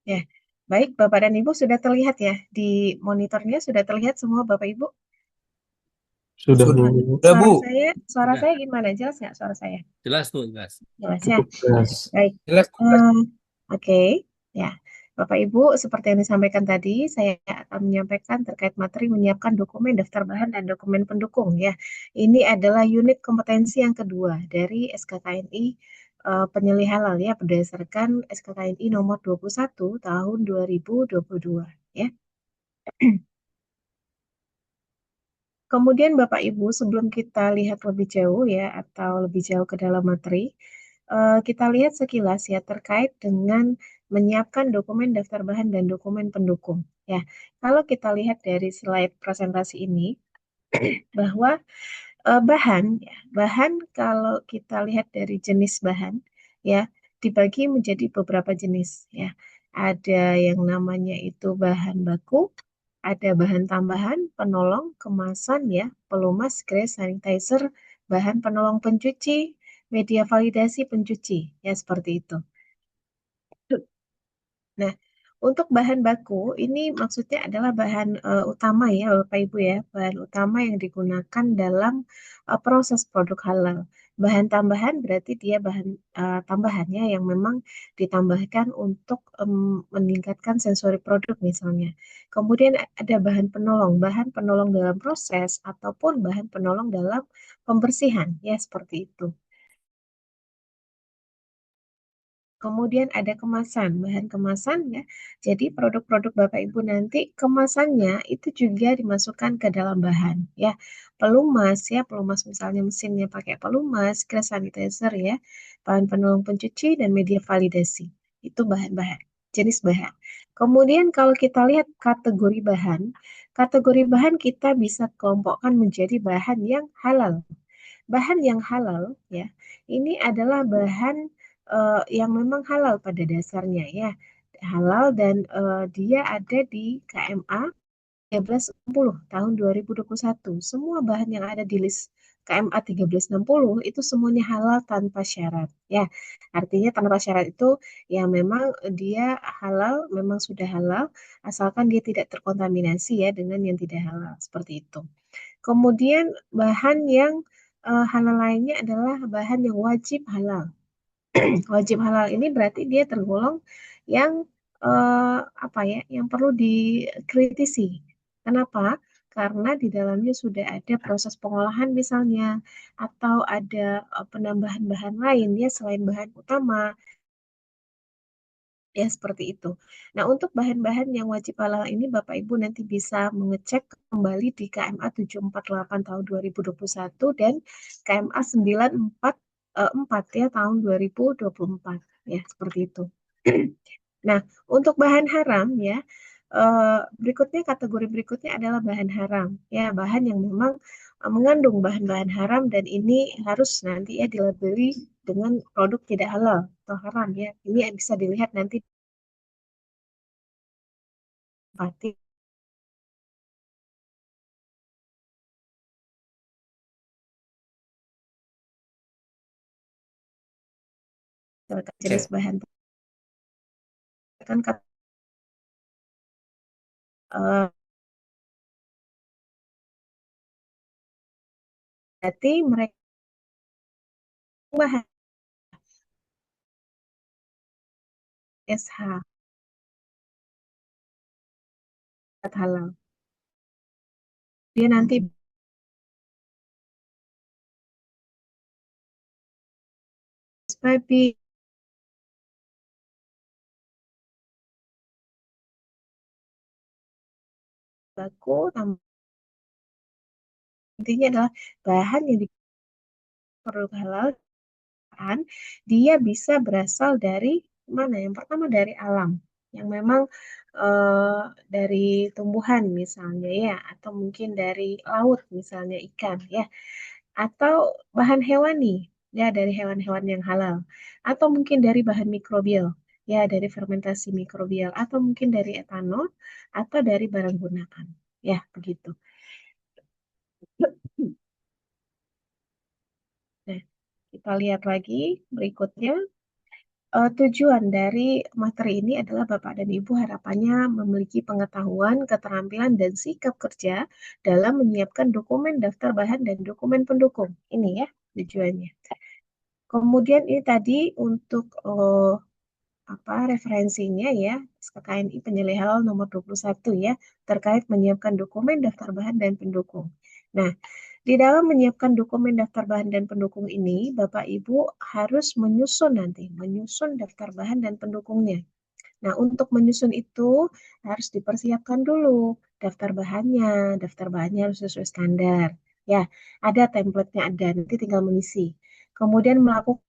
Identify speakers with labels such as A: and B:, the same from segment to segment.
A: Ya, baik Bapak dan Ibu sudah terlihat ya di monitornya sudah terlihat semua Bapak Ibu.
B: Sudah Bu.
C: Udah,
A: Suara
C: Bu.
A: saya, suara
D: Sudah,
A: saya gimana? Jelas nggak suara saya?
D: jelas tuh, jelas.
A: Jelas ya.
B: Cukup keras.
A: Baik.
C: Jelas.
A: Oke, ya. Bapak Ibu, seperti yang disampaikan tadi, saya akan menyampaikan terkait materi menyiapkan dokumen daftar bahan dan dokumen pendukung ya. Ini adalah unit kompetensi yang kedua dari SKKNI penyelih halal ya berdasarkan SKKNI nomor 21 tahun 2022 ya. Kemudian Bapak Ibu, sebelum kita lihat lebih jauh ya atau lebih jauh ke dalam materi, kita lihat sekilas ya terkait dengan menyiapkan dokumen daftar bahan dan dokumen pendukung. Ya, kalau kita lihat dari slide presentasi ini bahwa bahan ya, bahan kalau kita lihat dari jenis bahan ya dibagi menjadi beberapa jenis ya. Ada yang namanya itu bahan baku, ada bahan tambahan, penolong, kemasan ya, pelumas, grease, sanitizer, bahan penolong pencuci, media validasi pencuci ya seperti itu. Nah, untuk bahan baku ini maksudnya adalah bahan utama ya Bapak Ibu ya, bahan utama yang digunakan dalam proses produk halal. Bahan tambahan berarti dia bahan tambahannya yang memang ditambahkan untuk meningkatkan sensori produk misalnya. Kemudian ada bahan penolong dalam proses ataupun bahan penolong dalam pembersihan ya seperti itu. Kemudian ada kemasan, bahan kemasan ya. Jadi produk-produk Bapak Ibu nanti kemasannya itu juga dimasukkan ke dalam bahan ya. Pelumas ya, pelumas misalnya mesinnya pakai pelumas, clear sanitizer ya, bahan penolong pencuci dan media validasi. Itu bahan-bahan, jenis bahan. Kemudian kalau kita lihat kategori bahan kita bisa kelompokkan menjadi bahan yang halal. Bahan yang halal ya, ini adalah bahan yang memang halal pada dasarnya ya. Halal dan dia ada di KMA 1360 tahun 2021. Semua bahan yang ada di list KMA 1360 itu semuanya halal tanpa syarat ya. Artinya tanpa syarat itu ya memang dia halal, memang sudah halal asalkan dia tidak terkontaminasi ya dengan yang tidak halal seperti itu. Kemudian bahan yang halal lainnya adalah bahan yang wajib halal. Wajib halal ini berarti dia tergolong yang apa ya, yang perlu dikritisi. Kenapa? Karena di dalamnya sudah ada proses pengolahan misalnya, atau ada penambahan bahan lain ya selain bahan utama. Ya, seperti itu. Nah, untuk bahan-bahan yang wajib halal ini, Bapak Ibu nanti bisa mengecek kembali di KMA 748 tahun 2021 dan KMA 944 ya tahun 2024. Ya, seperti itu. Nah, untuk bahan haram ya, berikutnya kategori berikutnya adalah bahan haram. Ya, bahan yang memang mengandung bahan-bahan haram dan ini harus nanti ya dilabeli dengan produk tidak halal atau haram ya. Ini yang bisa dilihat nanti pati jenis
C: Oke.
A: bahan kan eh, berarti mereka bahan SH halal. Dia nanti babi baku intinya adalah bahan yang diperlukan halal kan dia bisa berasal dari mana? Yang pertama dari alam yang memang eh, dari tumbuhan misalnya ya atau mungkin dari laut misalnya ikan ya atau bahan hewani ya dari hewan-hewan yang halal atau mungkin dari bahan mikrobial ya dari fermentasi mikrobial atau mungkin dari etanol atau dari barang gunakan ya begitu. Nah, kita lihat lagi berikutnya. Tujuan dari materi ini adalah Bapak dan Ibu harapannya memiliki pengetahuan, keterampilan, dan sikap kerja dalam menyiapkan dokumen daftar bahan dan dokumen pendukung. Ini ya tujuannya. Kemudian ini tadi untuk apa referensinya ya, KKNI Penyuluh Halal nomor 21 ya, terkait menyiapkan dokumen daftar bahan dan pendukung. Nah, di dalam menyiapkan dokumen daftar bahan dan pendukung ini, Bapak Ibu harus menyusun daftar bahan dan pendukungnya. Nah, untuk menyusun itu harus dipersiapkan dulu daftar bahannya harus sesuai standar. Ya, ada template-nya ada, nanti tinggal mengisi. Kemudian melakukan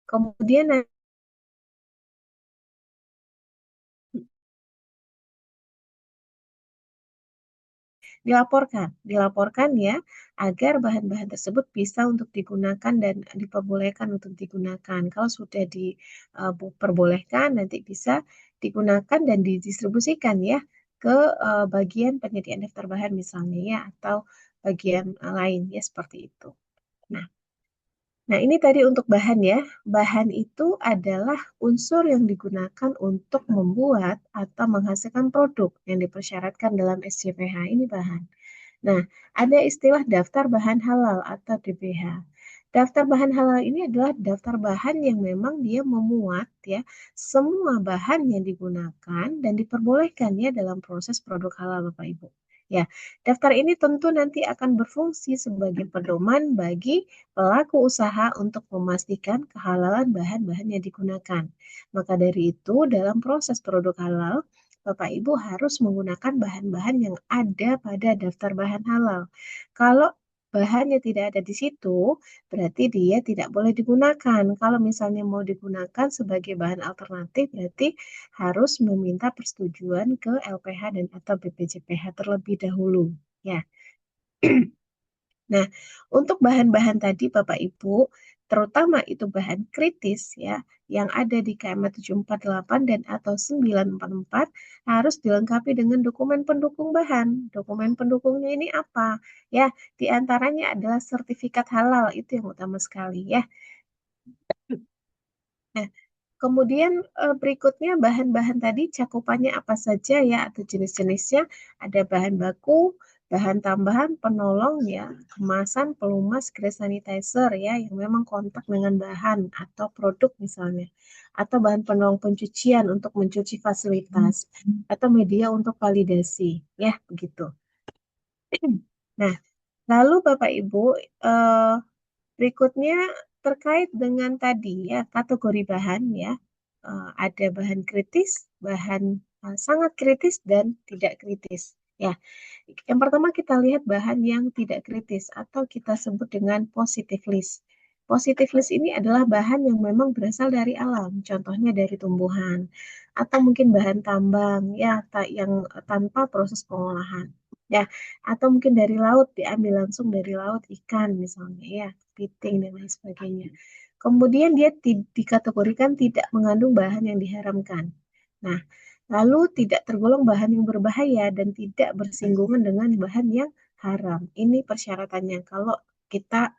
A: kemudian dilaporkan ya, agar bahan-bahan tersebut bisa untuk digunakan dan diperbolehkan untuk digunakan. Kalau sudah diperbolehkan, nanti bisa digunakan dan didistribusikan ya ke bagian penyediaan daftar bahan misalnya ya, atau bagian lain ya seperti itu. Nah, Nah, ini tadi untuk bahan ya. Bahan itu adalah unsur yang digunakan untuk membuat atau menghasilkan produk yang dipersyaratkan dalam SCPH. Ini bahan. Nah, ada istilah daftar bahan halal atau DBH. Daftar bahan halal ini adalah daftar bahan yang memang dia memuat ya semua bahan yang digunakan dan diperbolehkan ya dalam proses produk halal Bapak Ibu. Ya, daftar ini tentu nanti akan berfungsi sebagai pedoman bagi pelaku usaha untuk memastikan kehalalan bahan-bahan yang digunakan. Maka dari itu, dalam proses produk halal, Bapak Ibu harus menggunakan bahan-bahan yang ada pada daftar bahan halal. Kalau bahannya tidak ada di situ, berarti dia tidak boleh digunakan. Kalau misalnya mau digunakan sebagai bahan alternatif, berarti harus meminta persetujuan ke LPH dan atau BPJPH terlebih dahulu. Ya. Nah, untuk bahan-bahan tadi Bapak Ibu, terutama itu bahan kritis ya, yang ada di KM 748 dan atau 944 harus dilengkapi dengan dokumen pendukung bahan. Dokumen pendukungnya ini apa? Ya, di antaranya adalah sertifikat halal, itu yang utama sekali ya. Nah, kemudian berikutnya bahan-bahan tadi cakupannya apa saja ya atau jenis-jenisnya ada bahan baku, bahan tambahan, penolong ya, kemasan, pelumas, gerai sanitizer ya yang memang kontak dengan bahan atau produk misalnya, atau bahan penolong pencucian untuk mencuci fasilitas atau media untuk validasi ya begitu. Nah, lalu Bapak Ibu eh, berikutnya terkait dengan tadi ya kategori bahan ya. Ada bahan kritis, bahan sangat kritis dan tidak kritis. Ya, yang pertama kita lihat bahan yang tidak kritis atau kita sebut dengan positive list. Positive list ini adalah bahan yang memang berasal dari alam, contohnya dari tumbuhan atau mungkin bahan tambang ya yang tanpa proses pengolahan. Ya, atau mungkin dari laut diambil langsung dari laut ikan misalnya ya, kepiting dan lain sebagainya. Kemudian dia dikategorikan tidak mengandung bahan yang diharamkan. Nah, lalu tidak tergolong bahan yang berbahaya dan tidak bersinggungan dengan bahan yang haram. Ini persyaratannya kalau kita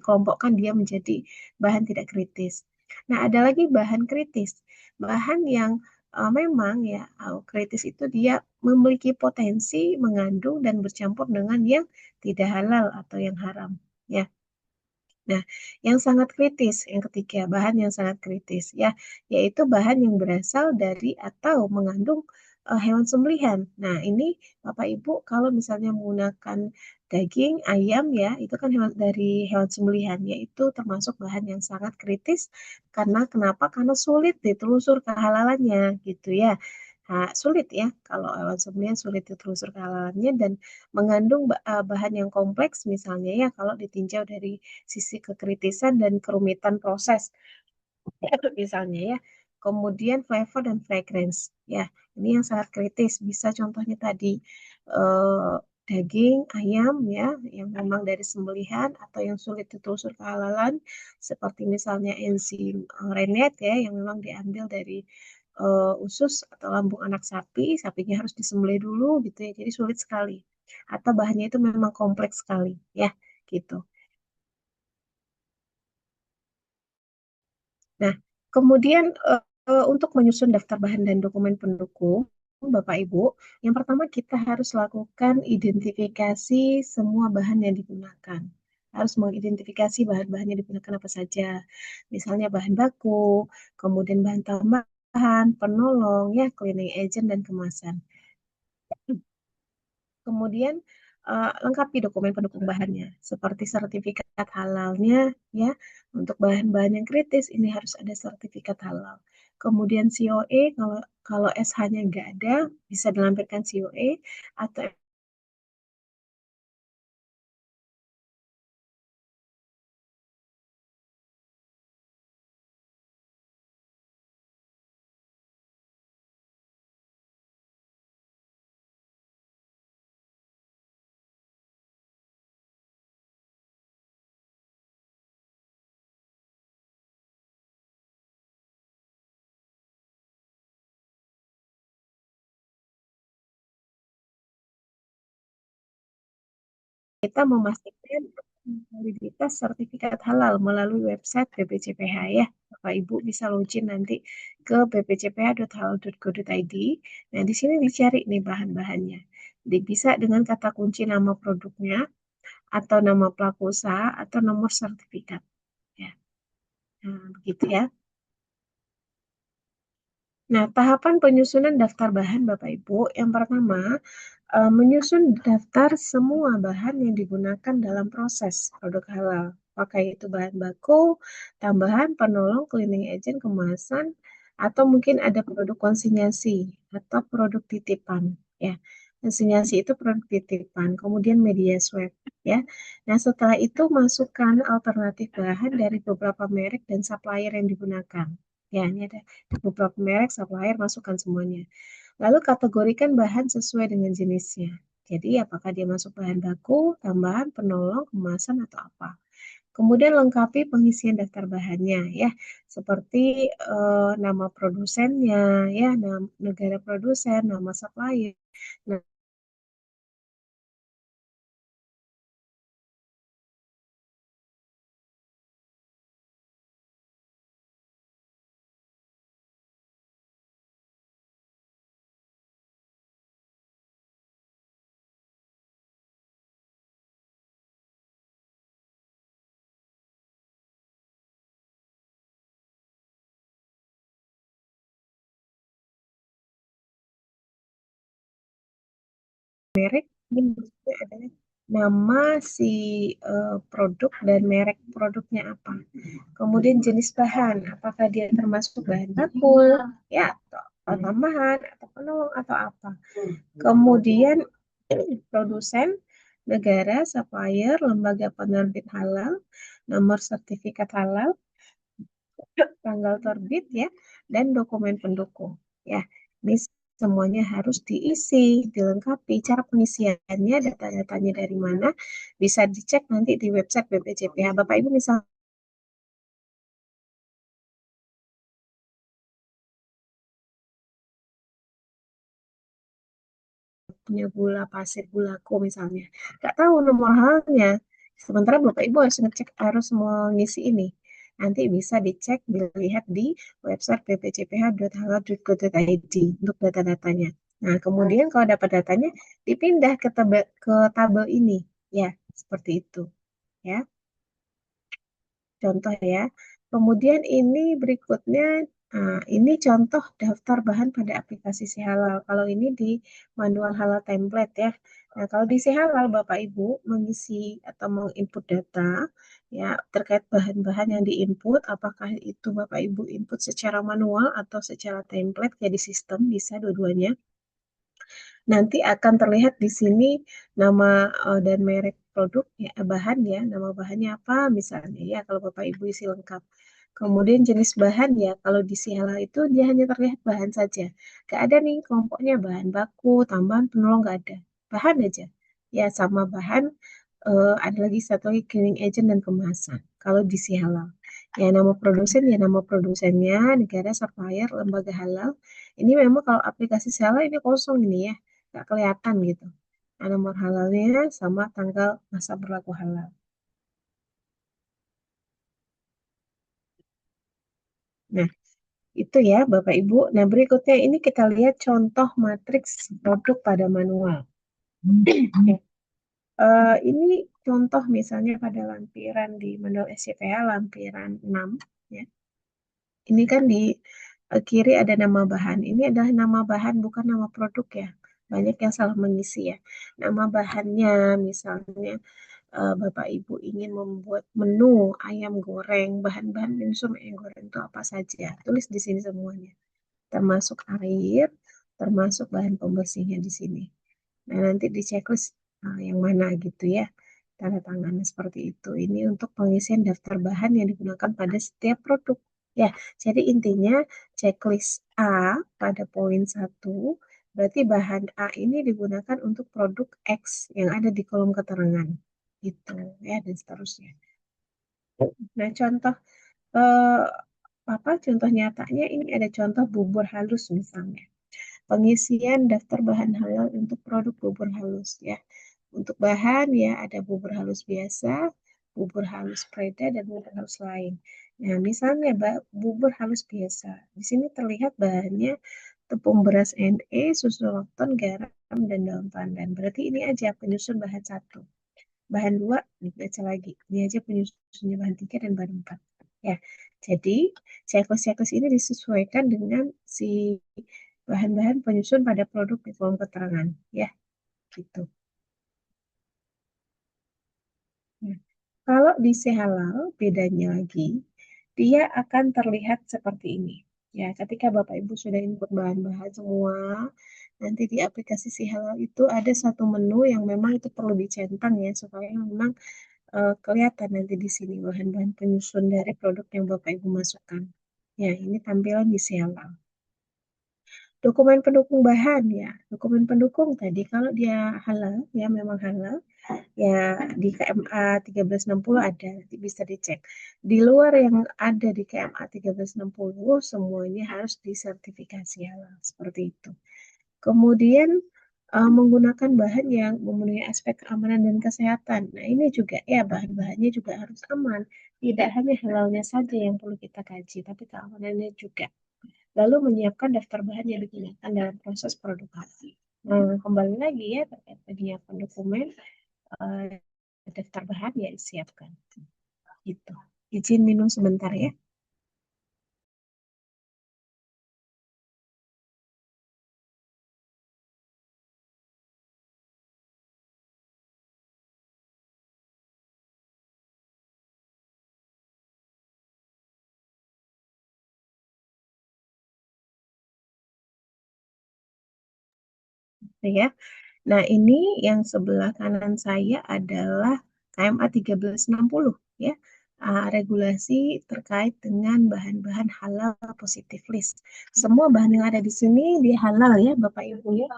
A: kelompokkan dia menjadi bahan tidak kritis. Nah, ada lagi bahan kritis. Bahan yang memang ya kritis itu dia memiliki potensi mengandung dan bercampur dengan yang tidak halal atau yang haram. Ya, nah, yang sangat kritis, yang ketiga, bahan yang sangat kritis, ya, yaitu bahan yang berasal dari atau mengandung hewan sembelihan. Nah, ini Bapak Ibu, kalau misalnya menggunakan daging ayam, ya, itu kan dari hewan sembelihan, yaitu termasuk bahan yang sangat kritis. Karena kenapa? Karena sulit ditelusur kehalalannya, gitu ya. Nah, sulit ya, kalau hewan sembelihan sulit ditelusur kehalalannya dan mengandung bahan yang kompleks, misalnya ya, kalau ditinjau dari sisi kekritisan dan kerumitan proses misalnya ya. Kemudian flavor dan fragrance. Ya, ini yang sangat kritis. Bisa contohnya tadi eh, daging ayam ya yang memang dari sembelihan atau yang sulit ditelusur kehalalan seperti misalnya enzim rennet ya yang memang diambil dari usus atau lambung anak sapi, sapinya harus disembelih dulu gitu ya. Jadi sulit sekali. Atau bahannya itu memang kompleks sekali ya, gitu. Nah, kemudian untuk menyusun daftar bahan dan dokumen pendukung, Bapak Ibu, yang pertama kita harus lakukan identifikasi semua bahan yang digunakan. Harus mengidentifikasi bahan-bahan yang digunakan apa saja. Misalnya bahan baku, kemudian bahan tambahan, penolong, ya, cleaning agent, dan kemasan. Kemudian lengkapi dokumen pendukung bahannya, seperti sertifikat halalnya, ya. Untuk bahan-bahan yang kritis ini harus ada sertifikat halal. Kemudian COE, kalau SH-nya nggak ada, bisa dilampirkan COE atau kita memastikan validitas sertifikat halal melalui website BPCPH ya. Bapak Ibu bisa login nanti ke bpcph.halal.go.id. Nah, di sini dicari nih bahan-bahannya. Bisa dengan kata kunci nama produknya, atau nama pelaku usaha, atau nomor sertifikat. Ya, nah, begitu ya. Nah, tahapan penyusunan daftar bahan Bapak Ibu, yang pertama, menyusun daftar semua bahan yang digunakan dalam proses produk halal. Apakah itu bahan baku, tambahan, penolong, cleaning agent, kemasan, atau mungkin ada produk konsinyasi atau produk titipan. Ya, konsinyasi itu produk titipan. Kemudian media swab. Ya, nah setelah itu masukkan alternatif bahan dari beberapa merek dan supplier yang digunakan. Ya, ini ada beberapa merek, supplier, masukkan semuanya. Lalu kategorikan bahan sesuai dengan jenisnya. Jadi apakah dia masuk bahan baku, tambahan, penolong, kemasan, atau apa. Kemudian lengkapi pengisian daftar bahannya ya, seperti nama produsennya, ya, negara produsen, nama supplier. Nah, merek ini maksudnya adalah nama si produk dan merek produknya apa. Kemudian jenis bahan, apakah dia termasuk bahan baku, ya, atau tambahan, atau penolong, atau apa. Kemudian produsen, negara, supplier, lembaga penerbit halal, nomor sertifikat halal, tanggal terbit ya, dan dokumen pendukung. Ya, ini semuanya harus diisi, dilengkapi. Cara pengisiannya, data-datanya dari mana, bisa dicek nanti di website BPJPH. Bapak Ibu misal punya gula pasir, gulaku misalnya, nggak tahu nomor halnya. Sementara Bapak Ibu harus ngecek, harus mengisi ini. Nanti bisa dicek, dilihat di website bpcph.halal.go.id untuk data-datanya. Nah, kemudian kalau dapat datanya, dipindah ke tabel ini. Ya, seperti itu. Ya. Contoh ya. Kemudian ini berikutnya, ini contoh daftar bahan pada aplikasi Si Halal. Kalau ini di manual halal template ya. Nah, kalau di Si Halal Bapak Ibu mengisi atau menginput data ya terkait bahan-bahan yang diinput, apakah itu Bapak Ibu input secara manual atau secara template ya di sistem, bisa dua-duanya. Nanti akan terlihat di sini nama dan merek produk ya, bahan ya, nama bahannya apa misalnya ya kalau Bapak Ibu isi lengkap. Kemudian jenis bahan ya, kalau di si halal itu dia hanya terlihat bahan saja. Gak ada nih kelompoknya bahan baku, tambahan, penolong, gak ada. Bahan aja. Ya sama bahan, ada lagi satu lagi cleaning agent dan kemasan. Kalau di si halal. Ya, nama produsen ya nama produsennya, negara, supplier, lembaga halal. Ini memang kalau aplikasi halal ini kosong ini ya, nggak kelihatan gitu. Nah, nomor halalnya sama tanggal masa berlaku halal. Nah, itu ya Bapak Ibu. Nah, berikutnya ini kita lihat contoh matriks produk pada manual. Oke. Ini contoh misalnya pada lampiran di manual SCPA lampiran 6 ya. Ini kan di kiri ada nama bahan. Ini adalah nama bahan bukan nama produk ya. Banyak yang salah mengisi ya. Nama bahannya misalnya Bapak Ibu ingin membuat menu ayam goreng, bahan-bahan unsur ayam goreng itu apa saja. Tulis di sini semuanya. Termasuk air, termasuk bahan pembersihnya di sini. Nah, nanti di checklist yang mana gitu ya. Tanda tangannya seperti itu. Ini untuk pengisian daftar bahan yang digunakan pada setiap produk. Ya, jadi intinya checklist A pada poin 1 berarti bahan A ini digunakan untuk produk X yang ada di kolom keterangan. Gitu ya, dan seterusnya. Nah, eh, contoh nyatanya ini ada contoh bubur halus misalnya. Pengisian daftar bahan halal untuk produk bubur halus ya. Untuk bahan ya ada bubur halus biasa, bubur halus preda, dan bubur halus lain. Nah, misalnya bubur halus biasa. Di sini terlihat bahannya tepung beras NE, susu lorton, garam, dan daun pandan. Berarti ini aja penyusun bahan satu. Bahan dua dibaca lagi. Ini aja penyusunnya bahan tiga dan bahan empat. Ya, jadi checklist-checklist ini disesuaikan dengan si bahan-bahan penyusun pada produk di kolom keterangan. Ya, gitu. Nah, kalau di C halal, bedanya lagi, dia akan terlihat seperti ini. Ya, ketika Bapak Ibu sudah input bahan-bahan semua, nanti di aplikasi si halal itu ada satu menu yang memang itu perlu dicentang ya, supaya memang kelihatan nanti di sini bahan-bahan penyusun dari produk yang Bapak Ibu masukkan. Ya, ini tampilan di si halal. Dokumen pendukung bahan ya, dokumen pendukung tadi kalau dia halal, ya memang halal, ya di KMA 1360 ada, nanti bisa dicek. Di luar yang ada di KMA 1360 semuanya harus disertifikasi halal seperti itu. Kemudian menggunakan bahan yang memenuhi aspek keamanan dan kesehatan. Nah, ini juga ya bahan-bahannya juga harus aman. Tidak hanya halalnya saja yang perlu kita kaji, tapi keamanannya juga. Lalu menyiapkan daftar bahan yang digunakan dalam proses produksi. Nah, kembali lagi ya terkait penyiapan dokumen, eh, daftar bahan ya disiapkan. Gitu. Izin minum sebentar ya. Gitu ya. Nah, ini yang sebelah kanan saya adalah KMA 1360 ya. Regulasi terkait dengan bahan-bahan halal positif list. Semua bahan yang ada di sini dia halal ya, Bapak Ibu ya.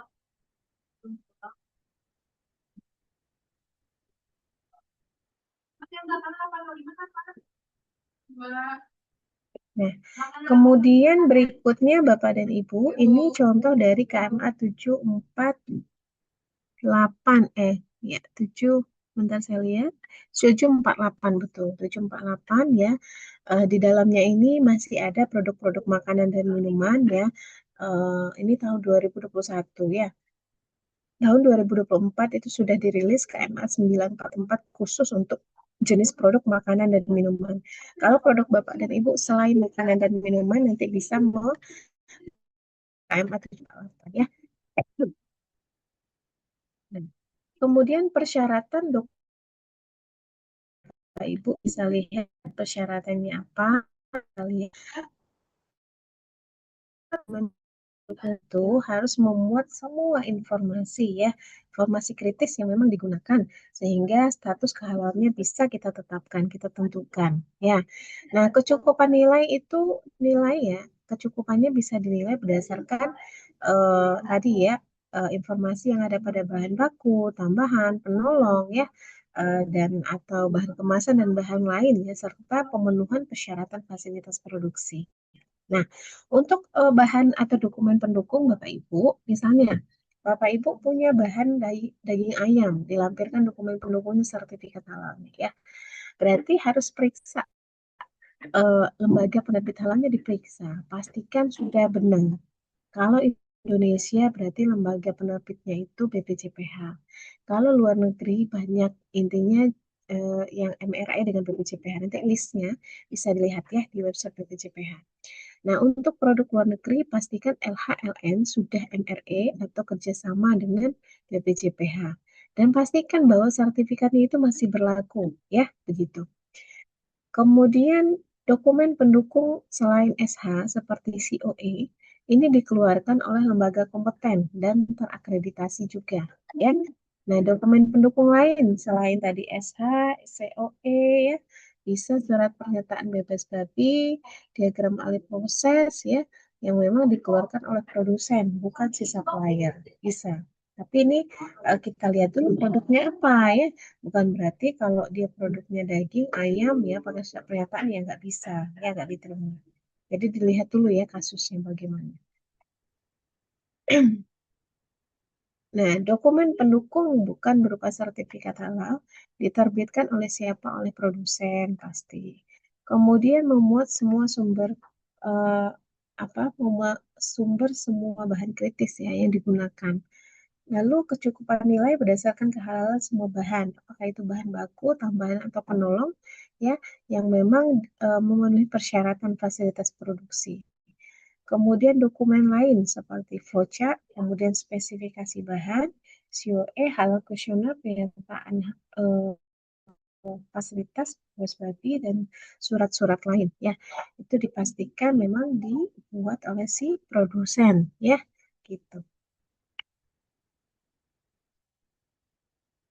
A: Nah, kemudian berikutnya Bapak dan Ibu, ini contoh dari KMA 748 ya 7 bentar saya lihat 748 betul 748 ya. Di dalamnya ini masih ada produk-produk makanan dan minuman ya. Ini tahun 2021 ya. Tahun 2024 itu sudah dirilis KMA 944 khusus untuk jenis produk makanan dan minuman. Kalau produk Bapak dan Ibu selain makanan dan minuman nanti bisa mau KMA 748 ya. Nah, kemudian persyaratan Bapak Ibu bisa lihat persyaratannya apa. Kita lihat itu harus memuat semua informasi ya, informasi kritis yang memang digunakan sehingga status kehalalnya bisa kita tetapkan, kita tentukan ya. Nah, kecukupan nilai itu nilai ya, kecukupannya bisa dinilai berdasarkan tadi ya informasi yang ada pada bahan baku, tambahan, penolong ya. dan atau bahan kemasan dan bahan lain ya, serta pemenuhan persyaratan fasilitas produksi. Nah, untuk bahan atau dokumen pendukung Bapak Ibu, misalnya Bapak Ibu punya bahan daging ayam, dilampirkan dokumen pendukungnya sertifikat halal ya. Berarti harus periksa lembaga penerbit halalnya diperiksa, pastikan sudah benar. Kalau Indonesia berarti lembaga penerbitnya itu BPJPH. Kalau luar negeri banyak intinya yang MRA dengan BPJPH. Nanti listnya bisa dilihat ya di website BPJPH. Nah, untuk produk luar negeri pastikan LHLN sudah MRE atau kerjasama dengan BPJPH. Dan pastikan bahwa sertifikatnya itu masih berlaku ya, begitu. Kemudian dokumen pendukung selain SH seperti COE ini dikeluarkan oleh lembaga kompeten dan terakreditasi juga, ya. Nah, dokumen pendukung lain selain tadi SH, COE ya, bisa surat pernyataan bebas babi, diagram alih proses ya, yang memang dikeluarkan oleh produsen, bukan si supplier. Bisa. Tapi ini kita lihat dulu produknya apa ya. Bukan berarti kalau dia produknya daging, ayam ya pakai surat pernyataan ya nggak bisa, ya nggak diterima. Jadi dilihat dulu ya kasusnya bagaimana. Nah, dokumen pendukung bukan berupa sertifikat halal, diterbitkan oleh siapa? Oleh produsen pasti. Kemudian memuat semua sumber eh, memuat sumber semua bahan kritis ya yang digunakan. Lalu kecukupan nilai berdasarkan kehalalan semua bahan, apakah itu bahan baku, tambahan atau penolong, ya, yang memang memenuhi persyaratan fasilitas produksi. Kemudian dokumen lain seperti flowchart, kemudian spesifikasi bahan, COE, halal kuesioner, pernyataan fasilitas, bos babi, dan surat-surat lain, ya, itu dipastikan memang dibuat oleh si produsen, ya, gitu.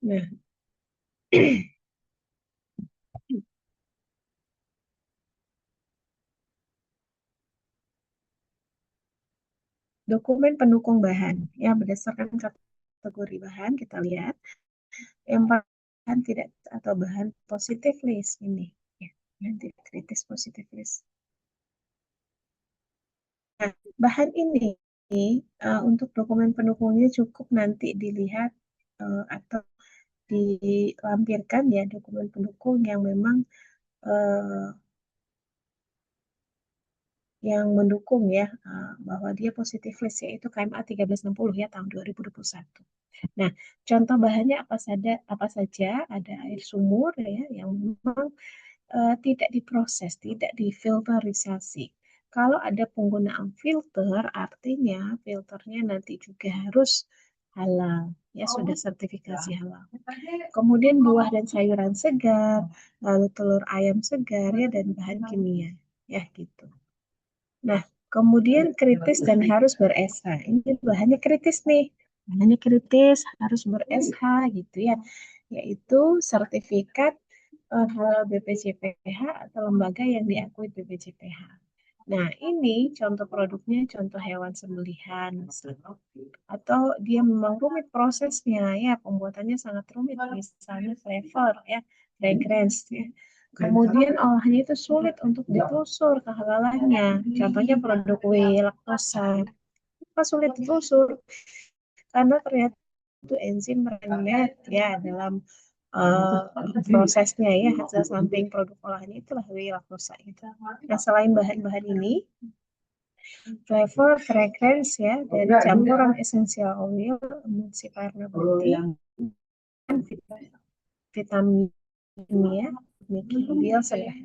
A: Nah, dokumen pendukung bahan yang berdasarkan kategori bahan kita lihat yang bahan tidak atau bahan positif list ini ya, nanti kritis positif list. Nah, bahan ini untuk dokumen pendukungnya cukup nanti dilihat atau dilampirkan ya dokumen pendukung yang memang eh, yang mendukung ya bahwa dia positif list yaitu KMA 1360 ya tahun 2021. Nah, contoh bahannya apa saja ada air sumur ya yang memang tidak diproses, tidak difilterisasi. Kalau ada penggunaan filter, artinya filternya nanti juga harus halal, ya sudah sertifikasi halal. Kemudian buah dan sayuran segar, lalu telur ayam segar ya dan bahan kimia, ya gitu. Nah, kemudian kritis dan harus ber-SH. Ini bahannya kritis nih. Bahannya kritis, harus ber-SH gitu ya. Yaitu sertifikat halal BPJPH atau lembaga yang diakui BPJPH. Nah, ini contoh produknya, contoh hewan sembelihan, atau dia memang rumit prosesnya, ya pembuatannya sangat rumit, misalnya flavor, ya, fragrance, ya. Kemudian olahannya itu sulit untuk ditelusur kehalalannya. Contohnya produk whey laktosa. Kenapa sulit ditelusur? Karena ternyata itu enzim rendet ya dalam uh, prosesnya ya hasil samping produk olahannya itulah whey laktosa itu. Nah, selain bahan-bahan ini, flavor, fragrance ya dari campuran essential oil, emulsifier nabati, vitamin ya, mikrobial segala.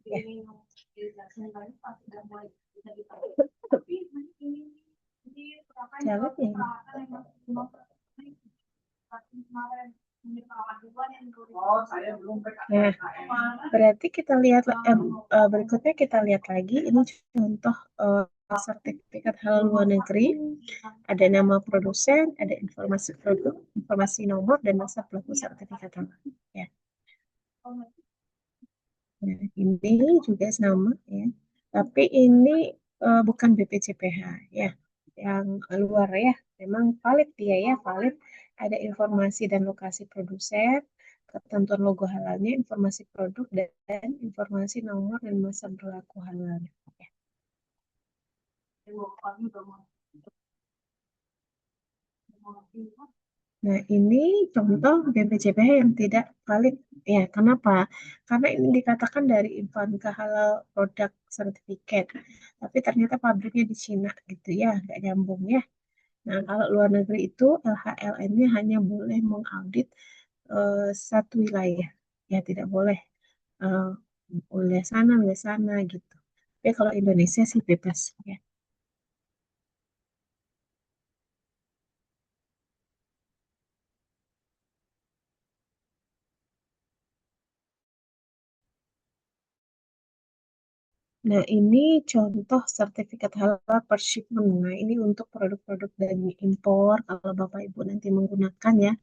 A: Ya. Jalan ya. Nah, berarti kita lihat berikutnya kita lihat lagi ini contoh sertifikat halal luar negeri. Ada nama produsen, ada informasi produk, informasi nomor dan masa pelaku sertifikat halal. Ya. Nah, ini juga sama ya. Tapi ini bukan BPJPH ya. Yang luar ya. Memang valid dia ya, valid. Ada informasi dan lokasi produsen, ketentuan logo halalnya, informasi produk, dan informasi nomor dan masa berlaku halalnya. Nah, ini contoh BPJPH yang tidak valid. Ya, kenapa? Karena ini dikatakan dari Invanka Halal Product Certificate. Tapi ternyata pabriknya di Cina gitu ya, nggak nyambung ya. Nah, kalau luar negeri itu LHLN-nya hanya boleh mengaudit satu wilayah. Ya, tidak boleh eh, wilayah sana gitu. Tapi kalau Indonesia sih bebas ya. Nah, ini contoh sertifikat halal per shipment. Nah, ini untuk produk-produk dari impor. Kalau Bapak Ibu nanti menggunakan ya,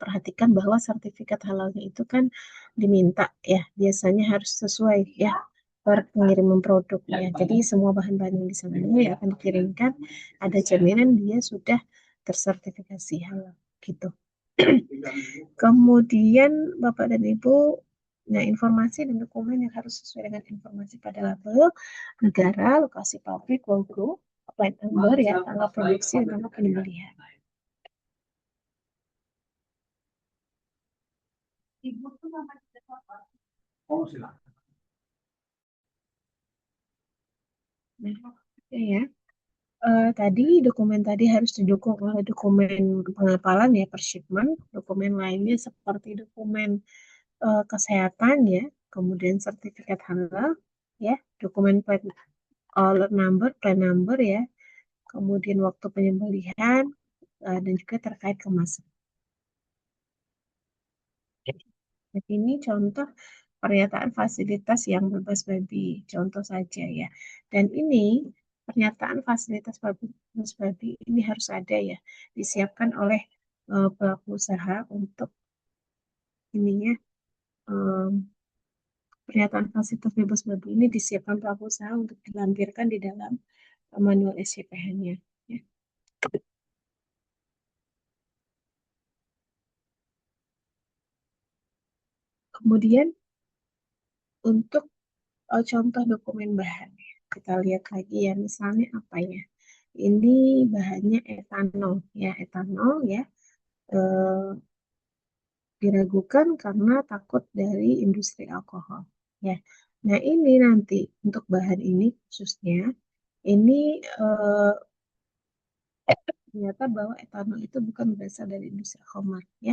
A: perhatikan bahwa sertifikat halalnya itu kan diminta ya. Biasanya harus sesuai ya per pengiriman produk ya. Jadi semua bahan-bahan yang di sana yang akan dikirimkan ada jaminan dia sudah tersertifikasi halal gitu. Kemudian Bapak dan Ibu, nah informasi dan dokumen yang harus sesuai dengan informasi pada label negara, lokasi pabrik, logo, plat number ya, tanggal produksi dan tanggal penyembelihan. Nah, ya. Tadi dokumen tadi harus didukung oleh dokumen pengapalan ya per shipment, dokumen lainnya seperti dokumen kesehatan ya, kemudian sertifikat halal ya, dokumen plan number ya, kemudian waktu penyembelihan, dan juga terkait kemasan. Nah, ini contoh pernyataan fasilitas yang bebas babi, contoh saja ya. Dan ini pernyataan fasilitas bebas babi ini harus ada ya, disiapkan oleh pelaku usaha untuk ininya pernyataan fasilitas bebas babi ini disiapkan pelaku usaha untuk dilampirkan di dalam manual SCPH-nya. Ya. Kemudian untuk contoh dokumen bahan, kita lihat lagi ya, misalnya apa ya? Ini bahannya etanol ya, etanol ya. eh, Diragukan karena takut dari industri alkohol ya. Nah, ini nanti untuk bahan ini khususnya ini eh, ternyata bahwa etanol itu bukan berasal dari industri khamar ya,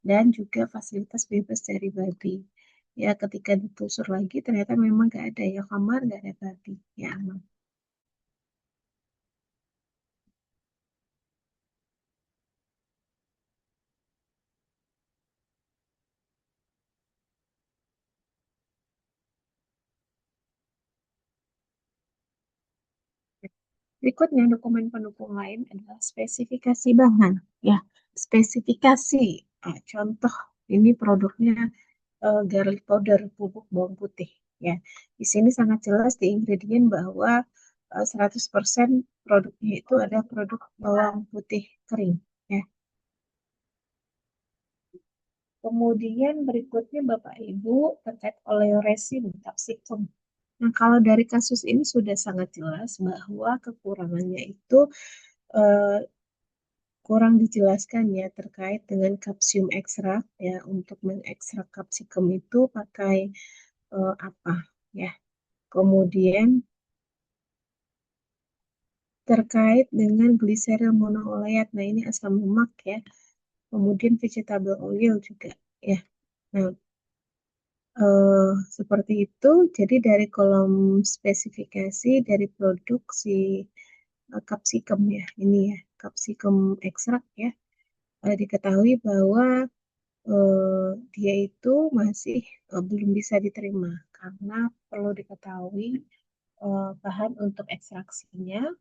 A: dan juga fasilitas bebas dari babi. Ya, ketika ditelusur lagi ternyata memang nggak ada ya khamar, nggak ada babi. Ya, aman. Berikutnya dokumen pendukung lain adalah spesifikasi bahan. Ya, spesifikasi. Contoh ini produknya garlic powder, bubuk bawang putih. Ya, di sini sangat jelas di ingredient bahwa 100% produknya itu adalah produk bawang putih kering. Ya. Kemudian berikutnya Bapak Ibu terkait oleoresin capsicum. Nah, kalau dari kasus ini sudah sangat jelas bahwa kekurangannya itu eh, kurang dijelaskan ya terkait dengan kapsium ekstrak ya, untuk mengekstrak kapsikum itu pakai apa ya. Kemudian terkait dengan gliseril monooleat, nah ini asam lemak ya. Kemudian vegetable oil juga ya. Nah, seperti itu. Jadi dari kolom spesifikasi dari produksi kapsikum ya, ini ya, kapsikum ekstrak ya, diketahui bahwa dia itu masih belum bisa diterima karena perlu diketahui bahan untuk ekstraksinya,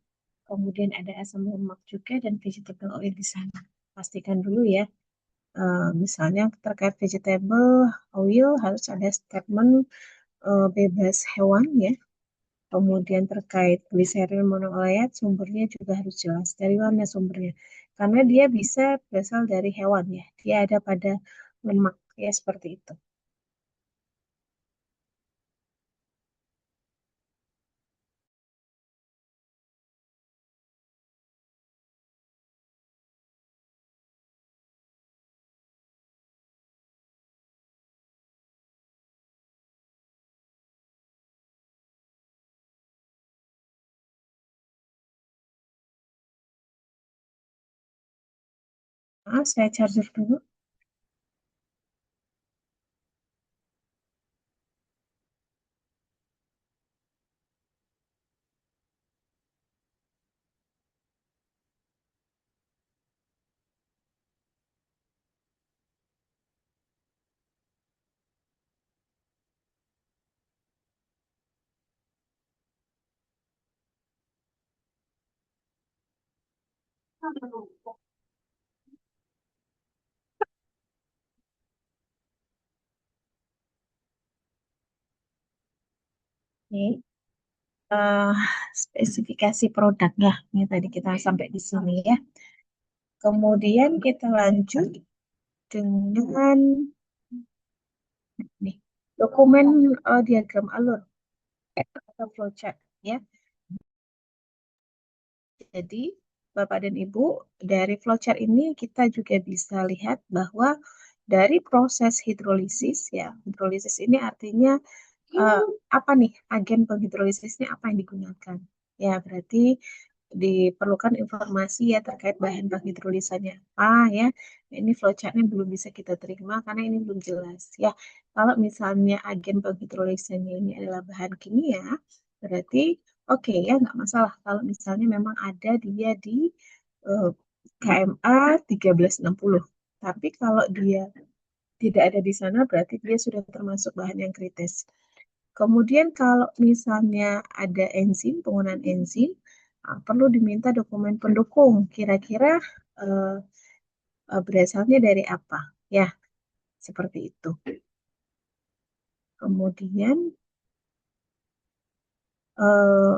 A: kemudian ada asam lemak juga dan vegetable oil di sana. Pastikan dulu ya. Misalnya terkait vegetable oil harus ada statement bebas hewan ya, Kemudian terkait gliserin monoleat, sumbernya juga harus jelas. Dari mana sumbernya? Karena dia bisa berasal dari hewan ya. Dia ada pada lemak ya seperti itu. Saya charger dulu. Nih, eh, spesifikasi produknya. Ini tadi kita sampai di sini ya. Kemudian kita lanjut dengan nih, dokumen diagram alur atau flowchart ya. Jadi, Bapak dan Ibu, dari flowchart ini kita juga bisa lihat bahwa dari proses hidrolisis ya, hidrolisis ini artinya eh, apa nih agen penghidrolisisnya apa yang digunakan? Ya, berarti diperlukan informasi ya terkait bahan penghidrolisannya apa ya. Ini flowchartnya belum bisa kita terima karena ini belum jelas ya. Kalau misalnya agen penghidrolisannya ini adalah bahan kimia, berarti oke ya nggak masalah kalau misalnya memang ada dia di eh, KMA 1360. Tapi kalau dia tidak ada di sana berarti dia sudah termasuk bahan yang kritis. Kemudian kalau misalnya ada enzim, penggunaan enzim, perlu diminta dokumen pendukung. Kira-kira eh, berasalnya dari apa? Ya, seperti itu. Kemudian eh,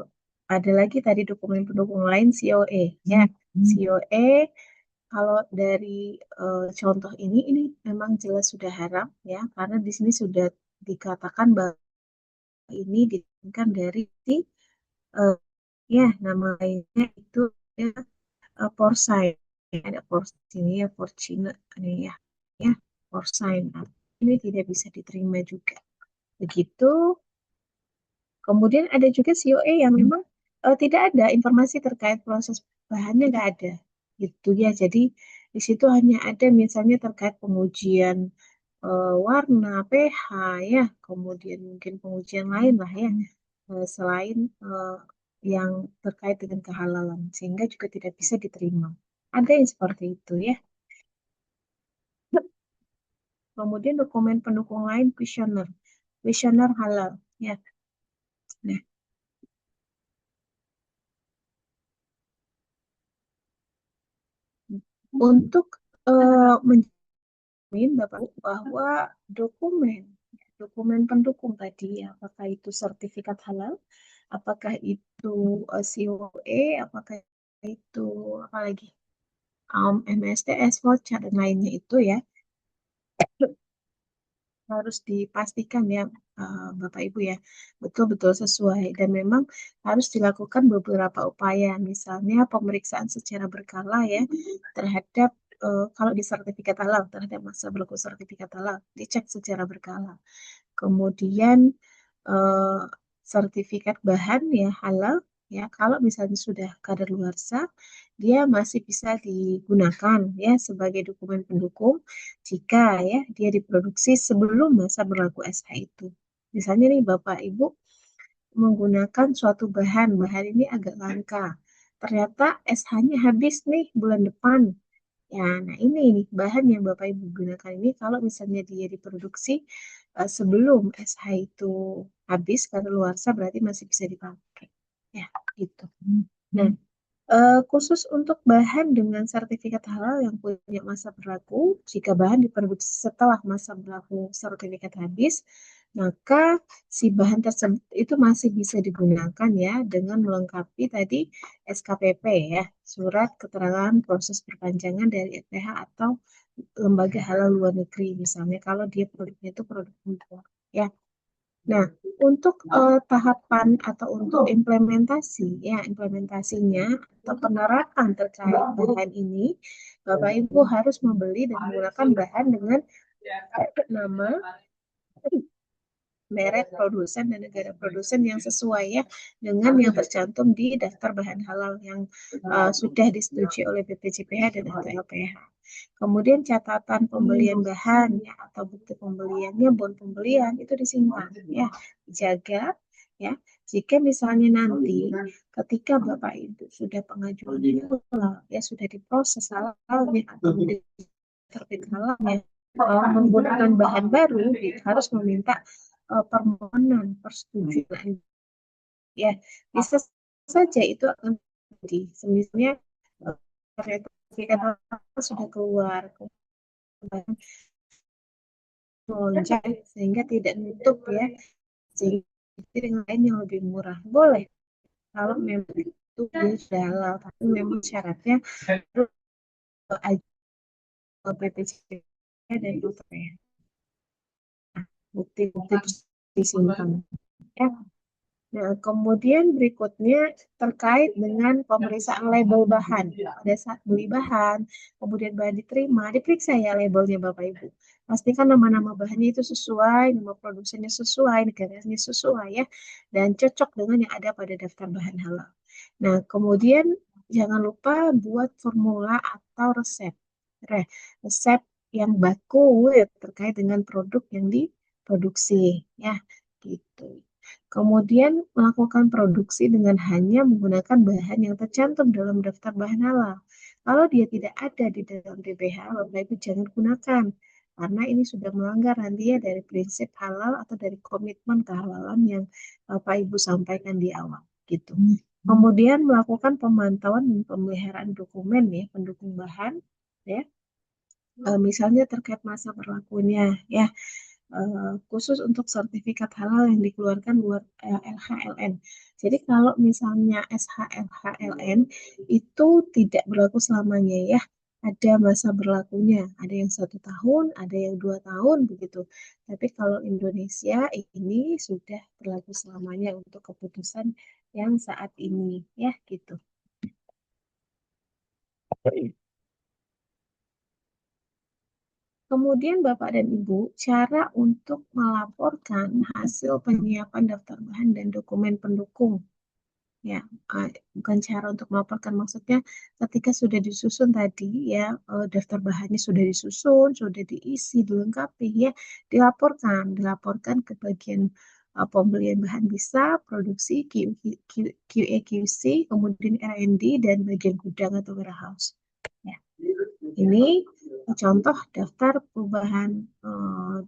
A: ada lagi tadi dokumen pendukung lain COE. Ya, COE kalau dari contoh ini memang jelas sudah haram ya, karena di sini sudah dikatakan bahwa ini diturunkan dari eh, ya nama lainnya itu ya, porcine. Ada porcine ya, porcine ini ya, ya porcine. Ini tidak bisa diterima juga. Begitu. Kemudian ada juga COE yang memang tidak ada informasi terkait proses bahannya nggak ada. Gitu ya. Jadi di situ hanya ada misalnya terkait pengujian warna, pH ya, kemudian mungkin pengujian lain lah ya, selain yang terkait dengan kehalalan, sehingga juga tidak bisa diterima. Ada yang seperti itu ya. Kemudian dokumen pendukung lain kuesioner, kuesioner halal ya. Nah, untuk menjamin Bapak bahwa dokumen dokumen pendukung tadi, apakah itu sertifikat halal, apakah itu COE, apakah itu apa lagi MSTS, voucher dan lainnya itu ya harus dipastikan ya Bapak Ibu ya betul-betul sesuai dan memang harus dilakukan beberapa upaya misalnya pemeriksaan secara berkala ya terhadap kalau di sertifikat halal terhadap masa berlaku sertifikat halal dicek secara berkala. Kemudian eh, sertifikat bahan ya halal ya kalau misalnya sudah kadaluarsa dia masih bisa digunakan ya sebagai dokumen pendukung jika ya dia diproduksi sebelum masa berlaku SH itu. Misalnya nih Bapak Ibu menggunakan suatu bahan, bahan ini agak langka. Ternyata SH-nya habis nih bulan depan. Ya, nah ini nih bahan yang Bapak Ibu gunakan ini kalau misalnya dia diproduksi sebelum SH itu habis kadaluarsa berarti masih bisa dipakai. Ya, gitu. Nah, khusus untuk bahan dengan sertifikat halal yang punya masa berlaku, jika bahan diproduksi setelah masa berlaku sertifikat habis, Maka si bahan tersebut itu masih bisa digunakan ya dengan melengkapi tadi SKPP ya, surat keterangan proses perpanjangan dari ETH atau lembaga halal luar negeri misalnya kalau dia produknya itu produk impor ya. Nah, untuk tahapan atau untuk implementasi ya implementasinya atau penerapan terkait bahan ini, Bapak Ibu harus membeli dan menggunakan bahan dengan nama, merek produsen dan negara produsen yang sesuai ya dengan yang tercantum di daftar bahan halal yang sudah disetujui oleh BPJPH dan atau LPH. Kemudian catatan pembelian bahan ya atau bukti pembeliannya, bon pembelian itu disimpan ya, dijaga ya. Jika misalnya nanti ketika Bapak Ibu sudah pengajuan halal ya sudah diproses halalnya atau terbit halalnya menggunakan bahan baru harus meminta permohonan persetujuan ya, bisa saja itu akan terjadi misalnya sertifikat halal sudah keluar kemudian melonjak sehingga tidak nutup ya, sehingga dengan lain yang lebih murah boleh kalau memang itu dia sudah halal, tapi memang syaratnya harus BPJS dan UTP bukti-bukti disimpan ya. Nah, kemudian berikutnya terkait dengan pemeriksaan label bahan. Pada saat beli bahan, kemudian bahan diterima, diperiksa ya labelnya Bapak Ibu. Pastikan nama-nama bahannya itu sesuai, nama produsennya sesuai, negaranya sesuai ya, dan cocok dengan yang ada pada daftar bahan halal. Nah, kemudian jangan lupa buat formula atau resep. Resep yang baku ya, terkait dengan produk yang diproduksi ya, gitu. Kemudian melakukan produksi dengan hanya menggunakan bahan yang tercantum dalam daftar bahan halal. Kalau dia tidak ada di dalam DBH, Bapak Ibu jangan gunakan. Karena ini sudah melanggar nanti ya dari prinsip halal atau dari komitmen kehalalan yang Bapak Ibu sampaikan di awal. Gitu. Kemudian melakukan pemantauan dan pemeliharaan dokumen ya, pendukung bahan ya. Misalnya terkait masa berlakunya ya, khusus untuk sertifikat halal yang dikeluarkan luar LHLN. Jadi kalau misalnya SHLHLN itu tidak berlaku selamanya ya, ada masa berlakunya, ada yang 1 tahun, ada yang 2 tahun begitu. Tapi kalau Indonesia ini sudah berlaku selamanya untuk keputusan yang saat ini ya gitu. Kemudian Bapak dan Ibu, cara untuk melaporkan hasil penyiapan daftar bahan dan dokumen pendukung. Ya, bukan cara untuk melaporkan, maksudnya ketika sudah disusun tadi ya, daftar bahannya sudah disusun, sudah diisi, dilengkapi ya, dilaporkan ke bagian pembelian bahan bisa, produksi, QA, QC, kemudian R&D, dan bagian gudang atau warehouse. Ya. Ini contoh daftar perubahan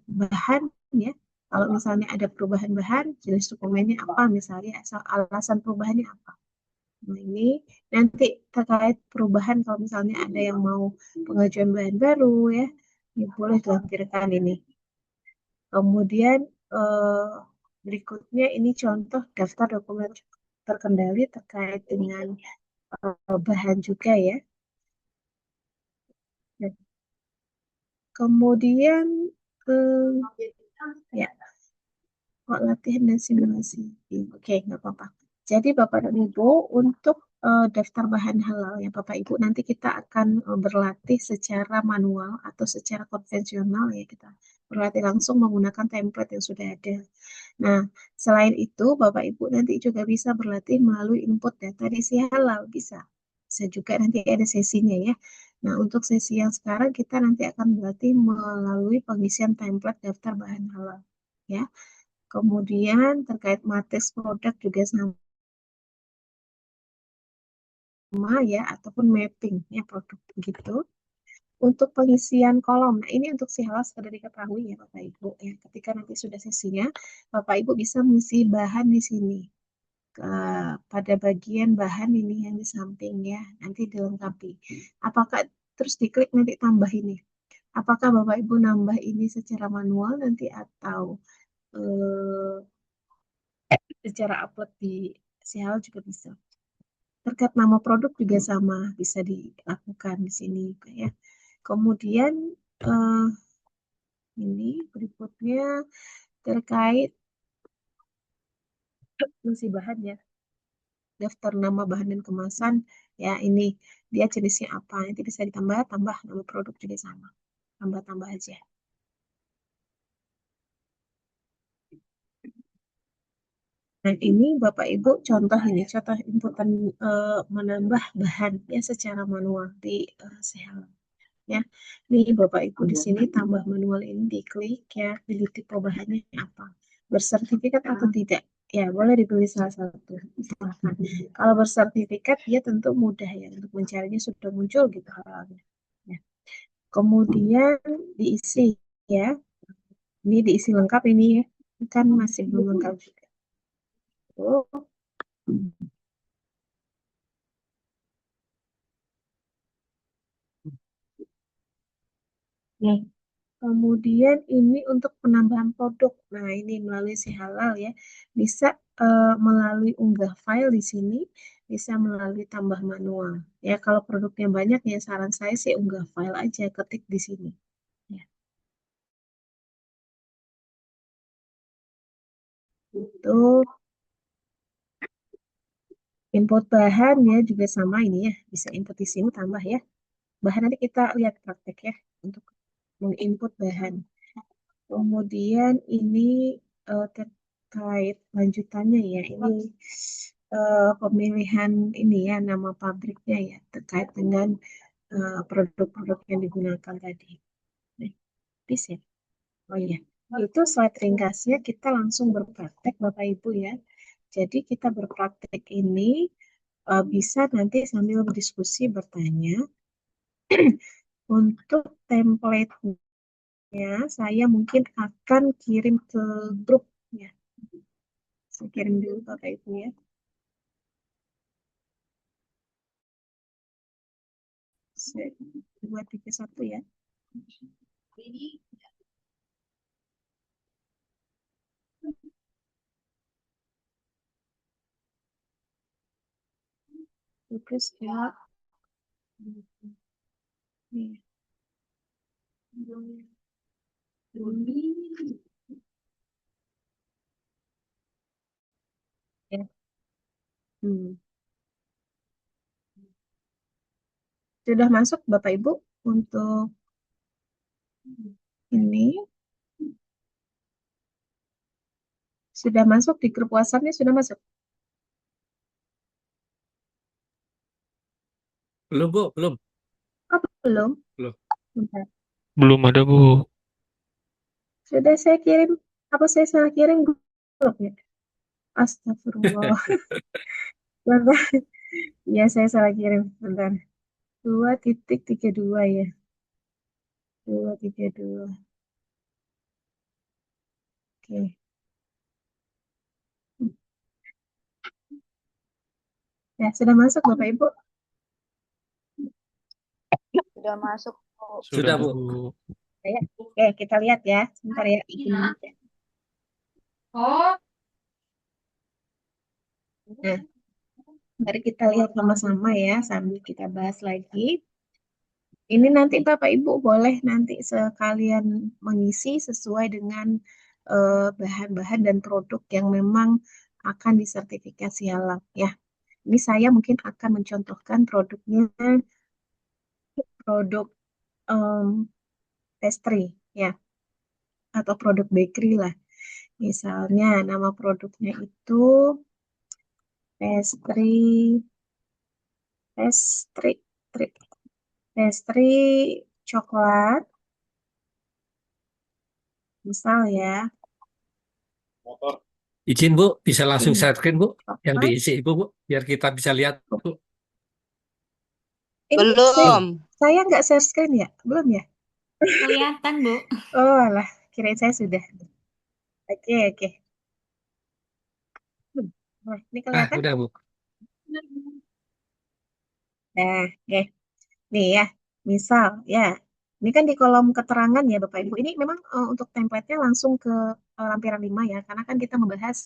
A: bahan ya. Kalau misalnya ada perubahan bahan, jenis dokumennya apa, misalnya asal alasan perubahannya apa. Nah, ini nanti terkait perubahan kalau misalnya ada yang mau pengajuan bahan baru ya, ini boleh dilampirkan ini. Kemudian berikutnya ini contoh daftar dokumen terkendali terkait dengan bahan juga ya. Nah, kemudian ya, latihan dan simulasi. Oke, nggak apa-apa. Jadi Bapak dan Ibu, untuk daftar bahan halal ya Bapak Ibu, nanti kita akan berlatih secara manual atau secara konvensional ya, kita berlatih langsung menggunakan template yang sudah ada. Nah, selain itu Bapak Ibu nanti juga bisa berlatih melalui input data di si halal, bisa. Bisa juga nanti ada sesinya ya. Nah, untuk sesi yang sekarang kita nanti akan berlatih melalui pengisian template daftar bahan halal. Ya, kemudian terkait matriks produk juga sama ya, ataupun mapping ya produk begitu. Untuk pengisian kolom, nah ini untuk si halal sudah diketahui ya Bapak Ibu ya. Ketika nanti sudah sesinya, Bapak Ibu bisa mengisi bahan di sini. Pada bagian bahan ini yang di samping ya, nanti dilengkapi. Apakah terus diklik nanti tambah ini? Apakah Bapak Ibu nambah ini secara manual nanti atau eh, secara upload di Sial juga bisa. Terkait nama produk juga sama, bisa dilakukan di sini ya. Kemudian eh, ini berikutnya terkait fungsi bahan ya, daftar nama bahan dan kemasan ya ini dia jenisnya apa, nanti bisa ditambah tambah nama produk juga sama, tambah tambah aja. Nah ini Bapak Ibu contoh ini contoh inputan menambah bahan ya secara manual di Sehal ya. Nih Bapak Ibu di sini tambah manual ini diklik ya, pilih tipe bahannya apa, bersertifikat atau tidak. Ya, boleh dipilih salah satu. Silahkan. Kalau bersertifikat, dia tentu mudah ya untuk mencarinya sudah muncul gitu halalnya. Ya. Kemudian diisi ya. Ini diisi lengkap ini ya. Kan masih belum lengkap juga. Oh, ya. Kemudian ini untuk penambahan produk. Nah, ini melalui si halal ya. Bisa melalui unggah file di sini, bisa melalui tambah manual. Ya, kalau produknya banyak ya saran saya sih unggah file aja, ketik di sini. Ya, itu input bahan ya juga sama ini ya. Bisa input di sini tambah ya. Bahan nanti kita lihat praktek ya untuk menginput bahan. Kemudian ini terkait lanjutannya ya, ini pemilihan ini ya nama pabriknya ya terkait dengan produk-produk yang digunakan tadi. Nah, bisa ya. Oh iya, itu slide ringkasnya kita langsung berpraktek Bapak Ibu ya. Jadi kita berpraktek ini bisa nanti sambil berdiskusi bertanya. Untuk template-nya saya mungkin akan kirim ke grup ya. Saya kirim dulu Bapak Ibu ya. 231 ya. Terus ya. Nih. Ya. Hmm. Sudah masuk Bapak Ibu untuk ini. Sudah masuk di grup WhatsApp-nya sudah masuk.
B: Belum, Bu, belum.
A: Apa belum?
B: Belum.
A: Bentar.
B: Belum ada, Bu.
A: Sudah saya kirim. Apa saya salah kirim grupnya? Astagfirullah. Bentar. Ya, saya salah kirim. Bentar. 2.32 ya. 232. Oke. Ya, sudah masuk Bapak Ibu.
C: Sudah masuk.
B: Sudah,
D: Bu.
B: Bu.
A: Ya. Oke, kita lihat ya. Sebentar ya. Izin.
C: Oh,
A: Nah, mari kita lihat sama-sama ya, sambil kita bahas lagi. Ini nanti Bapak Ibu boleh nanti sekalian mengisi sesuai dengan bahan-bahan dan produk yang memang akan disertifikasi halal ya. Ini saya mungkin akan mencontohkan produknya, produk em, pastry ya, atau produk bakery lah. Misalnya nama produknya itu pastry, pastry, pastry coklat, misal ya.
D: Izin Bu, bisa langsung
A: Ini
D: share screen Bu, yang
A: coklat.
D: diisi Ibu Bu, biar kita bisa lihat Bu.
A: Ini
D: Belum.
A: saya nggak share screen ya? Belum ya?
C: kelihatan, Bu.
A: Oh alah, kirain saya sudah. Oke, oke. Nah, ini
D: Ah,
A: kelihatan?
D: udah Bu.
A: Nah, oke. Nih ya, misal ya. Ini kan di kolom keterangan ya Bapak Ibu. Ini memang untuk template-nya langsung ke lampiran 5 ya, karena kan kita membahas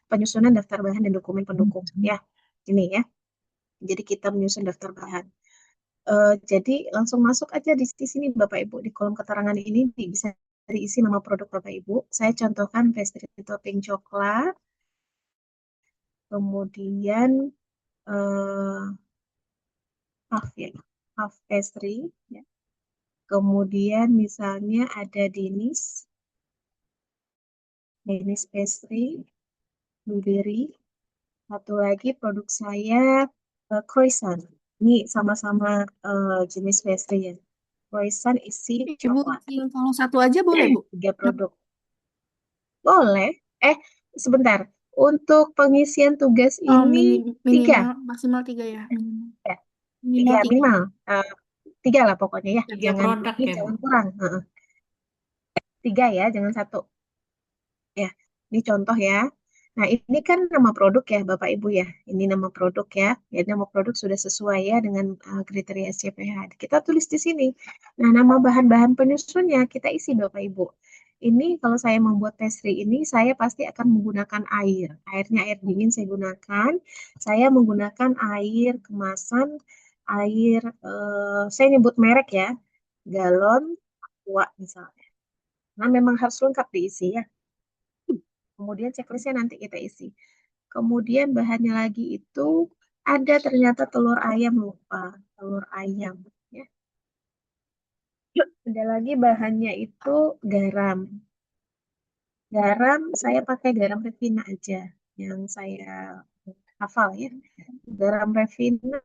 A: penyusunan daftar bahan dan dokumen pendukung ya. Ini ya. Jadi kita menyusun daftar bahan. Jadi langsung masuk aja di sini Bapak Ibu, di kolom keterangan ini bisa diisi nama produk Bapak Ibu. Saya contohkan pastry topping coklat, kemudian eh, puff ya, puff pastry ya. Kemudian misalnya ada Danish pastry, blueberry. Satu lagi produk saya croissant. Ini sama-sama jenis pastry ya. Croissant isi
E: Ibu
A: coklat.
E: kalau satu aja boleh, Bu?
A: 3 produk. Boleh. Sebentar. Untuk pengisian tugas
E: Oh,
A: ini
E: minimal
A: 3.
E: maksimal 3 ya.
A: Ya,
E: Minimal 3.
A: minimal. 3 lah pokoknya ya.
B: 3
A: Jangan
B: produk
A: lebih,
B: ya, Bu.
A: jangan kurang. 3 ya, jangan 1. Ya, ini contoh ya. Nah, ini kan nama produk ya, Bapak Ibu ya. Ini nama produk ya. Ya, nama produk sudah sesuai ya dengan kriteria SCPH. Kita tulis di sini. Nah, nama bahan-bahan penyusunnya kita isi Bapak Ibu. Ini kalau saya membuat pastry ini, saya pasti akan menggunakan air. Airnya air dingin saya gunakan. Saya menggunakan air kemasan, air, saya nyebut merek ya, galon, aqua misalnya. Nah, memang harus lengkap diisi ya. Kemudian checklistnya nanti kita isi. Kemudian bahannya lagi itu ada ternyata telur ayam, lupa. Telur ayam. Ya. Ada lagi bahannya itu garam. Garam saya pakai garam Revina aja yang saya hafal ya. Garam Revina,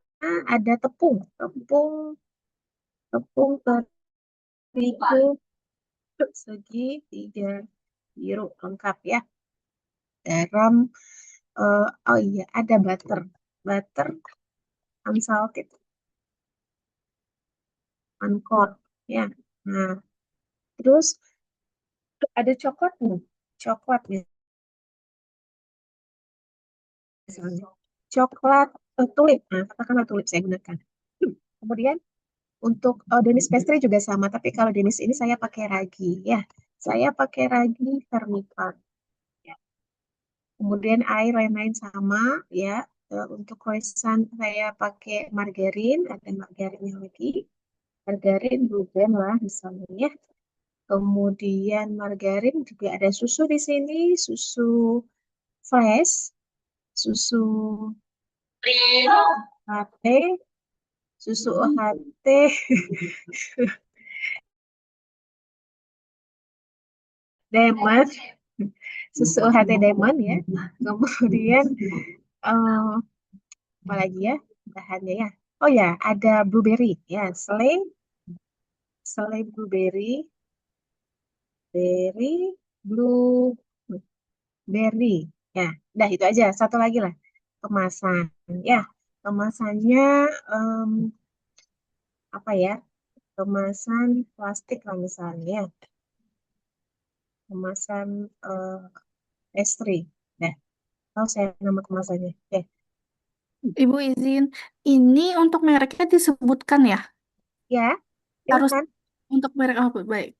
A: ada tepung, tepung terigu segitiga biru lengkap ya. Garam, oh iya ada butter unsalted, uncooked ya. Nah, terus ada coklat nih, coklat misalnya, coklat tulip. Nah, katakanlah tulip saya gunakan. Kemudian untuk Danish pastry juga sama, tapi kalau Danish ini saya pakai ragi ya. Saya pakai ragi vermipan. Ya. Kemudian air lain-lain sama ya. Untuk croissant saya pakai margarin, ada margarinnya lagi. Margarin Blue Band lah misalnya ya. Kemudian margarin juga ada susu di sini, susu fresh, susu UHT, susu UHT, Diamond, susu UHT Diamond ya. Kemudian apa lagi ya bahannya ya? Oh ya, ada blueberry ya, selai blueberry ya. Udah itu aja. Satu lagi lah, kemasan ya. Kemasannya em, apa ya? Kemasan plastik lah misalnya ya. Kemasan pastry. Nah, tahu saya nama kemasannya. Oke.
E: Ibu izin, ini untuk mereknya disebutkan ya?
A: Ya,
E: Harus
A: silakan.
E: untuk merek apa? Baik.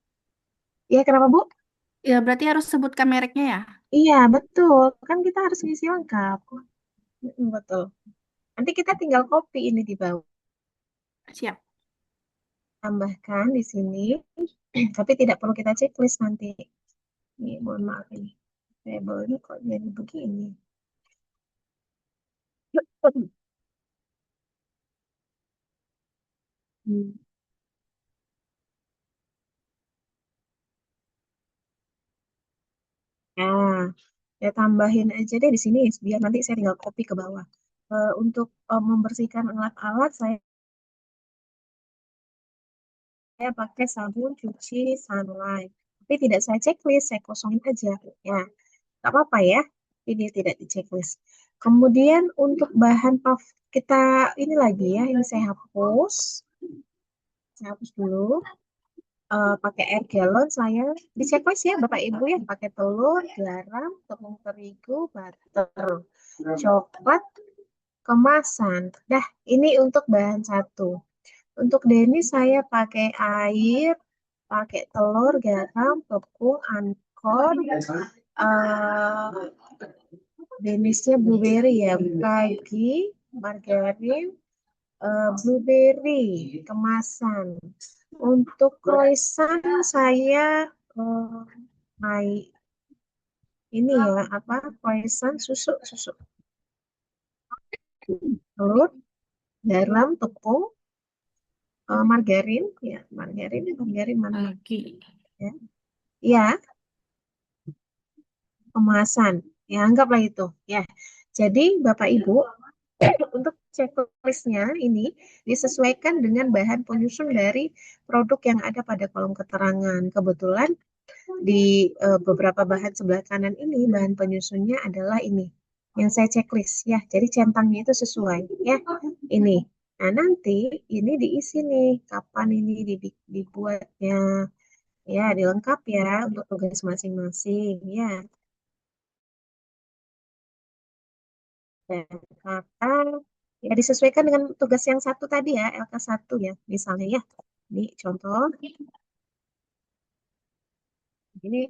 A: Ya, kenapa Bu?
E: Ya, berarti harus sebutkan mereknya ya?
A: Iya, betul. Kan kita harus ngisi lengkap. Betul. Nanti kita tinggal copy ini di bawah.
E: Siap.
A: Tambahkan di sini. Tapi tidak perlu kita checklist nanti. Ini, mohon maaf ini. Labelnya kok jadi begini. Hmm. Nah, ya tambahin aja deh di sini biar nanti saya tinggal copy ke bawah. Untuk membersihkan alat-alat saya pakai sabun cuci Sunlight. Tapi tidak saya checklist, saya kosongin aja. Ya, nggak apa-apa ya. Ini tidak di checklist. Kemudian untuk bahan puff kita ini lagi ya, ini saya hapus. Saya hapus dulu. Pakai air galon saya di checklist ya Bapak Ibu ya, pakai telur, garam, tepung terigu, butter, coklat, kemasan. Dah, ini untuk bahan 1. Untuk Denny saya pakai air, pakai telur, garam, tepung, angkor, Denisnya blueberry ya, lagi margarin, blueberry kemasan. Untuk croissant saya ini ya apa croissant susu telur, garam, tepung, margarin mana
C: Lagi.
A: ya? Ya, kemasan. Ya, anggaplah itu ya. Jadi Bapak Ibu untuk checklistnya ini disesuaikan dengan bahan penyusun dari produk yang ada pada kolom keterangan. Kebetulan di beberapa bahan sebelah kanan ini bahan penyusunnya adalah ini yang saya checklist ya. Jadi centangnya itu sesuai ya. Ini. Nah, nanti ini diisi nih kapan ini dibuatnya. Ya, dilengkap ya untuk tugas masing-masing ya. Dan kata ya disesuaikan dengan tugas yang satu tadi ya, LK1 ya, misalnya ya. Ini contoh, ini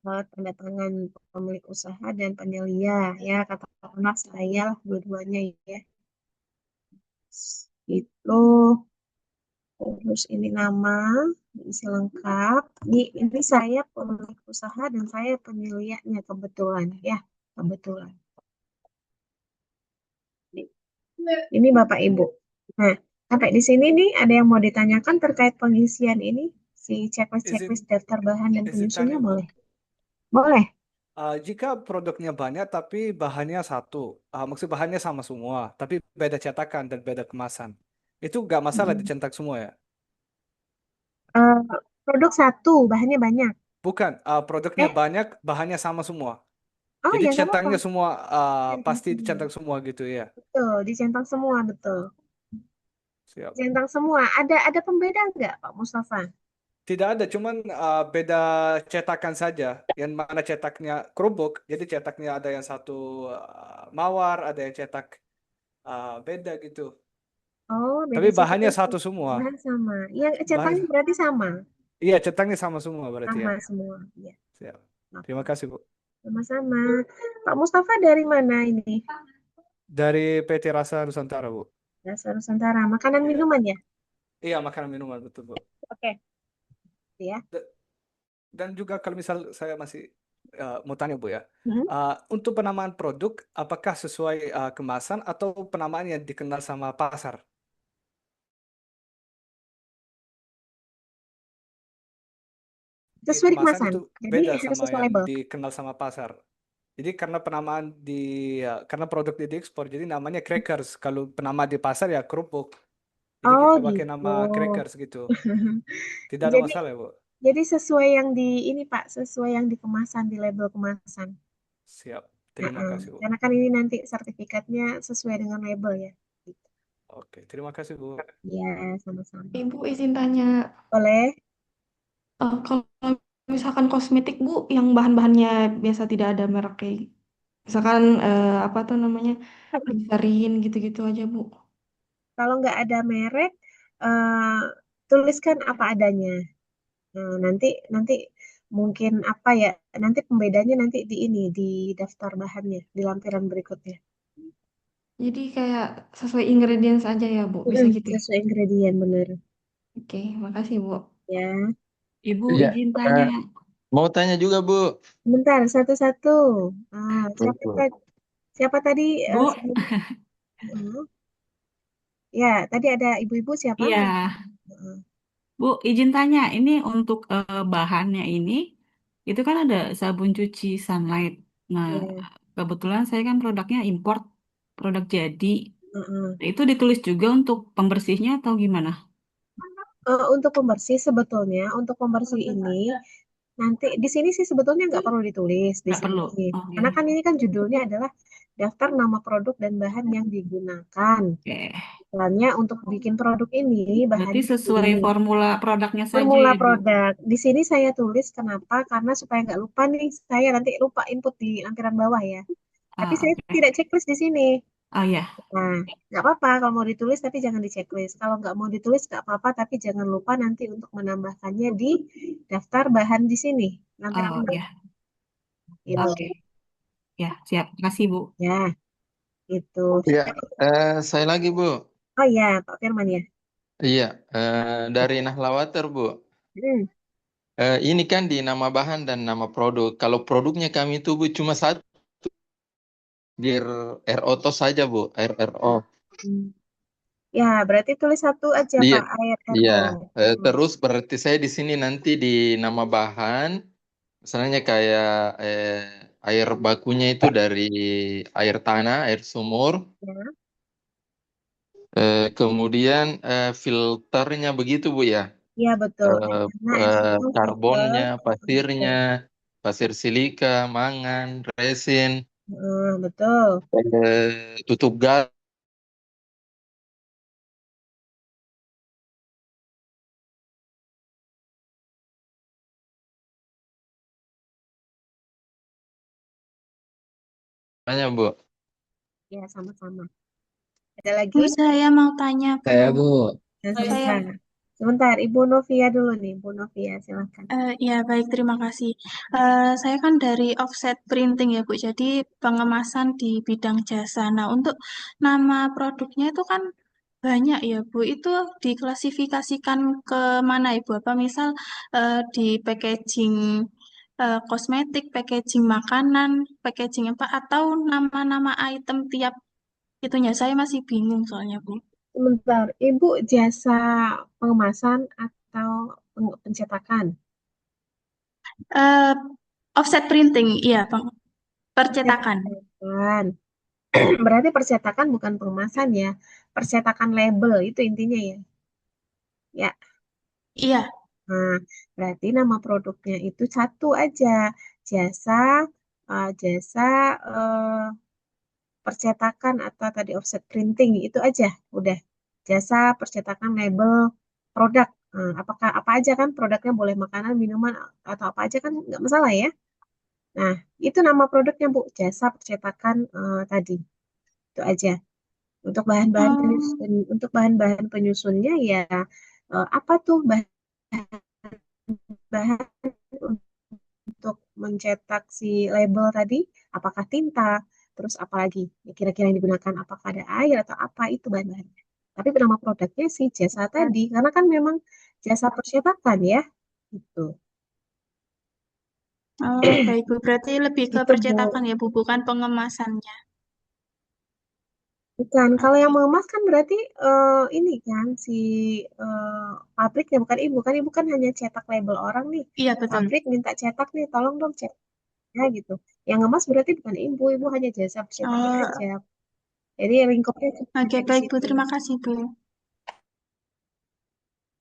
A: tanda tangan pemilik usaha dan penyelia ya, katakanlah saya lah dua-duanya ya. Itu terus ini nama, isi lengkap. Ini saya pemilik usaha dan saya penyelianya kebetulan ya, kebetulan. Ini Bapak Ibu. Nah, sampai di sini nih ada yang mau ditanyakan terkait pengisian ini si checklist daftar bahan dan
F: Izin
A: penyusunnya
F: tanya, Bu.
A: boleh? Boleh.
F: Jika produknya banyak tapi bahannya satu, maksud bahannya sama semua, tapi beda cetakan dan beda kemasan, itu nggak masalah dicetak semua ya?
A: Eh, produk satu, bahannya banyak.
F: Bukan, produknya
A: Eh,
F: banyak, bahannya sama semua.
A: oh
F: Jadi
A: ya nggak apa-apa.
F: centangnya semua
A: Centang
F: pasti
A: semua.
F: dicetak semua gitu ya.
A: Betul, dicentang semua, betul.
F: Siap.
A: Centang semua. Ada pembeda nggak, Pak Mustafa?
F: Tidak ada, cuman beda cetakan saja. Yang mana cetaknya kerupuk, jadi cetaknya ada yang satu mawar, ada yang cetak beda gitu.
A: Oh,
F: Tapi
A: beda
F: bahannya
A: cetakan.
F: satu semua.
A: Bahan sama. Yang cetaknya
F: Bahan,
A: berarti sama.
F: iya cetaknya sama semua berarti ya.
A: Sama semua. Ya.
F: Siap.
A: Oke.
F: Terima kasih, Bu.
A: Sama-sama. Pak Mustafa dari mana ini?
F: Dari PT Rasa Nusantara, Bu.
A: Dasar Nusantara. Makanan
F: Iya.
A: minuman ya?
F: Iya, makanan minuman betul, Bu.
A: Oke. Ya.
F: Dan juga kalau misal saya masih mau tanya, Bu ya.
A: Mhm.
F: Untuk penamaan produk, apakah sesuai kemasan atau penamaan yang dikenal sama pasar?
A: Sesuai
F: Kemasan
A: kemasan.
F: itu
A: Jadi
F: beda
A: harus
F: sama
A: sesuai
F: yang
A: label.
F: dikenal sama pasar. Jadi karena penamaan karena produk diekspor, jadi namanya crackers. Kalau penama di pasar ya kerupuk. Jadi
A: Oh
F: kita pakai
A: gitu.
F: nama crackers gitu. Tidak ada
A: Jadi
F: masalah ya, Bu.
A: jadi sesuai yang di ini Pak, sesuai yang di kemasan, di label kemasan.
F: Siap. Terima
A: Heeh.
F: kasih, Bu.
A: Karena kan ini nanti sertifikatnya sesuai dengan label ya.
F: Oke, terima kasih, Bu.
A: Ya, sama-sama.
E: Ibu izin tanya,
A: Boleh?
E: kalau misalkan kosmetik Bu, yang bahan-bahannya biasa tidak ada mereknya, misalkan apa tuh namanya, glycerin gitu-gitu aja Bu.
A: Kalau nggak ada merek, eh, tuliskan apa adanya. Nah, nanti nanti mungkin apa ya? Nanti pembedanya nanti di ini di daftar bahannya di lampiran berikutnya.
E: Jadi kayak sesuai ingredients aja ya Bu, bisa gitu ya?
A: Sesuai ingredient bener
E: Oke, makasih Bu.
A: ya.
C: Ibu
G: Iya,
C: izin tanya.
G: mau tanya juga, Bu.
A: Bentar, satu-satu. Siapa
G: Betul.
A: tadi? Siapa tadi?
C: Bu,
A: Hmm. Ya, tadi ada ibu-ibu siapa?
C: iya.
A: Hmm.
C: Bu, izin tanya. Ini untuk bahannya ini, itu kan ada sabun cuci Sunlight. Nah,
A: Ya.
C: kebetulan saya kan produknya import, produk jadi.
A: Hmm.
C: Itu ditulis juga untuk pembersihnya atau gimana?
A: Untuk pembersih sebetulnya untuk pembersih ini nanti di sini sih sebetulnya nggak perlu ditulis di
C: Nggak perlu.
A: sini
C: Oke.
A: karena kan ini kan judulnya adalah daftar nama produk dan bahan yang digunakan.
C: Oke.
A: Misalnya untuk bikin produk ini
C: Berarti
A: bahannya
C: sesuai
A: ini
C: formula produknya saja
A: formula
C: ya, Bu?
A: produk. Di sini saya tulis kenapa? Karena supaya nggak lupa nih saya nanti lupa input di lampiran bawah ya. Tapi saya
C: Oke.
A: tidak checklist di sini.
C: Oh ya,
A: Nah, nggak apa-apa kalau mau ditulis tapi jangan di checklist. Kalau nggak mau ditulis nggak apa-apa tapi jangan lupa nanti untuk menambahkannya di daftar bahan di sini. Lampiran
C: oh
A: 6.
C: ya,
A: Gitu.
C: oke. Ya, siap. Makasih, Bu.
A: Ya, itu.
G: Ya, saya lagi Bu.
A: Oh ya, Pak Firman ya.
G: Iya, dari Nahlawater Bu.
A: Hmm,
G: Ini kan di nama bahan dan nama produk. Kalau produknya kami itu Bu cuma satu, di RO tos saja Bu, RRO.
A: hmm. Ya, berarti tulis satu aja
G: Iya,
A: Pak, air
G: iya.
A: RO.
G: Terus berarti saya di sini nanti di nama bahan, misalnya kayak air bakunya itu dari air tanah, air sumur.
A: Ya,
G: Kemudian filternya begitu Bu ya.
A: ya betul.
G: Eh,
A: Karena air sumur
G: Karbonnya,
A: filter.
G: pasirnya, pasir silika, mangan, resin,
A: Betul.
G: tutup gas. Tanya Bu.
A: Ya, sama-sama. Ada lagi?
H: Bu, saya mau tanya, Bu.
D: Saya Bu.
A: Dan
H: Saya,
A: sebentar. Sebentar, Ibu Novia dulu nih. Ibu Novia, silakan.
H: ya baik, terima kasih. Saya kan dari offset printing ya, Bu. Jadi pengemasan di bidang jasa. Nah, untuk nama produknya itu kan banyak ya, Bu. Itu diklasifikasikan ke mana, Ibu? Apa misal di packaging kosmetik, packaging makanan, packaging apa, atau nama-nama item tiap itunya? Saya masih bingung soalnya, Bu.
A: Sebentar, Ibu jasa pengemasan atau pencetakan?
H: Eh, Offset printing, iya, Bang. Percetakan.
A: Percetakan. Berarti percetakan bukan pengemasan ya. Percetakan label itu intinya ya. Ya.
H: Iya.
A: Nah, berarti nama produknya itu satu aja. Jasa jasa percetakan atau tadi offset printing itu aja. Udah. Jasa percetakan label produk. Nah, apakah apa aja kan produknya boleh makanan, minuman atau apa aja kan nggak masalah ya. Nah, itu nama produknya Bu, jasa percetakan tadi. Itu aja. Untuk bahan-bahan
H: Oh,
A: untuk bahan-bahan penyusunnya ya apa tuh bahan untuk mencetak si label tadi? Apakah tinta? Terus apa lagi? Ya, kira-kira yang digunakan apakah ada air atau apa itu bahan-bahannya. Tapi nama produknya si jasa tadi karena kan memang jasa percetakan ya. Itu.
H: baik, Bu. Berarti lebih ke
A: Itu Bu.
H: percetakan ya, Bu, bukan pengemasannya.
A: Bukan, kalau yang
H: Oke.
A: mengemas kan berarti ini kan si pabriknya bukan ibu kan ibu kan hanya cetak label orang nih.
H: Iya, betul.
A: Pabrik minta cetak nih, tolong dong cetak ya gitu. Yang ngemas berarti bukan ibu, ibu hanya jasa percetakan
H: Oh,
A: aja. Jadi lingkupnya cuma
H: oke,
A: sampai di
H: baik, Bu.
A: situ.
H: Terima kasih, Bu.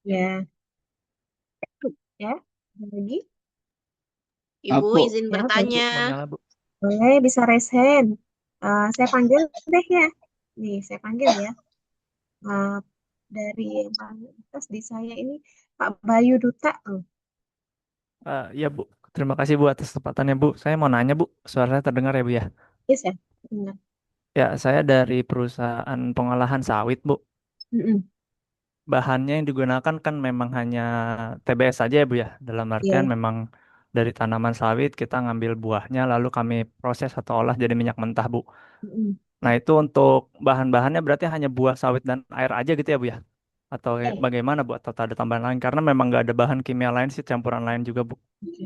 A: Ya, ya. Ada lagi?
I: Ibu
G: Aku.
I: izin
A: Ya,
I: bertanya.
B: Bu, mau nyala Bu.
A: boleh bisa raise hand. Saya panggil deh ya. Nih, saya panggil ya. Eh, dari yang paling atas di saya ini Pak Bayu Duta.
B: Ya Bu, terima kasih Bu atas kesempatannya Bu. Saya mau nanya Bu, suara saya terdengar ya Bu ya?
A: Yes ya, benar.
B: Ya, saya dari perusahaan pengolahan sawit Bu.
A: Mm-mm.
B: Bahannya yang digunakan kan memang hanya TBS saja ya Bu ya. Dalam artian
A: Iya.
B: memang dari tanaman sawit kita ngambil buahnya lalu kami proses atau olah jadi minyak mentah Bu.
A: Mm-mm.
B: Nah itu untuk bahan-bahannya berarti hanya buah sawit dan air aja gitu ya Bu ya? Atau
A: Eh,
B: bagaimana Bu? Atau ada tambahan lain? Karena memang nggak ada bahan kimia lain sih, campuran lain juga Bu.
A: oke.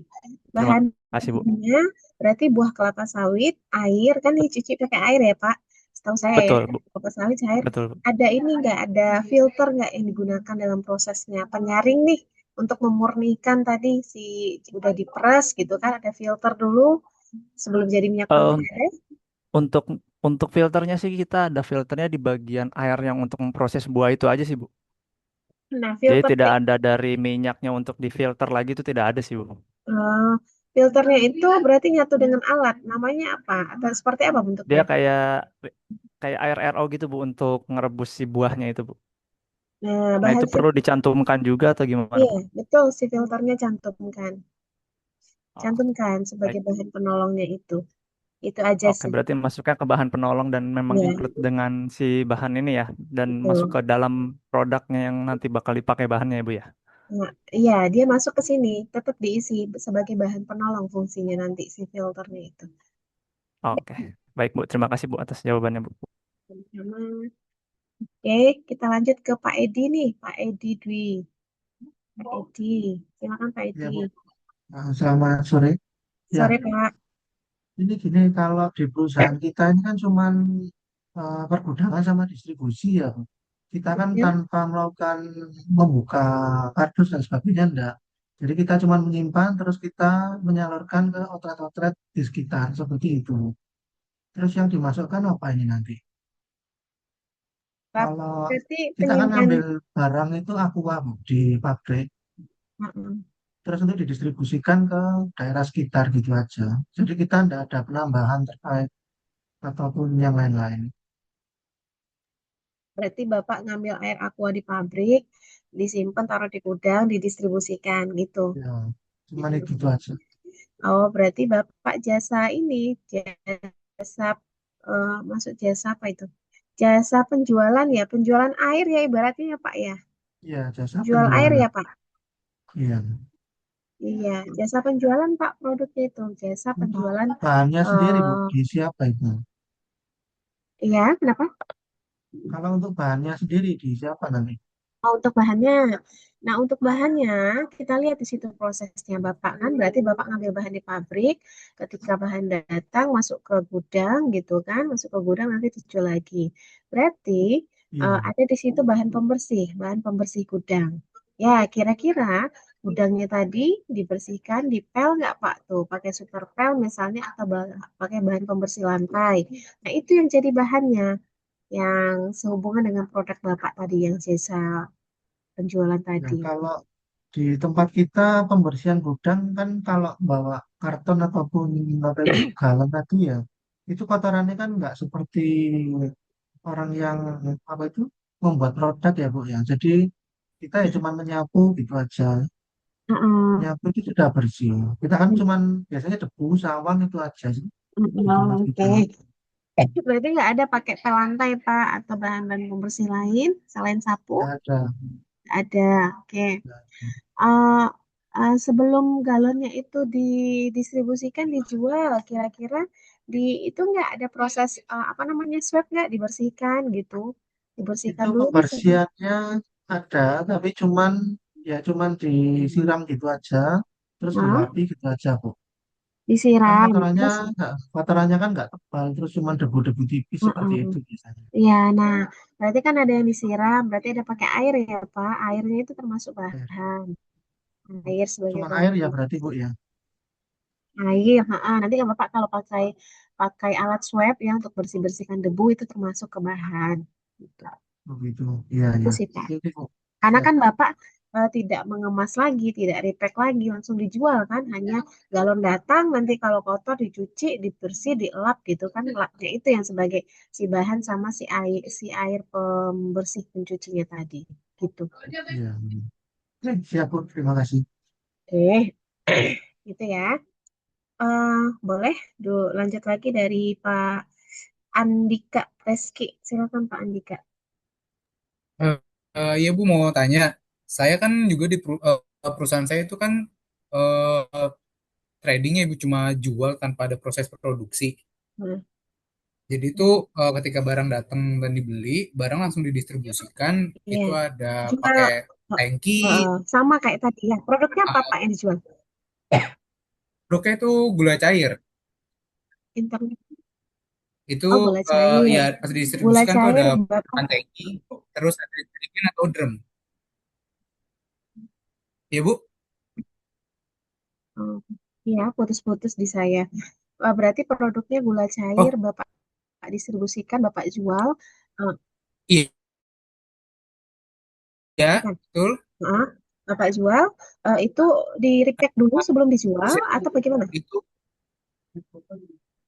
B: Terima
A: Bahan
B: kasih Bu.
A: bahannya berarti buah kelapa sawit, air kan dicuci pakai air ya Pak. Setahu saya ya,
B: Betul Bu.
A: kelapa sawit air.
B: Betul Bu.
A: Ada ini nggak ada filter nggak yang digunakan dalam prosesnya penyaring nih untuk memurnikan tadi si udah diperas gitu kan ada filter dulu sebelum jadi minyak
B: Eh,
A: mentah ada.
B: untuk filternya sih kita ada filternya di bagian air yang untuk memproses buah itu aja sih Bu.
A: Nah
B: Jadi
A: filternya
B: tidak ada dari minyaknya untuk difilter lagi itu tidak ada sih Bu.
A: eh, filternya itu berarti nyatu dengan alat namanya apa atau seperti apa
B: Dia
A: bentuknya?
B: kayak kayak air RO gitu Bu untuk ngerebus si buahnya itu Bu.
A: Nah
B: Nah itu
A: bahan
B: perlu dicantumkan juga atau gimana
A: iya
B: Bu?
A: betul si filternya cantumkan.
B: Oh,
A: Cantumkan
B: baik.
A: sebagai bahan penolongnya itu. Itu aja
B: Oke,
A: sih.
B: berarti masuknya ke bahan penolong dan memang
A: Ya,
B: include dengan si bahan ini ya, dan masuk
A: betul.
B: ke dalam produknya yang nanti bakal dipakai bahannya ya Bu ya.
A: Nah, iya, dia masuk ke sini, tetap diisi sebagai bahan penolong fungsinya nanti si filternya itu.
B: Oke, baik Bu. Terima kasih Bu atas jawabannya Bu.
A: Sama. Oke, kita lanjut ke Pak Edi nih, Pak Edi Dwi. Pak Edi, silakan Pak
J: Ya,
A: Edi.
J: Bu. Selamat sore. Ya,
A: Sore Pak.
J: ini gini, kalau di perusahaan kita ini kan cuman pergudangan sama distribusi ya, Bu. Kita kan
A: Ya,
J: tanpa melakukan membuka kardus dan sebagainya enggak. Jadi kita cuma menyimpan, terus kita menyalurkan ke outlet-outlet di sekitar, seperti itu. Terus yang dimasukkan apa ini nanti?
A: Pak,
J: Kalau
A: berarti
J: kita kan
A: penyimpan.
J: ngambil barang itu aqua, Bu, di pabrik,
A: Mm-mm.
J: terus untuk didistribusikan ke daerah sekitar gitu aja. Jadi kita tidak ada penambahan terkait ataupun yang lain-lain.
A: Berarti Bapak ngambil air aqua di pabrik, disimpan, taruh di gudang, didistribusikan gitu.
J: Ya, cuman itu aja.
A: Oh, berarti Bapak jasa ini, jasa, masuk jasa apa itu? Jasa penjualan ya, penjualan air ya ibaratnya ya Pak ya.
J: Ya, jasa
A: Jual air
J: penjualan.
A: ya Pak.
J: Iya.
A: Iya, jasa penjualan Pak produknya itu, jasa
J: Untuk
A: penjualan.
J: bahannya sendiri, Bu,
A: eh
J: di siapa itu?
A: iya, kenapa?
J: Kalau untuk bahannya sendiri, di siapa nanti?
A: Oh, untuk bahannya. Nah, untuk bahannya kita lihat di situ prosesnya Bapak kan. Berarti Bapak ngambil bahan di pabrik, ketika bahan datang masuk ke gudang gitu kan, masuk ke gudang nanti dijual lagi. Berarti
J: Iya.
A: ada di situ bahan pembersih gudang. Ya, kira-kira gudangnya tadi dibersihkan, dipel nggak Pak tuh, pakai super pel misalnya atau pakai bahan pembersih lantai. Nah, itu yang jadi bahannya yang sehubungan dengan produk Bapak tadi yang jasa penjualan
J: Ya,
A: tadi.
J: kalau di tempat kita pembersihan gudang kan kalau bawa karton ataupun apa itu galon tadi ya, itu kotorannya kan nggak seperti orang yang apa itu membuat produk ya Bu ya. Jadi kita ya cuma menyapu gitu aja.
A: Heeh.
J: Nyapu itu sudah bersih. Kita kan cuman biasanya debu, sawang itu aja sih di tempat
A: Oke.
J: kita.
A: Berarti nggak ada pakai pelantai, Pak, atau bahan-bahan pembersih lain selain sapu?
J: Nggak ada.
A: Ada. Oke.
J: Nggak ada.
A: Eh, sebelum galonnya itu didistribusikan, dijual, kira-kira di itu nggak ada proses apa namanya swab nggak dibersihkan gitu?
J: Itu
A: Dibersihkan dulu bisa.
J: pembersihannya ada, tapi cuman ya cuman disiram gitu aja, terus
A: Hah?
J: dilapi gitu aja Bu. Kan
A: Disiram.
J: kotorannya
A: Terus,
J: kotorannya kan nggak tebal, terus cuman debu-debu tipis seperti
A: heeh.
J: itu biasanya.
A: Iya, nah, berarti kan ada yang disiram, berarti ada pakai air ya, Pak. Airnya itu termasuk
J: Air.
A: bahan. Air sebagai
J: Cuman
A: bahan
J: air ya berarti Bu
A: pembersih.
J: ya.
A: Air, nanti kan Bapak kalau pakai pakai alat swab ya untuk bersih-bersihkan debu itu termasuk ke bahan. Gitu.
J: Begitu. Iya
A: Itu
J: ya.
A: sih, Pak.
J: Oke Bu.
A: Karena
J: Ya.
A: kan Bapak tidak mengemas lagi, tidak repack lagi, langsung dijual kan. Hanya galon datang, nanti kalau kotor dicuci, dibersih, dielap gitu kan. Elapnya itu yang sebagai si bahan sama si air pembersih pencucinya tadi. Gitu.
J: Iya. Siap Bu. Terima kasih.
A: Oke, gitu ya. Eh boleh, lanjut lagi dari Pak Andika Reski. Silakan Pak Andika.
K: Eh, iya Bu mau tanya, saya kan juga di perusahaan saya itu kan eh, tradingnya Ibu cuma jual tanpa ada proses produksi.
A: Hmm.
K: Jadi itu ketika barang datang dan dibeli, barang langsung didistribusikan.
A: Iya,
K: Itu ada
A: jual
K: pakai tangki,
A: sama kayak tadi ya. Produknya apa Pak
K: ah,
A: yang dijual?
K: produknya itu gula cair.
A: Internet.
K: Itu
A: Oh, gula cair.
K: ya pas
A: Gula
K: didistribusikan tuh ada
A: cair Bapak.
K: bukan tangki, terus ada jerigen atau drum. Ya Bu?
A: Oh, iya, putus-putus di saya. Berarti produknya gula cair
K: Oh
A: Bapak distribusikan, Bapak jual. Eh,
K: iya,
A: bukan.
K: betul.
A: Heeh, Bapak jual. Itu di repack dulu sebelum dijual
K: Terus itu,
A: atau bagaimana?
K: itu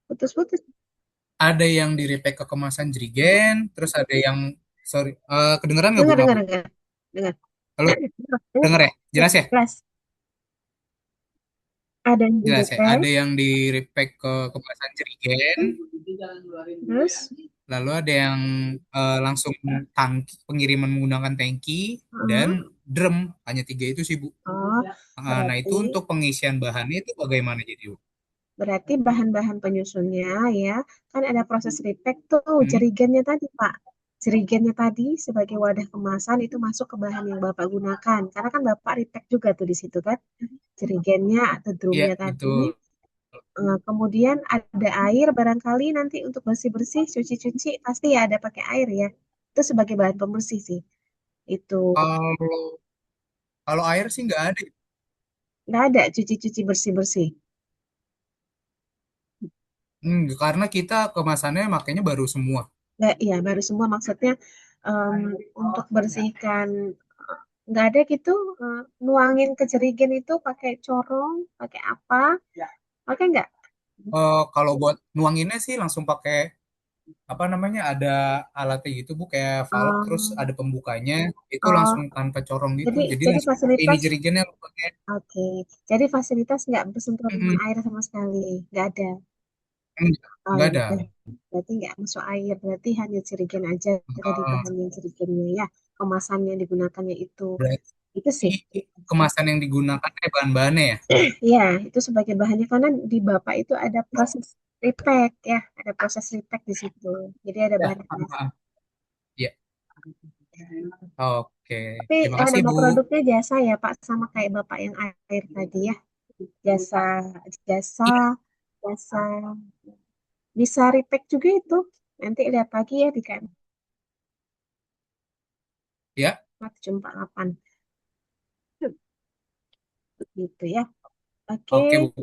A: Putus-putus.
K: ada yang di repack ke kemasan jerigen, terus ada yang sorry, kedengeran nggak Bu?
A: Dengar,
K: Maaf
A: dengar,
K: Bu.
A: dengar. Dengar.
K: Halo,
A: Dengar,
K: denger ya?
A: ya,
K: Jelas ya?
A: jelas. Ada yang di
K: Jelas ya,
A: repack,
K: ada yang di repack ke kemasan jerigen,
A: terus
K: lalu ada yang langsung tangki, pengiriman menggunakan tangki, dan
A: heeh.
K: drum. Hanya 3 itu sih, Bu.
A: Oh,
K: Nah, itu
A: berarti
K: untuk pengisian bahannya itu bagaimana jadi, Bu?
A: berarti bahan-bahan penyusunnya ya, kan ada proses repack tuh,
K: Hmm?
A: jerigennya tadi, Pak. Jerigennya tadi sebagai wadah kemasan itu masuk ke bahan yang Bapak gunakan. Karena kan Bapak repack juga tuh di situ kan. Jerigennya atau
K: Iya,
A: drumnya tadi.
K: betul.
A: Kemudian ada air barangkali nanti untuk bersih-bersih, cuci-cuci pasti ya ada pakai air ya. Itu sebagai bahan pembersih sih. Itu
K: Kalau kalau air sih nggak ada.
A: nggak ada cuci-cuci bersih-bersih.
K: Karena kita kemasannya makanya baru semua.
A: Nggak, iya baru semua maksudnya em, untuk bersihkan nggak ada gitu nuangin ke jerigen itu pakai corong, pakai apa? Pakai nggak?
K: Kalau buat nuanginnya sih langsung pakai apa namanya, ada alatnya gitu, Bu, kayak valve, terus
A: Oh,
K: ada pembukanya, itu
A: oh,
K: langsung tanpa corong gitu,
A: jadi
K: jadi
A: jadi
K: langsung pakai ini
A: fasilitas
K: jerigennya pakai.
A: oke. Jadi fasilitas nggak bersentuhan dengan
K: Mm-mm.
A: air sama sekali, nggak ada. Oh
K: Nggak
A: ya,
K: ada.
A: berarti nggak masuk air, berarti hanya jerigen aja tadi
K: Eh,
A: bahannya jerigennya ya, kemasan yang digunakannya
K: Berarti
A: itu sih.
K: kemasan yang digunakan kayak bahan-bahannya ya.
A: Iya, itu sebagai bahannya karena di Bapak itu ada proses repack ya, ada proses repack di situ. Jadi ada
K: Ya.
A: bahan kemasan.
K: Ya. Oke,
A: Tapi
K: terima kasih,
A: nama
K: Bu.
A: produknya jasa ya Pak, sama kayak Bapak yang air tadi ya. Jasa, jasa,
K: Iya,
A: jasa. Bisa repack juga itu. Nanti lihat lagi ya di KM
K: ya.
A: 748 gitu ya. Oke,
K: Oke, Bu.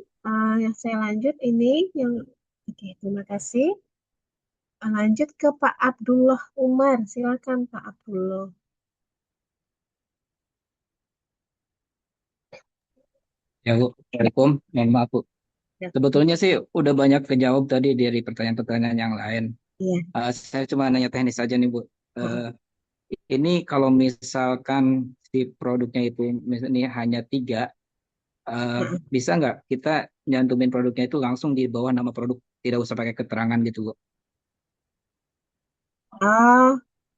A: yang saya lanjut ini yang oke, terima kasih. Lanjut ke Pak Abdullah Umar. Silakan Pak Abdullah.
L: Ya, Bu. Assalamualaikum. Mohon maaf, Bu.
A: Ya,
L: Sebetulnya sih udah banyak kejawab tadi dari pertanyaan-pertanyaan yang lain.
A: iya.
L: Saya cuma nanya teknis saja nih, Bu.
A: Heeh.
L: Ini kalau misalkan si produknya itu misalnya hanya 3,
A: Heeh.
L: bisa nggak kita nyantumin produknya itu langsung di bawah nama produk, tidak usah pakai keterangan gitu, Bu?
A: Oh,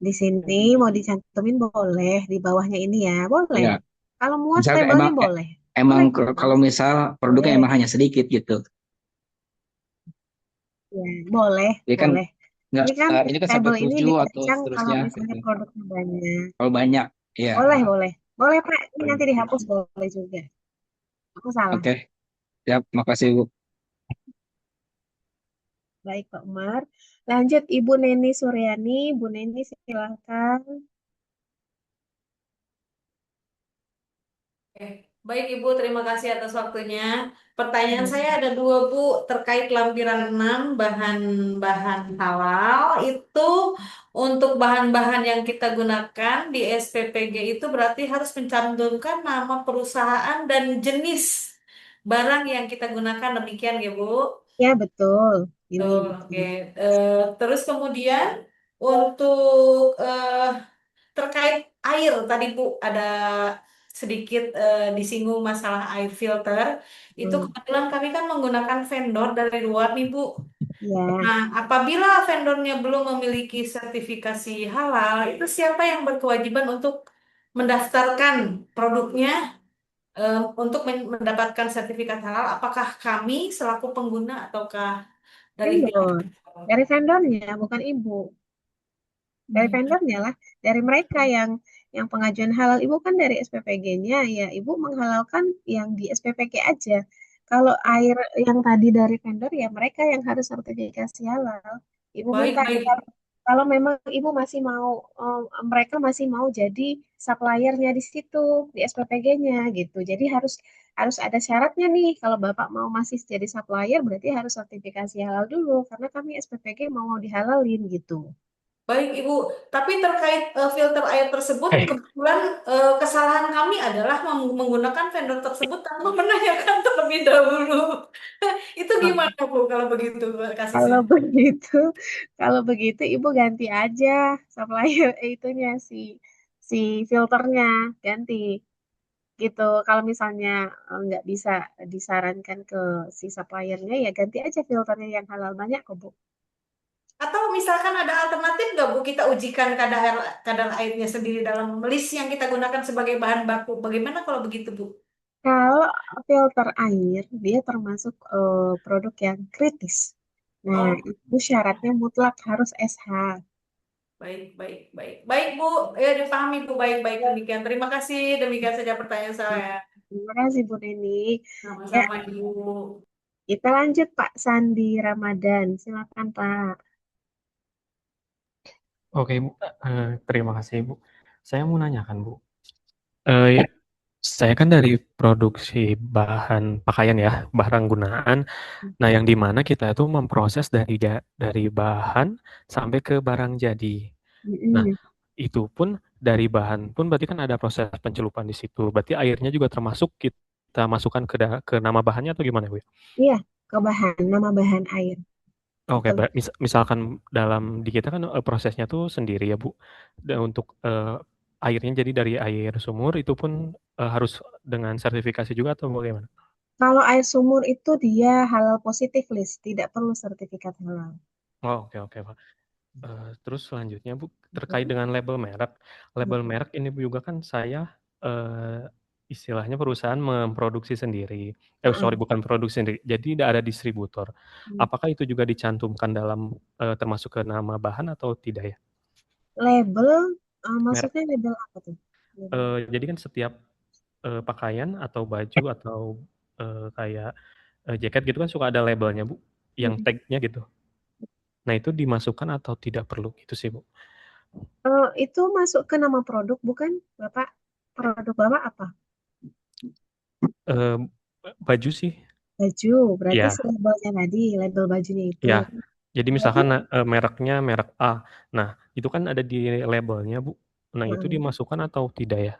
A: di sini mau dicantumin boleh di bawahnya ini ya, boleh.
L: Ya,
A: Kalau muas
L: misal
A: labelnya
L: emang
A: boleh,
L: emang
A: boleh kok
L: kalau
A: Mas.
L: misal produknya
A: Boleh,
L: emang hanya sedikit gitu.
A: ya, boleh,
L: Jadi kan
A: boleh.
L: nggak,
A: Ini kan
L: ini kan sampai
A: label ini
L: 7 atau
A: dirancang kalau
L: seterusnya
A: misalnya
L: gitu.
A: produknya banyak.
L: Kalau banyak, ya.
A: Boleh, boleh. Boleh, Pak. Ini nanti dihapus boleh juga. Aku salah.
L: Oke, siap. Makasih, Bu.
A: Baik, Pak Umar. Lanjut, Ibu Neni Suryani. Bu Neni, silakan.
M: Oke. Baik Ibu, terima kasih atas waktunya. Pertanyaan saya ada dua Bu, terkait lampiran 6 bahan-bahan halal itu untuk bahan-bahan yang kita gunakan di SPPG itu berarti harus mencantumkan nama perusahaan dan jenis barang yang kita gunakan demikian ya Bu.
A: Ya, betul. Ini
M: Tuh,
A: betul.
M: oke. Terus kemudian untuk terkait air tadi Bu ada sedikit disinggung masalah air filter. Itu kebetulan kami kan menggunakan vendor dari luar nih Bu.
A: Ya,
M: Nah, apabila vendornya belum memiliki sertifikasi halal, itu siapa yang berkewajiban untuk mendaftarkan produknya untuk mendapatkan sertifikat halal? Apakah kami selaku pengguna ataukah dari pihak?
A: vendor. Dari vendornya, bukan Ibu. Dari vendornya lah, dari mereka yang pengajuan halal. Ibu kan dari SPPG-nya, ya Ibu menghalalkan yang di SPPG aja. Kalau air yang tadi dari vendor, ya mereka yang harus sertifikasi halal. Ibu minta
M: Baik, baik.
A: kalau memang Ibu masih mau, mereka masih mau jadi suppliernya di situ, di SPPG-nya gitu. Jadi harus harus ada syaratnya nih. Kalau Bapak mau masih jadi supplier, berarti harus sertifikasi halal dulu, karena kami SPPG mau dihalalin gitu.
M: Baik, Ibu. Tapi terkait filter air tersebut, kebetulan kesalahan kami adalah menggunakan vendor tersebut tanpa menanyakan terlebih dahulu. Itu gimana, Bu, kalau begitu kasusnya?
A: Kalau begitu, kalau begitu Ibu ganti aja supplier itunya si si filternya ganti gitu. Kalau misalnya nggak bisa disarankan ke si suppliernya, ya ganti aja filternya yang halal. Banyak kok, Bu.
M: Atau misalkan ada alternatif nggak Bu, kita ujikan kadar airnya sendiri dalam list yang kita gunakan sebagai bahan baku. Bagaimana kalau begitu Bu?
A: Kalau filter air, dia termasuk produk yang kritis. Nah,
M: Oh,
A: itu syaratnya mutlak harus SH.
M: baik, baik, baik. Baik Bu, ya dipahami Bu, baik-baik demikian. Terima kasih, demikian saja pertanyaan saya.
A: Terima kasih, Bu Neni. Ya,
M: Sama-sama Ibu.
A: kita lanjut Pak Sandi Ramadan. Silakan, Pak.
N: Oke, Bu. Terima kasih, Bu. Saya mau nanyakan, Bu. Eh, saya kan dari produksi bahan pakaian ya, barang gunaan. Nah, yang di mana kita itu memproses dari bahan sampai ke barang jadi. Nah,
A: Mm-mm.
N: itu pun dari bahan pun berarti kan ada proses pencelupan di situ. Berarti airnya juga termasuk kita masukkan ke nama bahannya atau gimana, Bu?
A: Iya, ke bahan, nama bahan air.
N: Oke,
A: Betul.
N: misalkan dalam di kita kan prosesnya tuh sendiri ya, Bu. Dan untuk airnya jadi dari air sumur itu pun harus dengan sertifikasi juga atau bagaimana?
A: Kalau air sumur itu dia halal positif list, tidak perlu sertifikat halal.
N: Oh, oke, Pak. Terus selanjutnya, Bu, terkait dengan label merek. Label merek ini juga kan saya istilahnya perusahaan memproduksi sendiri. Sorry, bukan produksi sendiri. Jadi tidak ada distributor. Apakah itu juga dicantumkan dalam termasuk ke nama bahan atau tidak ya?
A: Label,
N: Merek.
A: maksudnya label apa tuh?
N: Jadi kan setiap pakaian atau baju atau kayak jaket gitu kan suka ada labelnya, Bu, yang tag-nya gitu. Nah, itu dimasukkan atau tidak perlu gitu sih, Bu?
A: Itu masuk ke nama produk, bukan, Bapak? Produk Bapak apa?
N: Baju sih.
A: Baju, berarti
N: Ya,
A: labelnya tadi, label bajunya itu.
N: ya. Jadi
A: Jadi,
N: misalkan mereknya merek A. Nah, itu kan ada di labelnya, Bu. Nah, itu dimasukkan atau tidak ya?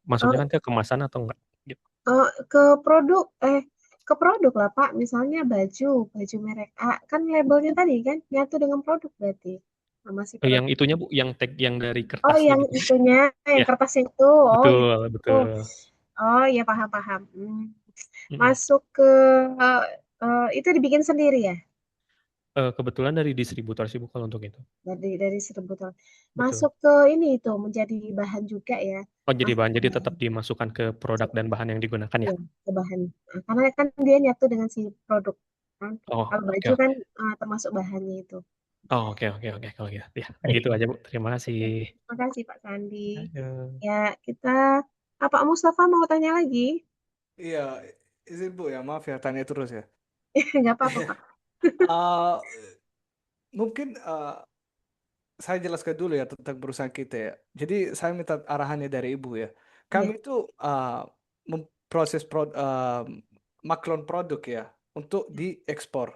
N: Maksudnya kan ke kemasan atau enggak? Gitu.
A: ke produk, ke produk lah, Pak. Misalnya baju merek A, kan labelnya tadi kan nyatu dengan produk berarti. Nama si produk.
N: Yang itunya, Bu, yang tag yang dari
A: Oh,
N: kertasnya
A: yang
N: gitu.
A: itunya, yang
N: Ya,
A: kertasnya itu. Oh,
N: betul,
A: itu.
N: betul.
A: Oh, ya paham. Masuk ke itu dibikin sendiri ya?
N: Kebetulan dari distributor sih, Bu, kalau untuk itu.
A: Dari distributor.
N: Betul.
A: Masuk ke ini itu menjadi bahan juga ya.
N: Oh, jadi
A: Masuk
N: bahan, jadi
A: ke-
N: tetap dimasukkan ke produk dan bahan yang digunakan ya?
A: Iya, ke bahan. Nah, karena kan dia nyatu dengan si produk kan.
N: Oh,
A: Kalau baju
N: oke.
A: kan termasuk bahannya itu.
N: Oh, oke, kalau gitu. Ya, gitu aja, Bu. Terima kasih.
A: Terima kasih Pak Sandi.
N: Ayo.
A: Ya, Pak Mustafa mau tanya lagi?
F: Iya, izin Bu ya, maaf ya tanya terus ya.
A: Nggak apa-apa, Pak.
F: Uh, mungkin saya jelaskan dulu ya tentang perusahaan kita ya. Jadi saya minta arahannya dari Ibu ya. Kami
A: Iya.
F: itu memproses maklon produk ya untuk diekspor.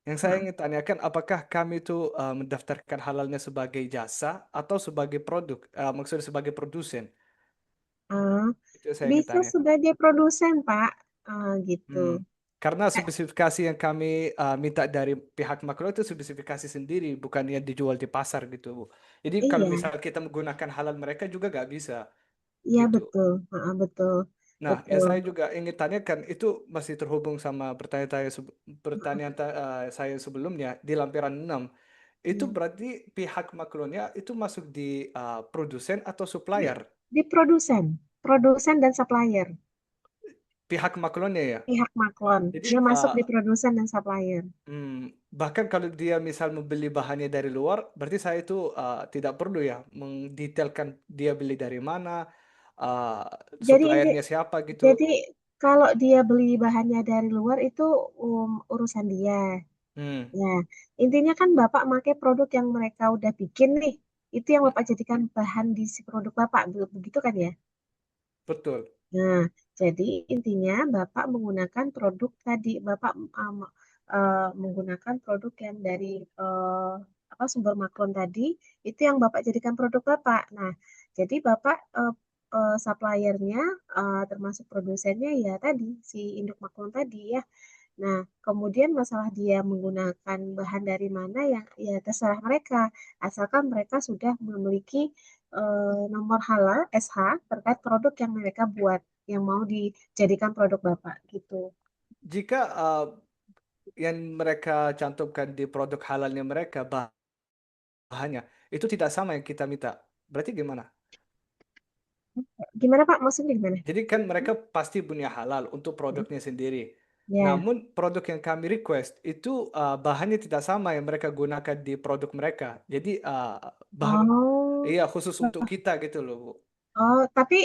F: Yang saya ingin tanyakan, apakah kami itu mendaftarkan halalnya sebagai jasa atau sebagai produk? Maksudnya sebagai produsen.
A: Ah,
F: Itu yang saya ingin
A: bisa
F: tanya.
A: sebagai produsen, Pak. Gitu.
F: Karena spesifikasi yang kami minta dari pihak makro itu spesifikasi sendiri, bukan yang dijual di pasar gitu, Bu. Jadi kalau
A: Iya,
F: misal kita menggunakan halal mereka juga nggak bisa
A: iya
F: gitu.
A: betul. Betul.
F: Nah, yang
A: Betul.
F: saya juga ingin tanyakan itu masih terhubung sama pertanyaan saya sebelumnya di lampiran 6. Itu berarti pihak makronya itu masuk di produsen atau supplier?
A: Di produsen dan supplier.
F: Pihak makronya ya.
A: Pihak maklon.
F: Jadi
A: Dia masuk di produsen dan supplier.
F: bahkan kalau dia misal membeli bahannya dari luar, berarti saya itu tidak perlu ya mendetailkan dia beli dari mana, suppliernya siapa gitu.
A: Jadi kalau dia beli bahannya dari luar itu urusan dia. Ya, intinya kan Bapak pakai produk yang mereka udah bikin nih. Itu yang Bapak jadikan bahan di si produk Bapak, begitu kan ya?
F: Betul.
A: Nah, jadi intinya Bapak menggunakan produk tadi, Bapak menggunakan produk yang dari sumber maklon tadi, itu yang Bapak jadikan produk Bapak. Nah, jadi Bapak suppliernya termasuk produsennya ya tadi si induk maklon tadi ya. Nah, kemudian masalah dia menggunakan bahan dari mana yang ya terserah mereka, asalkan mereka sudah memiliki nomor halal SH terkait produk yang mereka buat yang mau dijadikan produk Bapak gitu.
F: Jika yang mereka cantumkan di produk halalnya mereka bahannya itu tidak sama yang kita minta, berarti gimana?
A: Gimana Pak? Maksudnya gimana?
F: Jadi kan mereka pasti punya halal untuk produknya sendiri.
A: Ya.
F: Namun produk yang kami request itu bahannya tidak sama yang mereka gunakan di produk mereka. Jadi bahan
A: Oh.
F: iya khusus untuk kita gitu loh, Bu.
A: Oh, tapi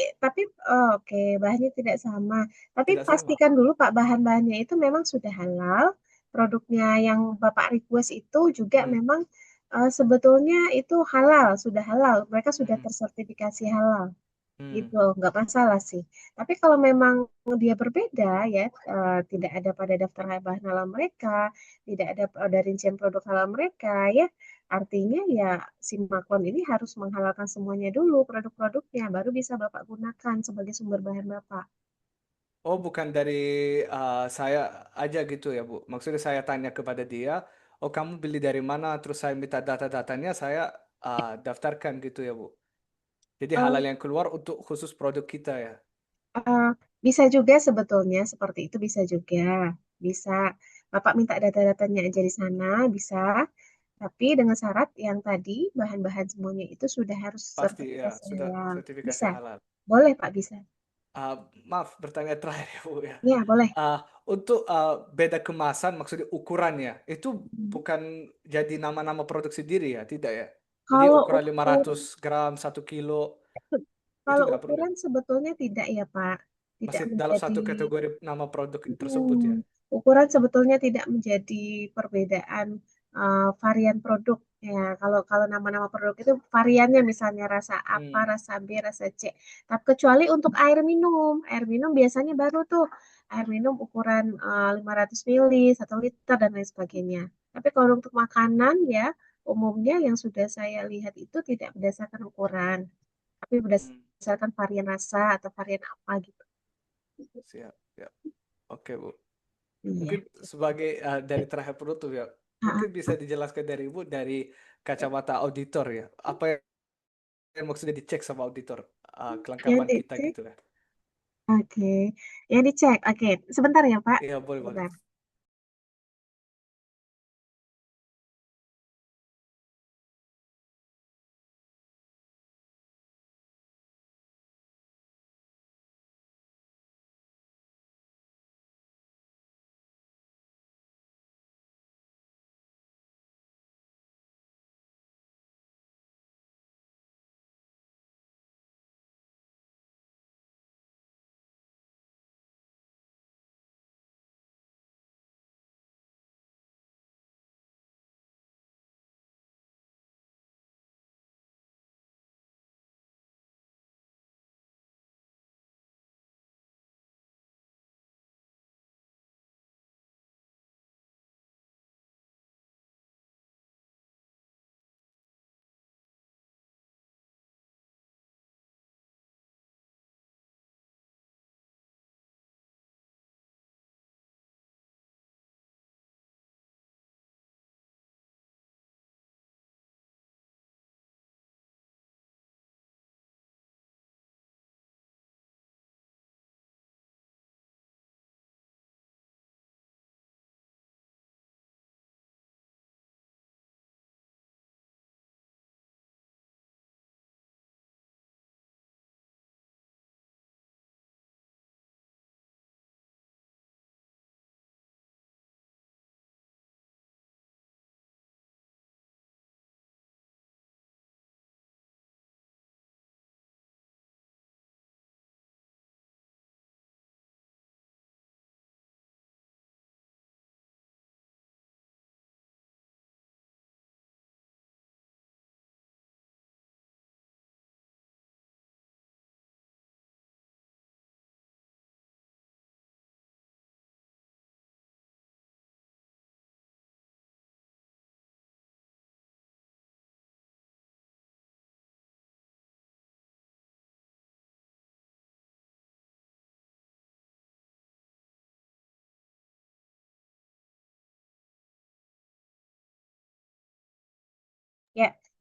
A: oke, bahannya tidak sama. Tapi
F: Tidak sama.
A: pastikan dulu Pak bahan-bahannya itu memang sudah halal. Produknya yang Bapak request itu juga memang sebetulnya itu halal, sudah halal. Mereka sudah tersertifikasi halal. Gitu, nggak masalah sih. Tapi kalau memang dia berbeda ya, tidak ada pada daftar bahan halal mereka, tidak ada pada rincian produk halal mereka ya, artinya ya si Maklon ini harus menghalalkan semuanya dulu produk-produknya, baru bisa Bapak gunakan sebagai sumber bahan Bapak.
F: Oh, bukan dari saya aja gitu ya, Bu. Maksudnya saya tanya kepada dia, oh kamu beli dari mana? Terus saya minta data-datanya, saya daftarkan gitu ya, Bu. Jadi halal
A: Eh,
F: yang keluar untuk khusus produk kita ya.
A: eh, bisa juga sebetulnya seperti itu bisa juga, bisa Bapak minta data-datanya aja di sana, bisa. Tapi dengan syarat yang tadi bahan-bahan semuanya itu sudah harus
F: Pasti ya,
A: sertifikasi
F: sudah
A: halal.
F: sertifikasi
A: Bisa,
F: halal.
A: boleh Pak, bisa.
F: Maaf, bertanya terakhir ya, Bu ya.
A: Ya, boleh.
F: Untuk beda kemasan, maksudnya ukurannya, itu
A: Hmm.
F: bukan jadi nama-nama produk sendiri ya, tidak ya? Jadi
A: Kalau
F: ukuran
A: ukur
F: 500 gram, 1 kilo, itu
A: Kalau
F: nggak perlu ya?
A: ukuran sebetulnya tidak ya Pak, tidak
F: Masih dalam
A: menjadi
F: satu kategori nama produk tersebut ya?
A: Hmm, ukuran sebetulnya tidak menjadi perbedaan varian produk ya. Kalau kalau nama-nama produk itu variannya misalnya rasa apa, rasa B, rasa C. Tapi kecuali untuk air minum biasanya baru tuh air minum ukuran 500 ml, 1 liter dan lain sebagainya. Tapi kalau untuk makanan ya umumnya yang sudah saya lihat itu tidak berdasarkan ukuran, tapi berdasarkan varian rasa atau varian apa gitu.
F: Siap, siap. Oke, Bu.
A: Iya.
F: Mungkin sebagai dari terakhir penutup ya,
A: Ah,
F: mungkin bisa dijelaskan dari Ibu dari kacamata auditor ya, apa yang maksudnya dicek sama auditor
A: yang
F: kelengkapan kita
A: dicek,
F: gitu ya.
A: oke. Yang dicek, oke. Sebentar ya, Pak.
F: Iya, boleh, boleh.
A: Sebentar.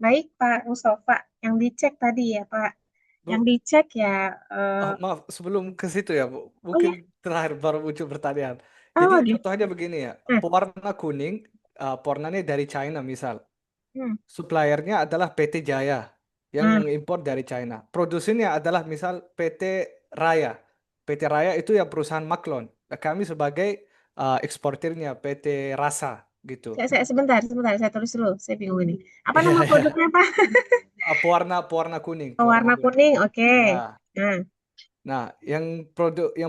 A: Baik, Pak Mustafa. Yang dicek tadi ya, Pak. Yang
F: Bu,
A: dicek ya.
F: maaf, sebelum ke situ ya, Bu.
A: Oh
F: Mungkin
A: ya.
F: terakhir baru muncul pertanyaan.
A: Oh
F: Jadi
A: gitu.
F: contohnya begini ya,
A: Nah,
F: pewarna kuning, pewarnanya dari China misal.
A: hmm.
F: Suppliernya adalah PT Jaya yang
A: Nah,
F: mengimpor dari China. Produsennya adalah misal PT Raya. PT Raya itu yang perusahaan Maklon. Nah, kami sebagai eksportirnya PT Rasa gitu.
A: sebentar, saya tulis dulu. Saya bingung ini. Apa
F: Iya,
A: nama
F: iya.
A: produknya, Pak?
F: Pewarna kuning,
A: Pewarna kuning, oke.
F: Ya.
A: Nah,
F: Nah, yang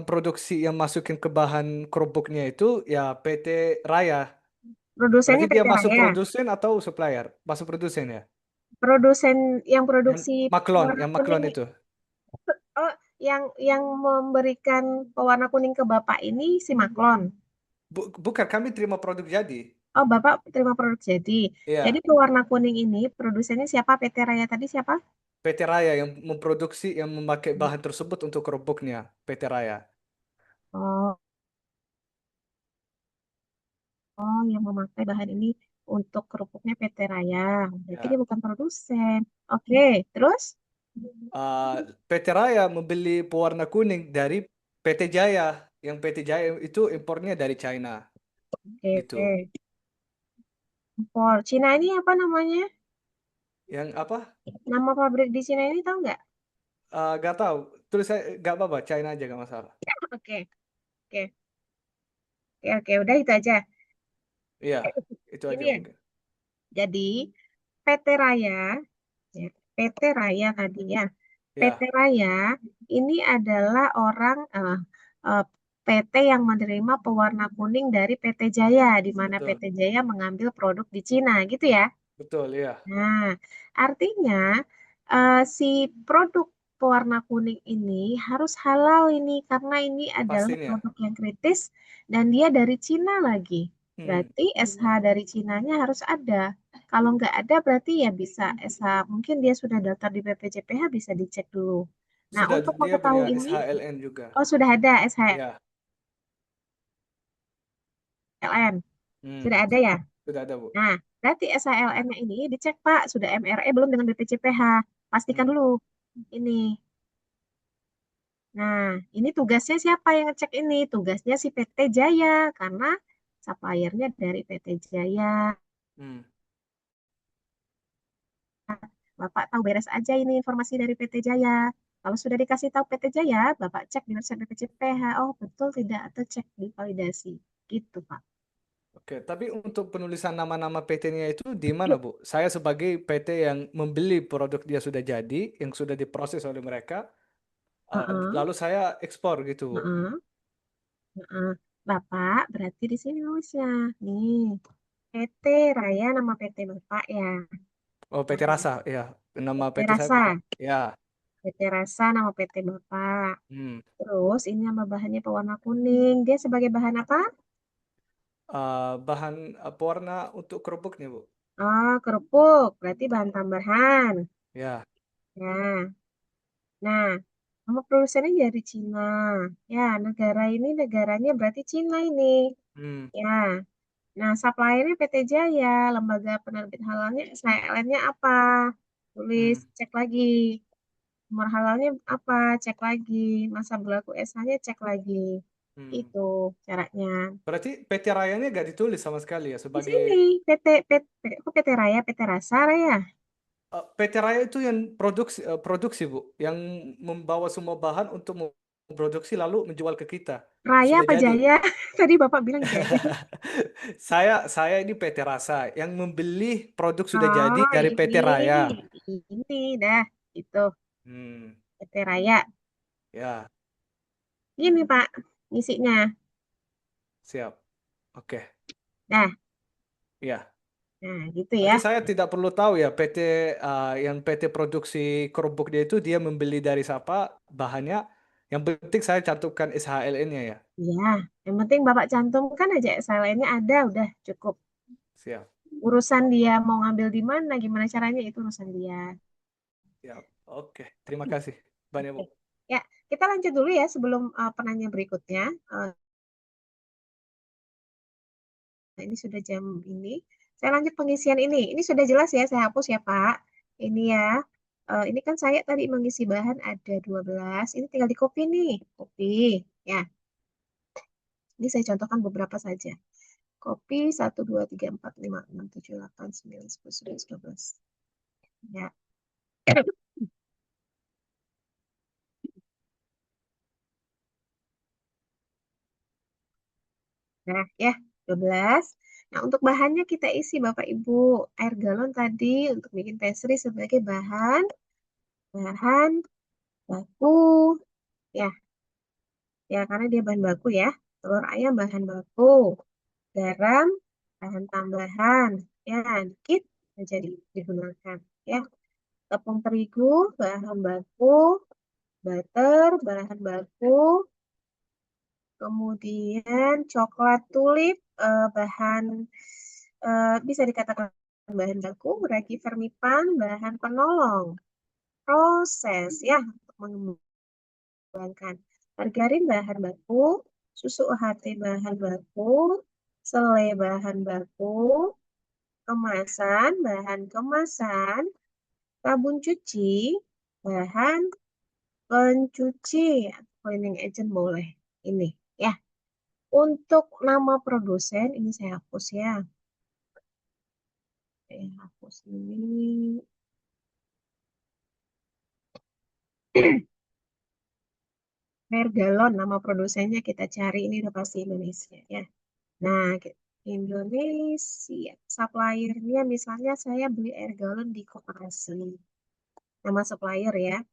F: produksi yang masukin ke bahan kerupuknya itu ya PT Raya.
A: produsennya
F: Berarti dia
A: PT
F: masuk
A: Raya.
F: produsen atau supplier? Masuk produsen ya?
A: Produsen yang
F: Yang
A: produksi pewarna
F: Maklon
A: kuning.
F: itu.
A: Oh, yang memberikan pewarna kuning ke Bapak ini si Maklon.
F: Bukan, kami terima produk jadi.
A: Oh, Bapak terima produk jadi.
F: Iya,
A: Jadi pewarna kuning ini produsennya siapa? PT Raya tadi siapa?
F: PT Raya yang memproduksi, yang memakai bahan tersebut untuk kerupuknya, PT Raya.
A: Oh, yang memakai bahan ini untuk kerupuknya PT Raya. Berarti
F: Ya.
A: dia bukan produsen. Oke, terus?
F: PT Raya membeli pewarna kuning dari PT Jaya, yang PT Jaya itu impornya dari China,
A: Oke,
F: gitu.
A: oke. Impor. Cina ini apa namanya?
F: Yang apa?
A: Nama pabrik di Cina ini tahu nggak?
F: Gak tahu. Tulis saya gak apa-apa, China aja gak masalah.
A: Oke, oke, oke, udah itu aja.
F: Iya, itu
A: Ini
F: aja
A: ya.
F: mungkin.
A: Jadi PT Raya, ya, PT Raya tadi ya. PT
F: Ya,
A: Raya ini adalah PT yang menerima pewarna kuning dari PT Jaya, di mana
F: betul.
A: PT Jaya mengambil produk di Cina, gitu ya.
F: Betul, ya.
A: Nah, artinya si produk pewarna kuning ini harus halal ini karena ini adalah
F: Pastinya.
A: produk yang kritis dan dia dari Cina lagi.
F: Hmm.
A: Berarti SH dari Cinanya harus ada. Kalau nggak ada berarti ya bisa SH. Mungkin dia sudah daftar di BPJPH bisa dicek dulu. Nah,
F: Sudah,
A: untuk
F: dia punya
A: mengetahui ini,
F: SHLN juga.
A: oh sudah ada
F: Ya.
A: SHLN. Sudah ada ya?
F: Sudah ada, Bu.
A: Nah, berarti SHLN-nya ini dicek Pak, sudah MRE belum dengan BPJPH. Pastikan dulu ini. Nah, ini tugasnya siapa yang ngecek ini? Tugasnya si PT Jaya, karena suppliernya dari PT Jaya.
F: Hmm.
A: Bapak tahu beres aja ini informasi dari PT Jaya. Kalau sudah dikasih tahu PT Jaya, Bapak cek di website BPJPH. Oh, betul tidak? Atau cek di validasi. Gitu, Pak.
F: Oke, tapi untuk penulisan nama-nama PT-nya itu di mana, Bu? Saya sebagai PT yang membeli produk dia sudah jadi, yang sudah diproses oleh mereka,
A: Heeh,
F: lalu saya ekspor gitu, Bu.
A: heeh, heeh. Bapak, berarti di sini nulisnya. Nih, PT Raya nama PT Bapak ya.
F: Oh, PT
A: Nah,
F: Rasa, ya. Nama
A: PT
F: PT saya
A: Rasa.
F: bukan. Ya.
A: PT Rasa nama PT Bapak.
F: Hmm.
A: Terus ini nama bahannya pewarna kuning. Dia sebagai bahan apa?
F: Bahan pewarna untuk kerupuknya, Bu.
A: Oh, kerupuk. Berarti bahan tambahan.
F: Ya.
A: Nah, nah, nama produsennya dari Cina. Ya, negaranya berarti Cina ini.
F: Hmm.
A: Ya, nah suppliernya PT Jaya. Lembaga penerbit halalnya SHLN-nya apa? Tulis, cek lagi. Nomor halalnya apa? Cek lagi. Masa berlaku SH-nya cek lagi.
F: Hmm.
A: Itu caranya.
F: Berarti PT Rayanya nggak ditulis sama sekali ya
A: Di
F: sebagai
A: sini kok PT Raya, PT Rasa Raya.
F: PT Raya itu yang produksi, Bu, yang membawa semua bahan untuk memproduksi lalu menjual ke kita.
A: Raya
F: Sudah
A: apa
F: jadi.
A: Jaya? Tadi Bapak bilang jadi.
F: Saya ini PT Rasa yang membeli produk sudah jadi
A: Oh,
F: dari PT Raya.
A: ini dah itu
F: Hmm,
A: PT Raya.
F: ya,
A: Ini Pak, isinya.
F: siap. Oke,
A: Nah,
F: ya.
A: gitu ya.
F: Berarti saya tidak perlu tahu ya yang PT produksi kerupuk dia itu dia membeli dari siapa bahannya. Yang penting saya cantumkan SHLN-nya ya.
A: Iya, yang penting Bapak cantumkan aja SLN-nya ada, udah cukup.
F: Siap.
A: Urusan dia mau ngambil di mana, gimana caranya itu urusan dia.
F: Siap. Oke, terima kasih banyak, Bu.
A: Ya, kita lanjut dulu ya sebelum penanya berikutnya. Nah, ini sudah jam ini. Saya lanjut pengisian ini. Ini sudah jelas ya, saya hapus ya Pak. Ini ya. Ini kan saya tadi mengisi bahan ada 12. Ini tinggal di copy nih. Copy. Ya. Ini saya contohkan beberapa saja. Copy 1, 2, 3, 4, 5, 6, 7, 8, 9, 10, 11, 12. Ya. Nah, ya, 12. Nah, untuk bahannya kita isi Bapak Ibu. Air galon tadi untuk bikin pastry sebagai bahan baku. Ya, ya karena dia bahan baku ya. Telur ayam bahan baku. Garam bahan tambahan. Ya, dikit saja digunakan. Ya, tepung terigu bahan baku. Butter bahan baku. Kemudian coklat tulip bahan bisa dikatakan bahan baku, ragi vermipan bahan penolong. Proses ya untuk mengembangkan. Margarin bahan baku, susu UHT bahan baku, selai bahan baku, kemasan bahan kemasan, sabun cuci bahan pencuci, cleaning agent boleh. Ini ya. Untuk nama produsen ini saya hapus ya. Saya hapus ini. Air galon nama produsennya kita cari ini udah pasti Indonesia ya. Nah, Indonesia. Suppliernya misalnya saya beli air galon di Koperasi. Nama supplier ya.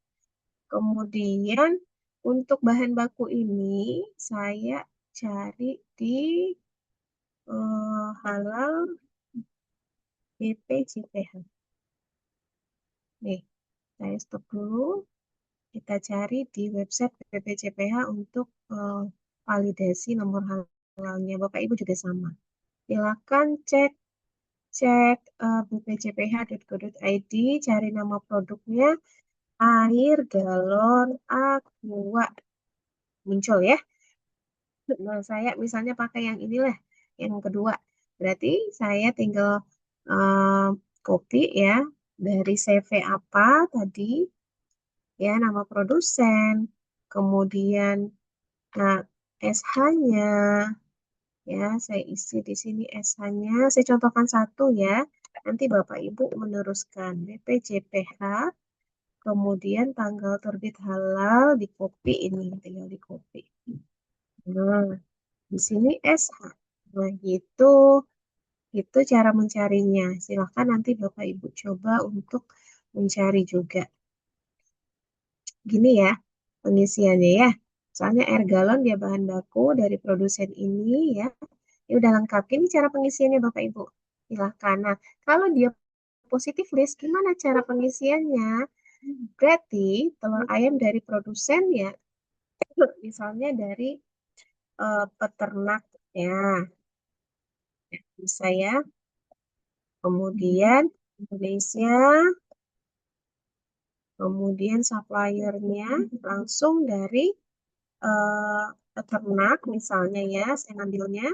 A: Kemudian untuk bahan baku ini saya cari di halal BPJPH. Nih, saya stop dulu. Kita cari di website BPJPH untuk validasi nomor halalnya. Bapak Ibu juga sama. Silakan cek bpjph.go.id, cari nama produknya air galon aqua. Muncul ya. Nah, saya misalnya pakai yang inilah, yang kedua. Berarti saya tinggal copy ya dari CV apa tadi ya, nama produsen, kemudian SH-nya ya, saya isi di sini SH-nya, saya contohkan satu ya, nanti Bapak Ibu meneruskan BPJPH, kemudian tanggal terbit halal di copy ini, tinggal di copy. Nah, di sini SH. Nah, gitu. Itu cara mencarinya. Silahkan nanti Bapak Ibu coba untuk mencari juga. Gini ya pengisiannya ya. Soalnya air galon dia bahan baku dari produsen ini ya. Ini udah lengkap. Ini cara pengisiannya Bapak Ibu. Silahkan. Nah, kalau dia positif list, gimana cara pengisiannya? Berarti telur ayam dari produsen ya, misalnya dari peternak ya, bisa ya. Kemudian Indonesia, kemudian suppliernya langsung dari peternak misalnya ya, saya ngambilnya.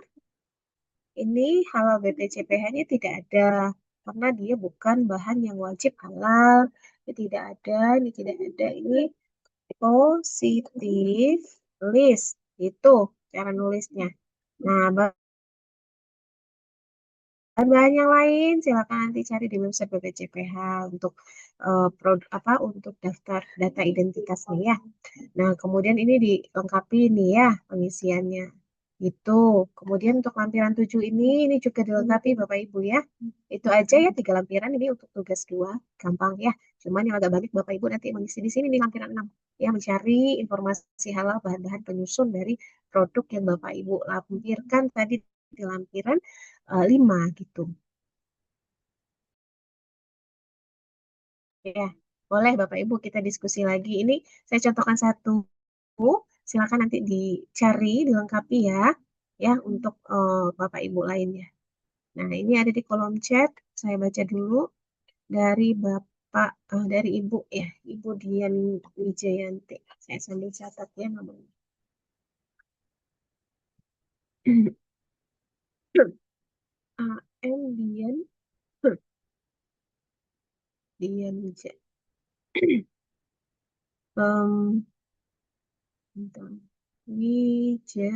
A: Ini halal BPJPH-nya tidak ada karena dia bukan bahan yang wajib halal. Ini tidak ada, ini tidak ada. Ini positif list. Itu cara nulisnya. Nah, bahan yang lain silakan nanti cari di website BPJPH untuk untuk daftar data identitasnya ya. Nah, kemudian ini dilengkapi nih ya pengisiannya. Itu. Kemudian untuk lampiran 7 ini juga dilengkapi Bapak Ibu ya. Itu aja ya 3 lampiran ini untuk tugas 2. Gampang ya. Cuman yang agak banyak Bapak Ibu nanti mengisi di sini di lampiran 6. Ya, mencari informasi halal bahan-bahan penyusun dari produk yang Bapak Ibu lampirkan tadi di lampiran 5 gitu. Ya, boleh Bapak Ibu kita diskusi lagi. Ini saya contohkan satu. Silakan nanti dicari, dilengkapi ya. Ya, untuk Bapak Ibu lainnya. Nah, ini ada di kolom chat. Saya baca dulu dari Bapak, dari Ibu ya, Ibu Dian Wijayanti. Saya sambil catat ya namanya. AM Dian Dia meja. Em, bentar. Meja.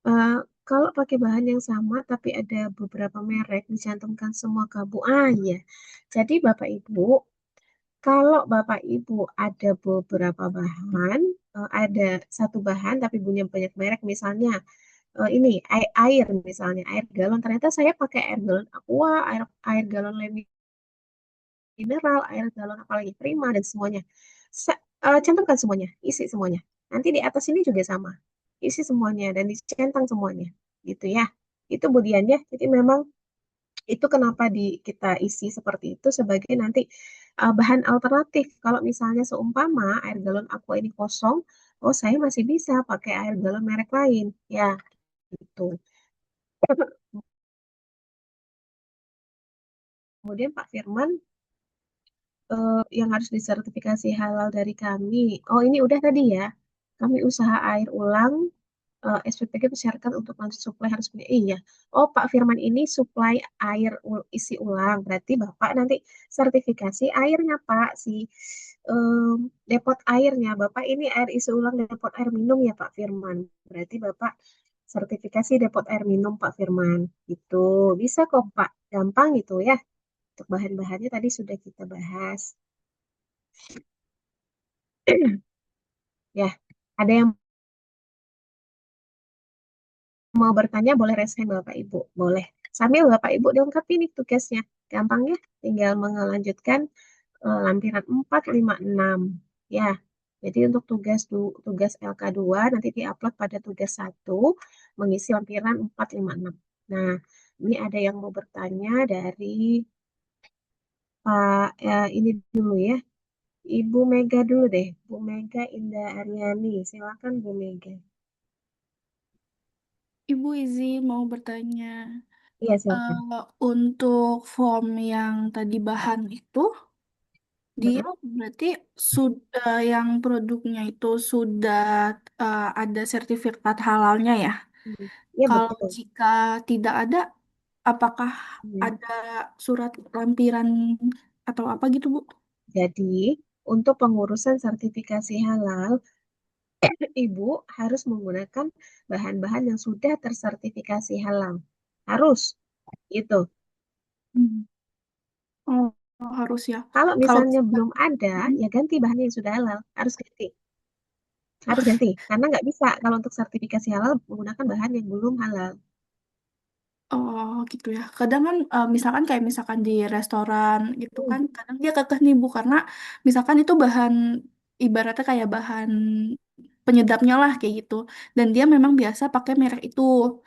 A: Eh, kalau pakai bahan yang sama tapi ada beberapa merek dicantumkan semua kabuk. Ah iya. Jadi Bapak Ibu, kalau Bapak Ibu ada beberapa bahan, ada satu bahan tapi punya banyak merek, misalnya ini air misalnya, air galon. Ternyata saya pakai air galon Aqua, air galon mineral, air galon apalagi Prima dan semuanya. Cantumkan semuanya, isi semuanya. Nanti di atas ini juga sama. Isi semuanya dan dicentang semuanya. Gitu ya. Itu budiannya. Jadi memang itu kenapa kita isi seperti itu sebagai nanti bahan alternatif. Kalau misalnya seumpama air galon Aqua ini kosong, oh saya masih bisa pakai air galon merek lain. Ya, gitu. Kemudian Pak Firman, yang harus disertifikasi halal dari kami. Oh, ini udah tadi ya. Kami usaha air ulang, SPPG mensyaratkan untuk lanjut suplai harus punya. Iya. Oh, Pak Firman ini suplai air isi ulang. Berarti Bapak nanti sertifikasi airnya, Pak. Depot airnya. Bapak ini air isi ulang depot air minum ya, Pak Firman. Berarti Bapak sertifikasi depot air minum, Pak Firman. Itu bisa kok, Pak. Gampang gitu ya. Untuk bahan-bahannya tadi sudah kita bahas. Ya, ada yang mau bertanya boleh raise hand Bapak Ibu. Boleh. Sambil Bapak Ibu dilengkapi nih tugasnya. Gampang ya, tinggal melanjutkan lampiran 4, 5, 6. Ya, jadi untuk tugas LK2 nanti diupload pada tugas 1 mengisi lampiran 4, 5, 6. Nah, ini ada yang mau bertanya dari Pak, ini dulu ya. Ibu Mega dulu deh. Bu Mega Indah Aryani. Silakan Bu Mega.
E: Ibu izin mau bertanya.
A: Iya, silakan.
E: Untuk form yang tadi bahan itu, dia berarti sudah yang produknya itu sudah ada sertifikat halalnya ya?
A: Iya,
E: Kalau
A: betul.
E: jika tidak ada, apakah ada surat lampiran atau apa gitu, Bu?
A: Jadi, untuk pengurusan sertifikasi halal, Ibu harus menggunakan bahan-bahan yang sudah tersertifikasi halal. Harus, gitu.
E: Oh, harus ya.
A: Kalau
E: Kalau
A: misalnya belum ada, ya ganti bahannya yang sudah halal. Harus ganti. Harus ganti. Karena nggak bisa kalau untuk sertifikasi halal menggunakan bahan yang belum halal.
E: Oh gitu ya. Kadang kan misalkan kayak misalkan di restoran gitu kan, kadang dia kekeh nih Bu karena misalkan itu bahan ibaratnya kayak bahan penyedapnya lah kayak gitu. Dan dia memang biasa pakai merek itu.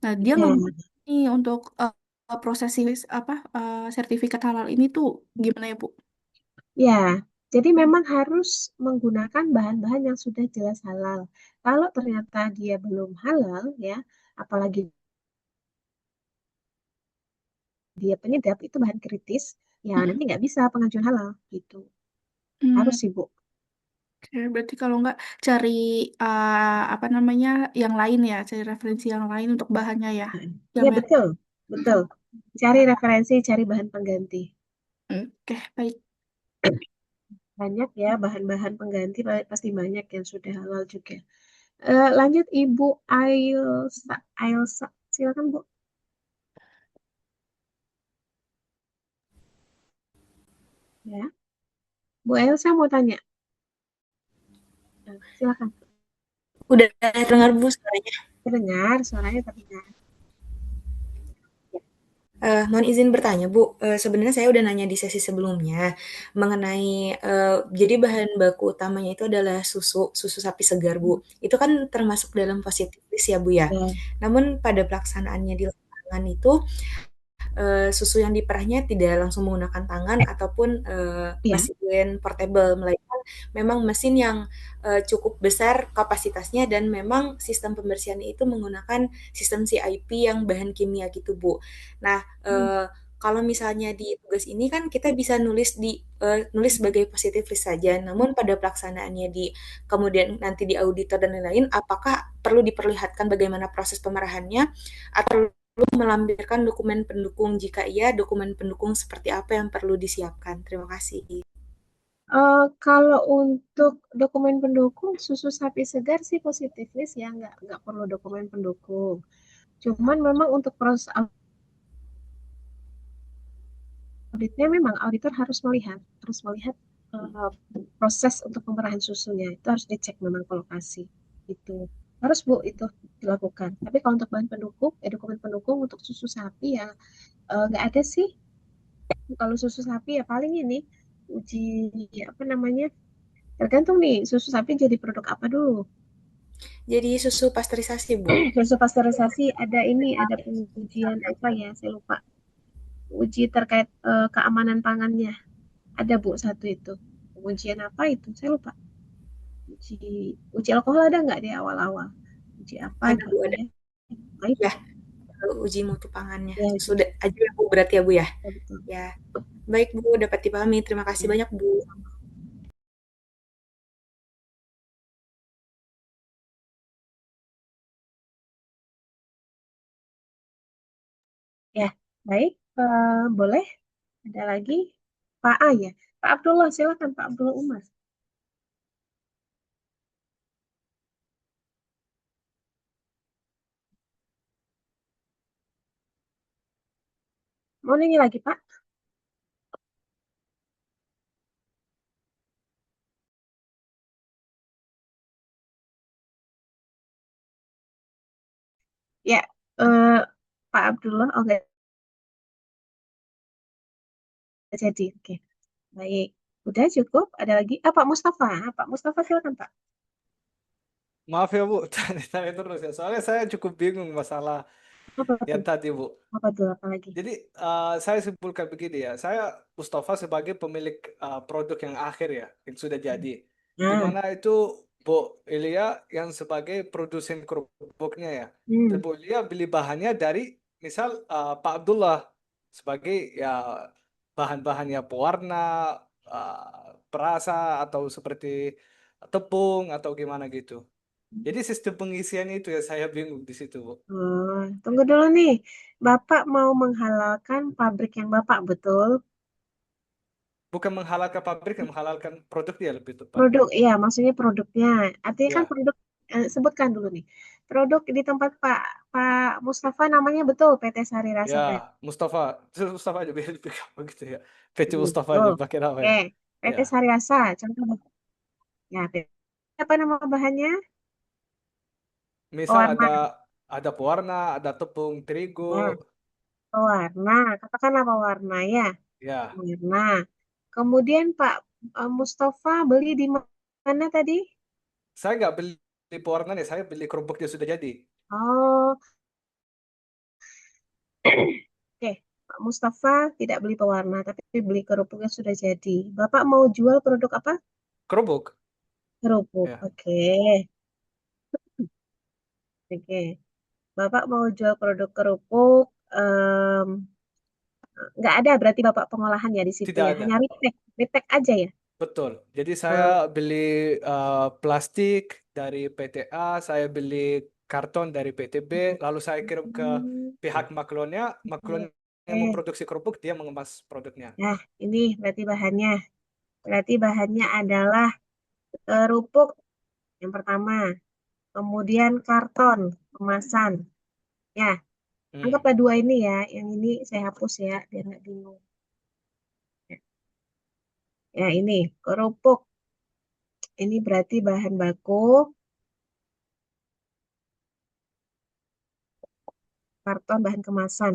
E: Nah, dia
A: Ya.
E: nggak mau nih untuk proses sertifikat halal ini tuh gimana ya Bu?
A: Ya, jadi memang harus menggunakan bahan-bahan yang sudah jelas halal. Kalau ternyata dia belum halal, ya, apalagi dia penyedap, itu bahan kritis, ya nanti nggak bisa pengajuan halal, gitu. Harus sih, Bu.
E: Oke, berarti kalau nggak cari apa namanya yang lain ya, cari referensi yang lain untuk bahannya ya. Yang
A: Ya,
E: merek.
A: betul. Betul. Cari referensi, cari bahan pengganti.
E: Oke, baik.
A: Banyak ya, bahan-bahan pengganti pasti banyak yang sudah halal juga. Lanjut Ibu Ailsa. Ailsa, silakan Bu. Ya, Bu Elsa mau tanya. Silakan.
I: Udah dengar Bu suaranya?
A: Terdengar, suaranya terdengar.
I: Mohon izin bertanya Bu, sebenarnya saya udah nanya di sesi sebelumnya mengenai jadi bahan baku utamanya itu adalah susu sapi segar Bu. Itu kan termasuk dalam positif list ya Bu ya. Namun pada pelaksanaannya di lapangan itu susu yang diperahnya tidak langsung menggunakan tangan ataupun mesin portable, melainkan memang mesin yang cukup besar kapasitasnya dan memang sistem pembersihannya itu menggunakan sistem CIP yang bahan kimia gitu Bu. Nah, kalau misalnya di tugas ini kan kita bisa nulis sebagai positif list saja, namun pada pelaksanaannya kemudian nanti di auditor dan lain-lain, apakah perlu diperlihatkan bagaimana proses pemerahannya atau melampirkan dokumen pendukung? Jika iya, dokumen pendukung seperti apa yang perlu disiapkan? Terima kasih.
A: Kalau untuk dokumen pendukung susu sapi segar sih positifnis ya, nggak perlu dokumen pendukung. Cuman memang untuk proses auditnya memang auditor harus melihat uh, proses untuk pemerahan susunya itu harus dicek memang ke lokasi itu harus Bu itu dilakukan. Tapi kalau untuk bahan pendukung, dokumen pendukung untuk susu sapi ya nggak ada sih. Kalau susu sapi ya paling ini uji apa namanya tergantung nih susu sapi jadi produk apa dulu.
I: Jadi susu pasteurisasi, Bu.
A: Susu pasteurisasi ada ini ada pengujian apa ya saya lupa uji terkait keamanan pangannya. Ada Bu satu itu. Ujian apa itu? Saya lupa. Uji alkohol ada nggak di awal-awal? Uji apa
I: Ada, Bu,
A: gitu
I: ada.
A: ya? Baik.
I: Ya, uji mutu pangannya.
A: Ya,
I: Sudah aja ya, Bu, berarti ya, Bu ya?
A: betul.
I: Ya. Baik, Bu, dapat dipahami. Terima kasih banyak, Bu.
A: Ya, baik. Boleh? Ada lagi? Pak A ya? Pak Abdullah, silakan Pak Abdullah Umar. Mau nanya lagi Pak? Ya, Pak Abdullah, oh nggak jadi. Oke, baik. Udah cukup? Ada lagi? Pak Mustafa. Pak Mustafa silakan Pak.
F: Maaf ya Bu, tanya terus ya. Soalnya saya cukup bingung masalah
A: Apa
F: yang
A: tuh?
F: tadi Bu.
A: Apa tuh? Apa lagi?
F: Jadi saya simpulkan begini ya, saya Mustafa sebagai pemilik produk yang akhir ya, yang sudah jadi. Di
A: Nah,
F: mana itu Bu Elia yang sebagai produsen kerupuknya ya. Dan Bu Elia beli bahannya dari misal Pak Abdullah sebagai ya bahan-bahannya pewarna, perasa atau seperti tepung atau gimana gitu. Jadi sistem pengisiannya itu ya saya bingung di situ, Bu.
A: Tunggu dulu nih. Bapak mau menghalalkan pabrik yang Bapak, betul?
F: Bukan menghalalkan pabrik, menghalalkan produknya lebih tepatnya.
A: Produk, ya maksudnya produknya. Artinya kan
F: Ya,
A: produk, sebutkan dulu nih. Produk di tempat Pak Mustafa namanya betul PT Sari Rasa Brand.
F: ya Mustafa, Mustafa aja biar begitu ya. PC Mustafa aja
A: Betul.
F: pakai nama
A: Oke,
F: ya.
A: PT
F: Ya,
A: Sari Rasa. Contoh, ya, apa nama bahannya?
F: misal
A: Pewarna.
F: ada pewarna, ada tepung terigu,
A: Nah, pewarna. Katakanlah pewarna ya.
F: ya.
A: Pewarna. Kemudian Pak Mustafa beli di mana tadi?
F: Saya nggak beli pewarnanya, saya beli kerupuknya sudah jadi.
A: Oh, oke. Pak Mustafa tidak beli pewarna, tapi beli kerupuk yang sudah jadi. Bapak mau jual produk apa?
F: Kerupuk.
A: Kerupuk.
F: Ya,
A: Oke. Oke. Bapak mau jual produk kerupuk. Nggak ada berarti Bapak pengolahan ya di situ
F: tidak
A: ya.
F: ada.
A: Hanya repack. Repack aja ya.
F: Betul. Jadi saya
A: Hmm.
F: beli plastik dari PTA, saya beli karton dari PTB, lalu saya kirim ke pihak maklonnya yang
A: Oke.
F: memproduksi kerupuk, dia mengemas produknya.
A: Nah, ini berarti bahannya. Berarti bahannya adalah kerupuk yang pertama. Kemudian karton kemasan. Ya, anggaplah dua ini ya. Yang ini saya hapus ya, biar nggak bingung. Ya, ini kerupuk. Ini berarti bahan baku, karton bahan kemasan.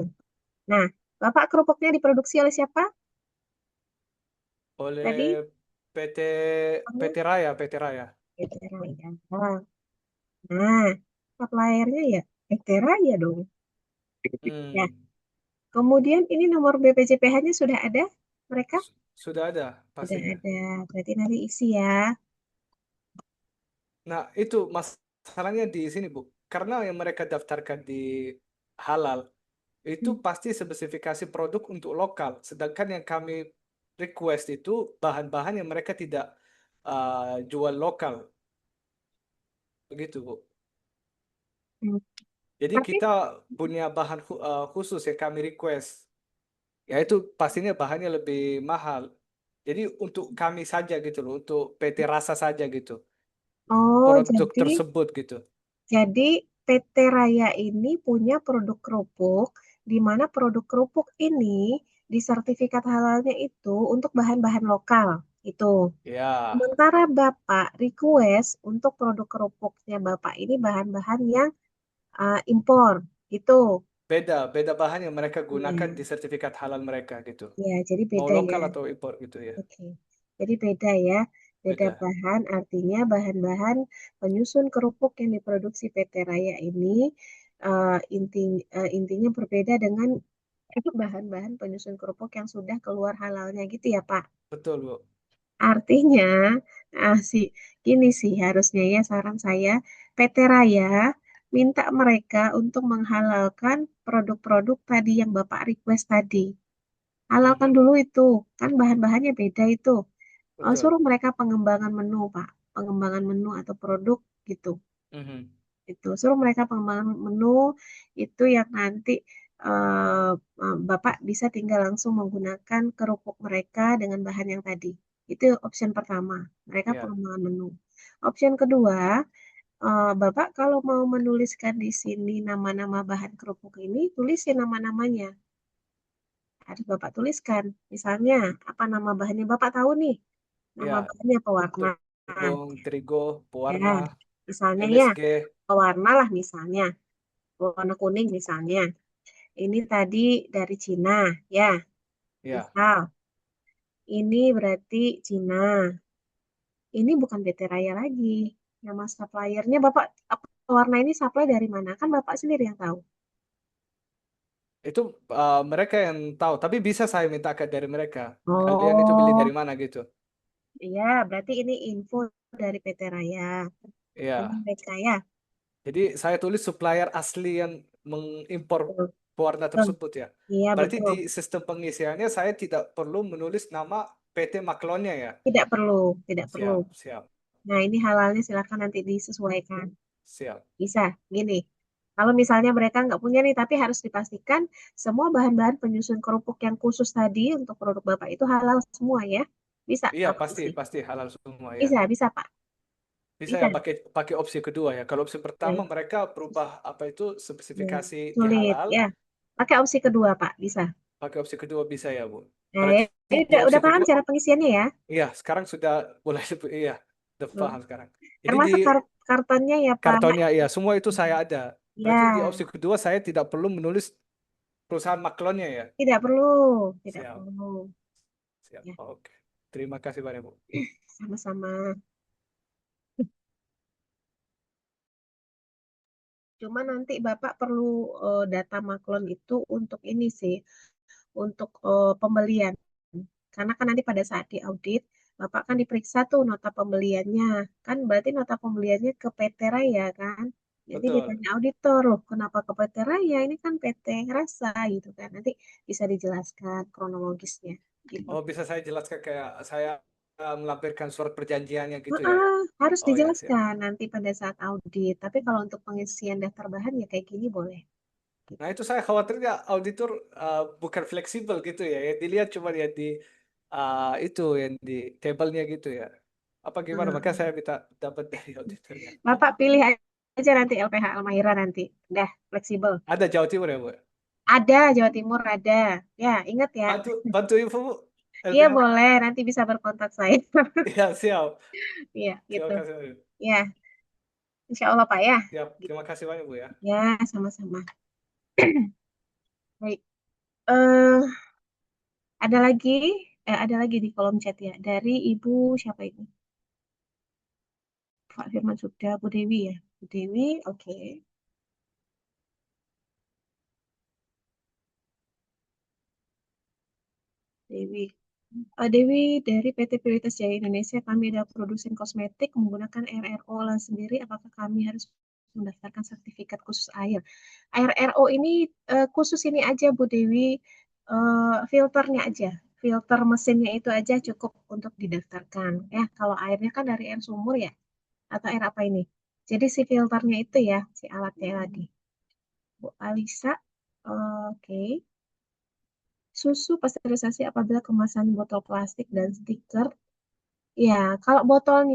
A: Nah, Bapak kerupuknya diproduksi oleh siapa?
F: Oleh
A: Tadi?
F: PT PT Raya, PT Raya.
A: PT Raya. Nah, suppliernya ya PT Raya dong. Ya, kemudian ini nomor BPJPH-nya sudah ada mereka?
F: Sudah ada
A: Sudah
F: pastinya.
A: ada. Berarti nanti isi ya.
F: Nah, itu masalahnya di sini, Bu. Karena yang mereka daftarkan di halal itu pasti spesifikasi produk untuk lokal. Sedangkan yang kami request itu bahan-bahan yang mereka tidak jual lokal. Begitu, Bu. Jadi
A: Tapi
F: kita punya bahan khusus yang kami request. Ya itu pastinya bahannya lebih mahal. Jadi untuk kami saja gitu loh, untuk PT Rasa saja gitu.
A: oh
F: Produk
A: jadi
F: tersebut gitu.
A: Jadi PT Raya ini punya produk kerupuk, di mana produk kerupuk ini di sertifikat halalnya itu untuk bahan-bahan lokal. Itu.
F: Ya,
A: Sementara Bapak request untuk produk kerupuknya Bapak ini bahan-bahan yang impor. Gitu.
F: beda bahan yang mereka gunakan di
A: Iya.
F: sertifikat halal mereka gitu.
A: Ya, jadi
F: Mau
A: beda ya.
F: lokal atau impor gitu ya.
A: Oke. Jadi beda ya. Beda
F: Beda.
A: bahan artinya bahan-bahan penyusun kerupuk yang diproduksi PT Raya ini intinya berbeda dengan bahan-bahan penyusun kerupuk yang sudah keluar halalnya gitu ya, Pak.
F: Betul, Bu.
A: Artinya, gini sih harusnya ya saran saya, PT Raya minta mereka untuk menghalalkan produk-produk tadi yang Bapak request tadi. Halalkan dulu itu, kan bahan-bahannya beda itu.
F: Betul.
A: Suruh mereka pengembangan menu, Pak. Pengembangan menu atau produk gitu.
F: Mhm.
A: Itu suruh mereka pengembangan menu itu yang nanti eh, Bapak bisa tinggal langsung menggunakan kerupuk mereka dengan bahan yang tadi. Itu option pertama, mereka
F: Ya.
A: pengembangan menu. Option kedua, Bapak kalau mau menuliskan di sini nama-nama bahan kerupuk ini, tulisin nama-namanya. Harus Bapak tuliskan. Misalnya, apa nama bahannya Bapak tahu nih. Nama
F: Ya.
A: bahannya pewarna.
F: Tepung terigu,
A: Ya,
F: pewarna,
A: misalnya ya,
F: MSG.
A: pewarna lah misalnya. Warna kuning misalnya. Ini tadi dari Cina, ya.
F: Ya.
A: Misal, ini berarti Cina. Ini bukan PT Raya lagi. Nama suppliernya Bapak, warna ini supply dari mana? Kan Bapak sendiri yang tahu.
F: Itu mereka yang tahu, tapi bisa saya minta dari mereka. Kalian itu beli dari
A: Oh,
F: mana gitu.
A: iya, berarti ini info dari PT Raya. Dari
F: Ya.
A: mereka ya.
F: Jadi saya tulis supplier asli yang mengimpor
A: Betul.
F: pewarna
A: Betul.
F: tersebut ya.
A: Iya,
F: Berarti
A: betul.
F: di sistem pengisiannya saya tidak perlu menulis nama PT Maklonnya ya.
A: Tidak perlu, tidak perlu.
F: Siap, siap,
A: Nah, ini halalnya silakan nanti disesuaikan.
F: siap.
A: Bisa, gini. Kalau misalnya mereka nggak punya nih, tapi harus dipastikan semua bahan-bahan penyusun kerupuk yang khusus tadi untuk produk Bapak itu halal semua ya. Bisa
F: Iya,
A: Bapak
F: pasti
A: isi.
F: pasti halal semua ya.
A: Bisa Pak.
F: Bisa
A: Bisa.
F: ya pakai opsi kedua ya. Kalau opsi pertama
A: Ya,
F: mereka berubah apa itu
A: ya.
F: spesifikasi di
A: Sulit
F: halal,
A: ya. Pakai opsi kedua Pak, bisa.
F: pakai opsi kedua bisa ya, Bu.
A: Nah,
F: Berarti
A: ini
F: di opsi
A: udah paham
F: kedua,
A: cara pengisiannya ya.
F: iya, sekarang sudah mulai iya, udah
A: Tuh.
F: paham sekarang. Jadi di
A: Termasuk kartonnya ya Pak.
F: kartonnya iya, semua itu saya ada. Berarti di
A: Ya,
F: opsi kedua saya tidak perlu menulis perusahaan maklonnya ya.
A: tidak perlu, tidak
F: Siap,
A: perlu.
F: siap.
A: Ya,
F: Oke. Terima kasih banyak, Bu.
A: sama-sama. Cuma nanti Bapak perlu data maklon itu untuk ini sih, untuk pembelian. Karena kan nanti pada saat diaudit, Bapak kan diperiksa tuh nota pembeliannya. Kan berarti nota pembeliannya ke PT Raya kan? Jadi
F: Betul.
A: ditanya auditor, loh kenapa ke PT Raya? Ini kan PT Rasa gitu kan. Nanti bisa dijelaskan kronologisnya gitu.
F: Oh, bisa saya jelaskan kayak saya melampirkan surat perjanjiannya gitu ya.
A: Harus
F: Oh ya, siap.
A: dijelaskan nanti pada saat audit. Tapi kalau untuk pengisian daftar bahan ya kayak gini boleh.
F: Nah, itu saya khawatirnya auditor bukan fleksibel gitu ya. Yang dilihat cuma ya di itu yang di tabelnya gitu ya. Apa gimana? Maka
A: Nah,
F: saya minta dapat dari auditornya.
A: Bapak pilih aja nanti LPH Almahira nanti. Udah fleksibel.
F: Ada Jawa Timur ya, Bu?
A: Ada Jawa Timur ada. Ya, ingat ya.
F: Bantu info, Bu.
A: Iya
F: LPH.
A: boleh, nanti bisa berkontak saya.
F: Iya, siap.
A: Iya,
F: Terima
A: gitu.
F: kasih, Bu.
A: Ya, insya Allah Pak ya.
F: Siap. Terima kasih banyak, Bu ya.
A: Ya, sama-sama. Baik. Eh, ada lagi di kolom chat ya. Dari Ibu siapa ini? Pak Firman sudah, Bu Dewi ya. Bu Dewi, oke. Dewi. Dewi dari PT Prioritas Jaya Indonesia, kami adalah produsen kosmetik menggunakan RRO lah sendiri. Apakah kami harus mendaftarkan sertifikat khusus air? RRO ini khusus ini aja Bu Dewi, filternya aja, filter mesinnya itu aja cukup untuk didaftarkan. Ya, kalau airnya kan dari air sumur ya, atau air apa ini? Jadi si filternya itu ya, si alatnya tadi. Bu Alisa. Oke. Susu pasteurisasi apabila kemasan botol plastik dan stiker. Ya, kalau botol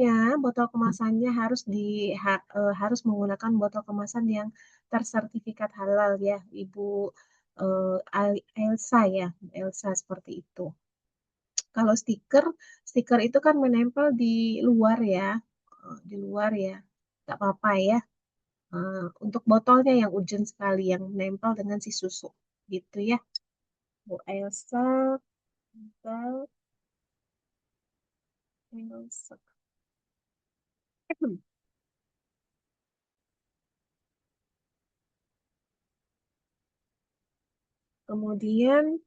A: kemasannya harus menggunakan botol kemasan yang tersertifikat halal ya, Ibu Elsa ya, Elsa seperti itu. Kalau stiker itu kan menempel di luar ya, di luar ya, nggak apa-apa ya. Untuk botolnya yang urgent sekali, yang menempel dengan si susu, gitu ya, Bu Elsa. Bu Elsa. Kemudian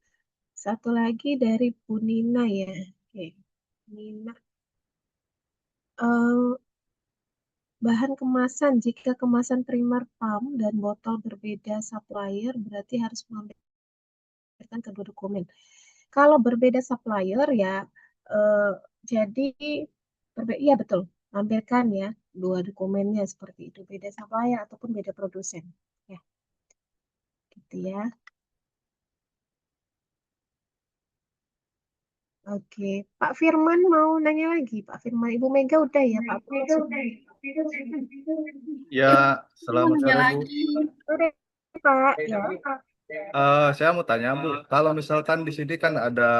A: satu lagi dari Bu Nina ya. Oke, Nina. Eh, bahan kemasan, jika kemasan primer pump dan botol berbeda supplier, berarti harus melampirkan kedua dokumen. Kalau berbeda supplier ya, eh, jadi iya betul, lampirkan ya dua dokumennya seperti itu, beda supplier ataupun beda produsen. Ya, gitu ya. Oke, Pak Firman mau nanya lagi, Pak Firman. Ibu Mega udah ya, Pak Firman sudah.
O: Ya,
E: Mau
O: selamat
E: nanya
O: sore Bu.
E: lagi.
A: Udah, Pak. Ya.
O: Saya mau tanya Bu, kalau misalkan di sini kan ada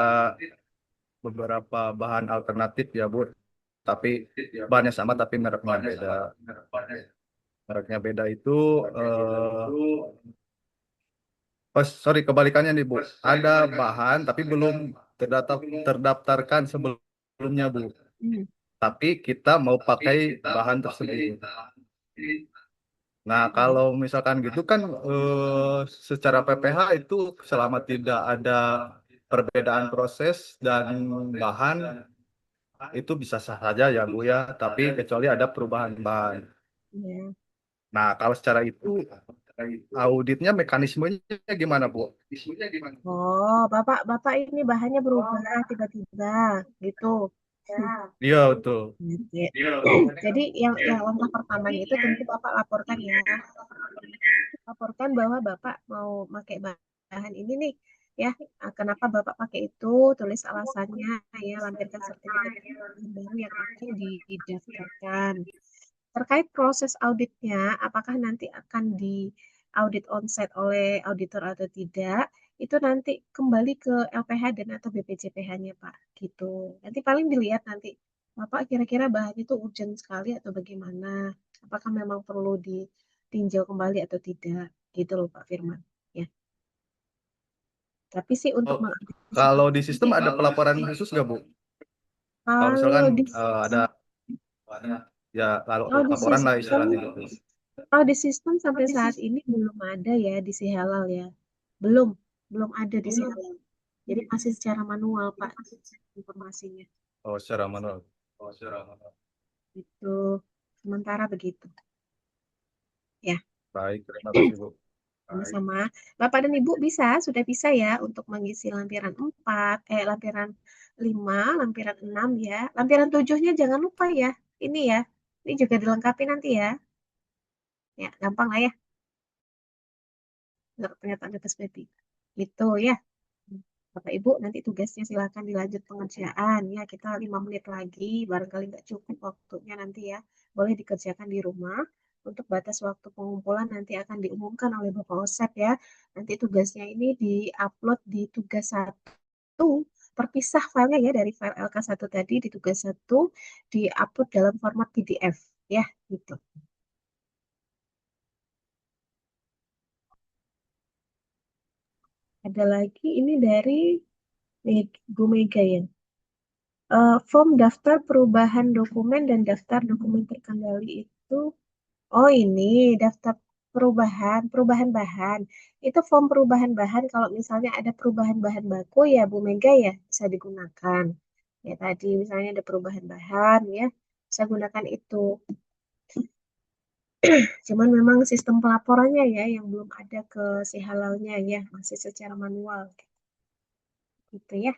O: beberapa bahan alternatif ya Bu, tapi bahannya sama tapi mereknya beda. Mereknya beda itu, sorry kebalikannya nih Bu, ada bahan tapi belum terdaftarkan sebelumnya Bu,
A: Hmm.
O: tapi kita mau pakai bahan tersebut. Nah, kalau misalkan gitu kan secara PPH itu selama tidak ada perbedaan proses dan bahan itu bisa sah saja ya Bu ya, tapi kecuali ada perubahan bahan.
A: Ya.
O: Nah, kalau secara itu auditnya mekanismenya gimana Bu?
A: Oh, Bapak ini bahannya berubah tiba-tiba gitu.
O: Iya betul.
A: Oke. Jadi yang langkah pertamanya itu tentu Bapak laporkan ya. Laporkan bahwa Bapak mau pakai bahan ini nih ya. Kenapa Bapak pakai itu? Tulis alasannya ya, lampirkan sertifikat baru yang akan didaftarkan. Terkait proses auditnya, apakah nanti akan diaudit onsite oleh auditor atau tidak, itu nanti kembali ke LPH dan atau BPJPH-nya, Pak. Gitu. Nanti paling dilihat nanti, Bapak kira-kira bahan itu urgent sekali atau bagaimana? Apakah memang perlu ditinjau kembali atau tidak? Gitu loh, Pak Firman. Ya. Tapi sih untuk
O: Oh, kalau di sistem ada pelaporan khusus nggak Bu? Kalau misalkan ada ya lalu
A: kalau di
O: laporan lah
A: sistem
O: istilahnya gitu.
A: Kalau di sistem sampai saat ini belum ada ya di si halal ya. Belum, belum ada di si halal. Jadi masih secara manual, Pak, informasinya.
O: Oh, secara manual. Oh, secara manual.
A: Itu sementara begitu. Ya,
O: Baik, terima kasih Bu.
A: sama-sama. Bapak dan Ibu sudah bisa ya untuk mengisi lampiran 4, lampiran 5, lampiran 6 ya. Lampiran 7-nya jangan lupa ya. Ini ya. Ini juga dilengkapi nanti ya. Ya, gampang lah ya. Pernyataan atas baby. Itu ya. Bapak Ibu nanti tugasnya silakan dilanjut pengerjaan ya, kita 5 menit lagi barangkali nggak cukup waktunya nanti ya, boleh dikerjakan di rumah. Untuk batas waktu pengumpulan nanti akan diumumkan oleh Bapak Osep ya. Nanti tugasnya ini diupload di tugas 1, terpisah filenya ya dari file LK1 tadi, di tugas 1 diupload dalam format PDF ya gitu. Ada lagi ini dari Bu Mega ya. Form daftar perubahan dokumen dan daftar dokumen terkendali itu, oh ini daftar perubahan bahan. Itu form perubahan bahan kalau misalnya ada perubahan bahan baku ya Bu Mega ya bisa digunakan. Ya tadi misalnya ada perubahan bahan ya, bisa gunakan itu. Cuman memang sistem pelaporannya ya yang belum ada ke si halalnya ya, masih secara manual gitu ya.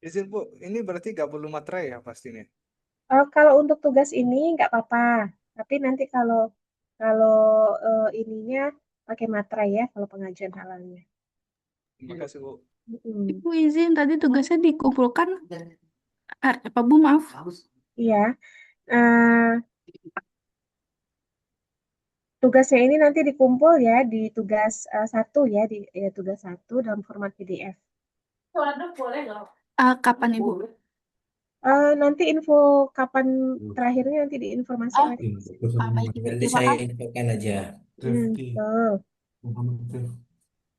F: Izin Bu, ini berarti nggak perlu materai ya pastinya.
A: Kalau untuk tugas ini nggak apa-apa, tapi nanti kalau kalau ininya pakai materai ya, kalau pengajuan halalnya.
F: Terima kasih Bu.
A: Mm-mm.
E: Ibu izin tadi tugasnya dikumpulkan. Apa Bu, maaf.
A: Iya, eh, tugasnya ini nanti dikumpul ya di tugas satu ya, di tugas satu dalam format PDF.
E: Kapan Ibu?
A: Nanti info kapan terakhirnya nanti diinformasi oleh
E: Baik, Ibu.
P: Nanti
E: Terima
P: saya
E: kasih.
P: infokan aja.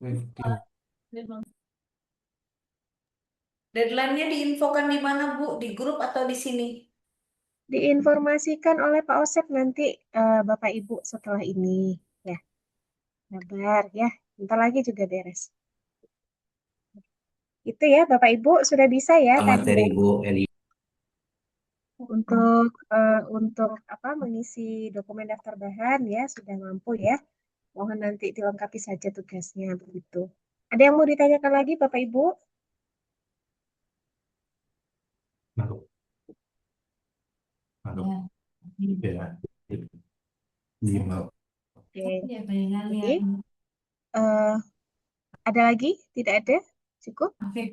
A: betul.
M: Deadline-nya diinfokan di mana, Bu? Di grup atau di sini?
A: Diinformasikan oleh Pak Osep nanti Bapak Ibu setelah ini ya. Sabar ya, bentar lagi juga beres. Itu ya Bapak Ibu sudah bisa ya tadi
P: Materi
A: ya
P: Bu Eli.
A: untuk apa mengisi dokumen daftar bahan ya sudah mampu ya. Mohon nanti dilengkapi saja tugasnya begitu. Ada yang mau ditanyakan lagi Bapak Ibu? Oke. Jadi ada lagi? Tidak ada? Cukup? Oke,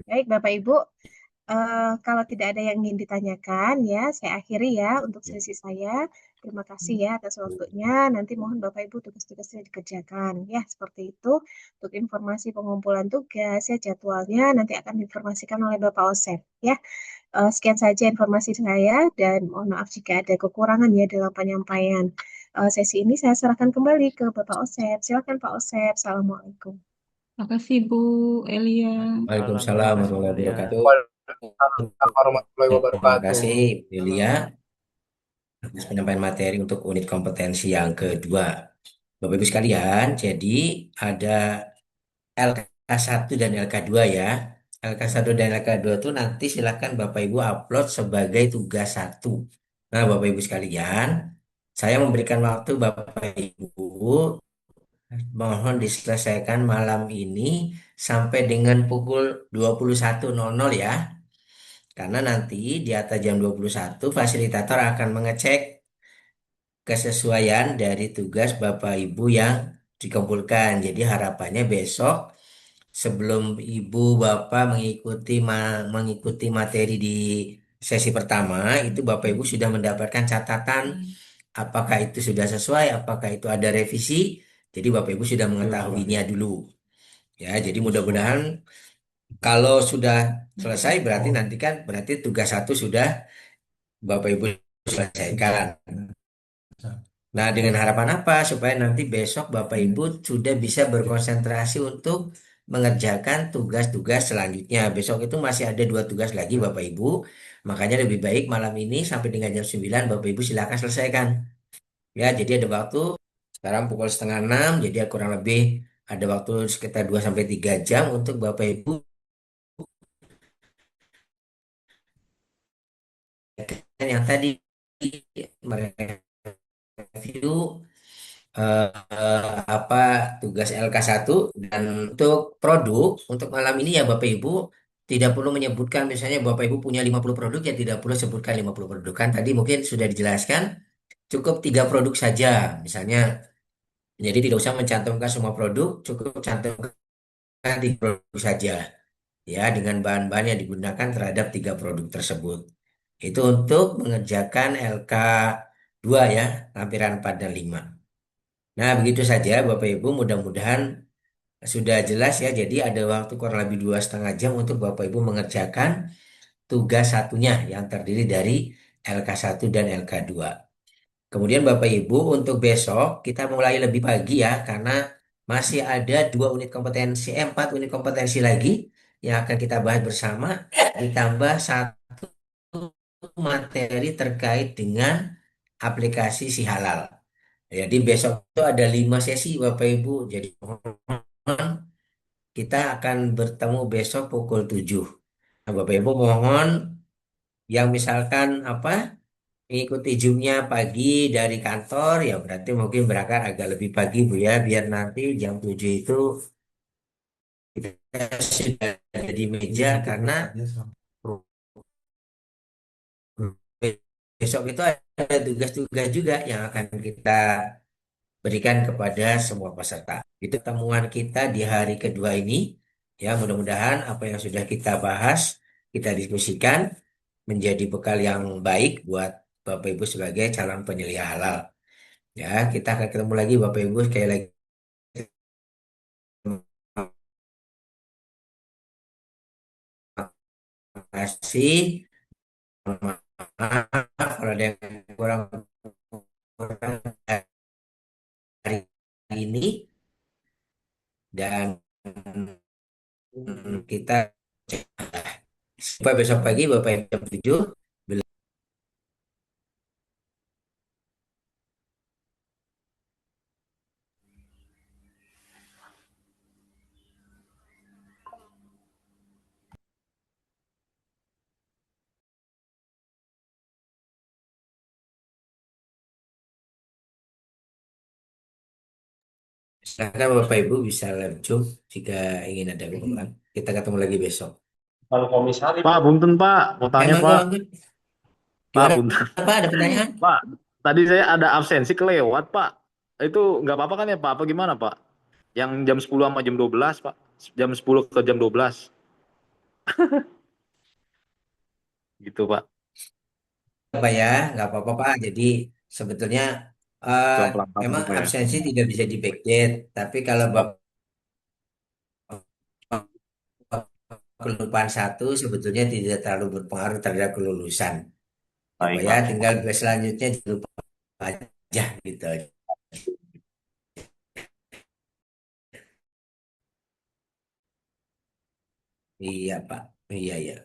A: baik Bapak Ibu. Kalau tidak ada yang ingin ditanyakan ya, saya akhiri ya untuk sesi saya. Terima kasih ya atas waktunya. Nanti mohon Bapak Ibu tugas-tugasnya dikerjakan ya, seperti itu. Untuk informasi pengumpulan tugas ya jadwalnya nanti akan diinformasikan oleh Bapak Osep ya. Sekian saja informasi saya dan mohon maaf jika ada kekurangan ya dalam penyampaian. Sesi ini saya serahkan kembali ke Bapak Osep. Silakan Pak Osep. Assalamualaikum.
C: Terima kasih Bu Elia.
P: Waalaikumsalam warahmatullahi wabarakatuh.
O: Waalaikumsalam warahmatullahi
P: Terima
O: wabarakatuh.
P: kasih Delia atas penyampaian materi untuk unit kompetensi yang kedua. Bapak Ibu sekalian, jadi ada LK1 dan LK2 ya. LK1 dan LK2 itu nanti silahkan Bapak Ibu upload sebagai tugas satu. Nah, Bapak Ibu sekalian, saya memberikan waktu Bapak Ibu mohon diselesaikan malam ini sampai dengan pukul 21.00 ya. Karena nanti di atas jam 21 fasilitator akan mengecek kesesuaian dari tugas Bapak Ibu yang dikumpulkan. Jadi harapannya besok sebelum Ibu Bapak mengikuti materi di sesi pertama itu Bapak Ibu sudah mendapatkan catatan apakah itu sudah sesuai, apakah itu ada revisi. Jadi Bapak Ibu sudah mengetahuinya dulu. Ya, jadi mudah-mudahan kalau sudah selesai berarti tugas satu sudah Bapak Ibu selesaikan. Nah, dengan harapan apa? Supaya nanti besok Bapak Ibu sudah bisa berkonsentrasi untuk mengerjakan tugas-tugas selanjutnya. Besok itu masih ada 2 tugas lagi Bapak Ibu. Makanya lebih baik malam ini sampai dengan jam 9 Bapak Ibu silakan selesaikan. Ya, jadi ada waktu sekarang pukul setengah 6, jadi kurang lebih ada waktu sekitar 2 sampai 3 jam untuk Bapak Ibu yang tadi mereview apa tugas LK1 dan untuk produk untuk malam ini ya Bapak Ibu tidak perlu menyebutkan misalnya Bapak Ibu punya 50 produk ya tidak perlu sebutkan 50 produk kan tadi mungkin sudah dijelaskan cukup 3 produk saja misalnya jadi tidak usah mencantumkan semua produk cukup cantumkan 3 produk saja ya dengan bahan-bahan yang digunakan terhadap 3 produk tersebut itu untuk mengerjakan LK2 ya lampiran 4 dan 5. Nah, begitu saja Bapak Ibu, mudah-mudahan sudah jelas ya. Jadi ada waktu kurang lebih 2,5 jam untuk Bapak Ibu mengerjakan tugas satunya yang terdiri dari LK1 dan LK2. Kemudian Bapak Ibu untuk besok kita mulai lebih pagi ya, karena masih ada 4 unit kompetensi lagi yang akan kita bahas bersama, ditambah 1 materi terkait dengan aplikasi si halal. Jadi besok itu ada 5 sesi Bapak Ibu. Jadi mohon kita akan bertemu besok pukul 7. Nah, Bapak Ibu mohon yang misalkan mengikuti Zoom-nya pagi dari kantor, ya berarti mungkin berangkat agak lebih pagi Bu ya, biar nanti jam 7 itu kita sudah ada di meja karena besok itu ada tugas-tugas juga yang akan kita berikan kepada semua peserta. Itu temuan kita di hari kedua ini. Ya, mudah-mudahan apa yang sudah kita bahas, kita diskusikan menjadi bekal yang baik buat Bapak Ibu sebagai calon penyelia halal. Ya, kita akan ketemu lagi Bapak Ibu sekali lagi. Terima kasih. Maaf kalau ada yang kurang hari ini dan kita sampai besok pagi Bapak Ibu jam 7. Silakan Bapak Ibu bisa live Zoom jika ingin ada keperluan. Kita ketemu lagi besok.
Q: Kalau komisaris. Pak, punten Pak, mau tanya
P: Mangga,
Q: Pak.
P: mangga.
Q: Pak,
P: Gimana
Q: punten.
P: Pak, ada pertanyaan?
Q: Pak, tadi saya ada absensi kelewat Pak. Itu nggak apa-apa kan ya Pak? Apa gimana Pak? Yang jam 10 sama jam 12 Pak. Jam 10 ke jam 12. Gitu Pak.
P: Apa ya, nggak apa-apa Pak. Jadi sebetulnya
Q: Pelan-pelan
P: memang
Q: Pak ya.
P: absensi tidak bisa di backdate. Tapi kalau Bapak kelupaan satu sebetulnya tidak terlalu berpengaruh terhadap kelulusan.
Q: Baik
P: Apa ya,
Q: Pak.
P: tinggal selanjutnya dilupa aja gitu. Iya Pak, iya ya.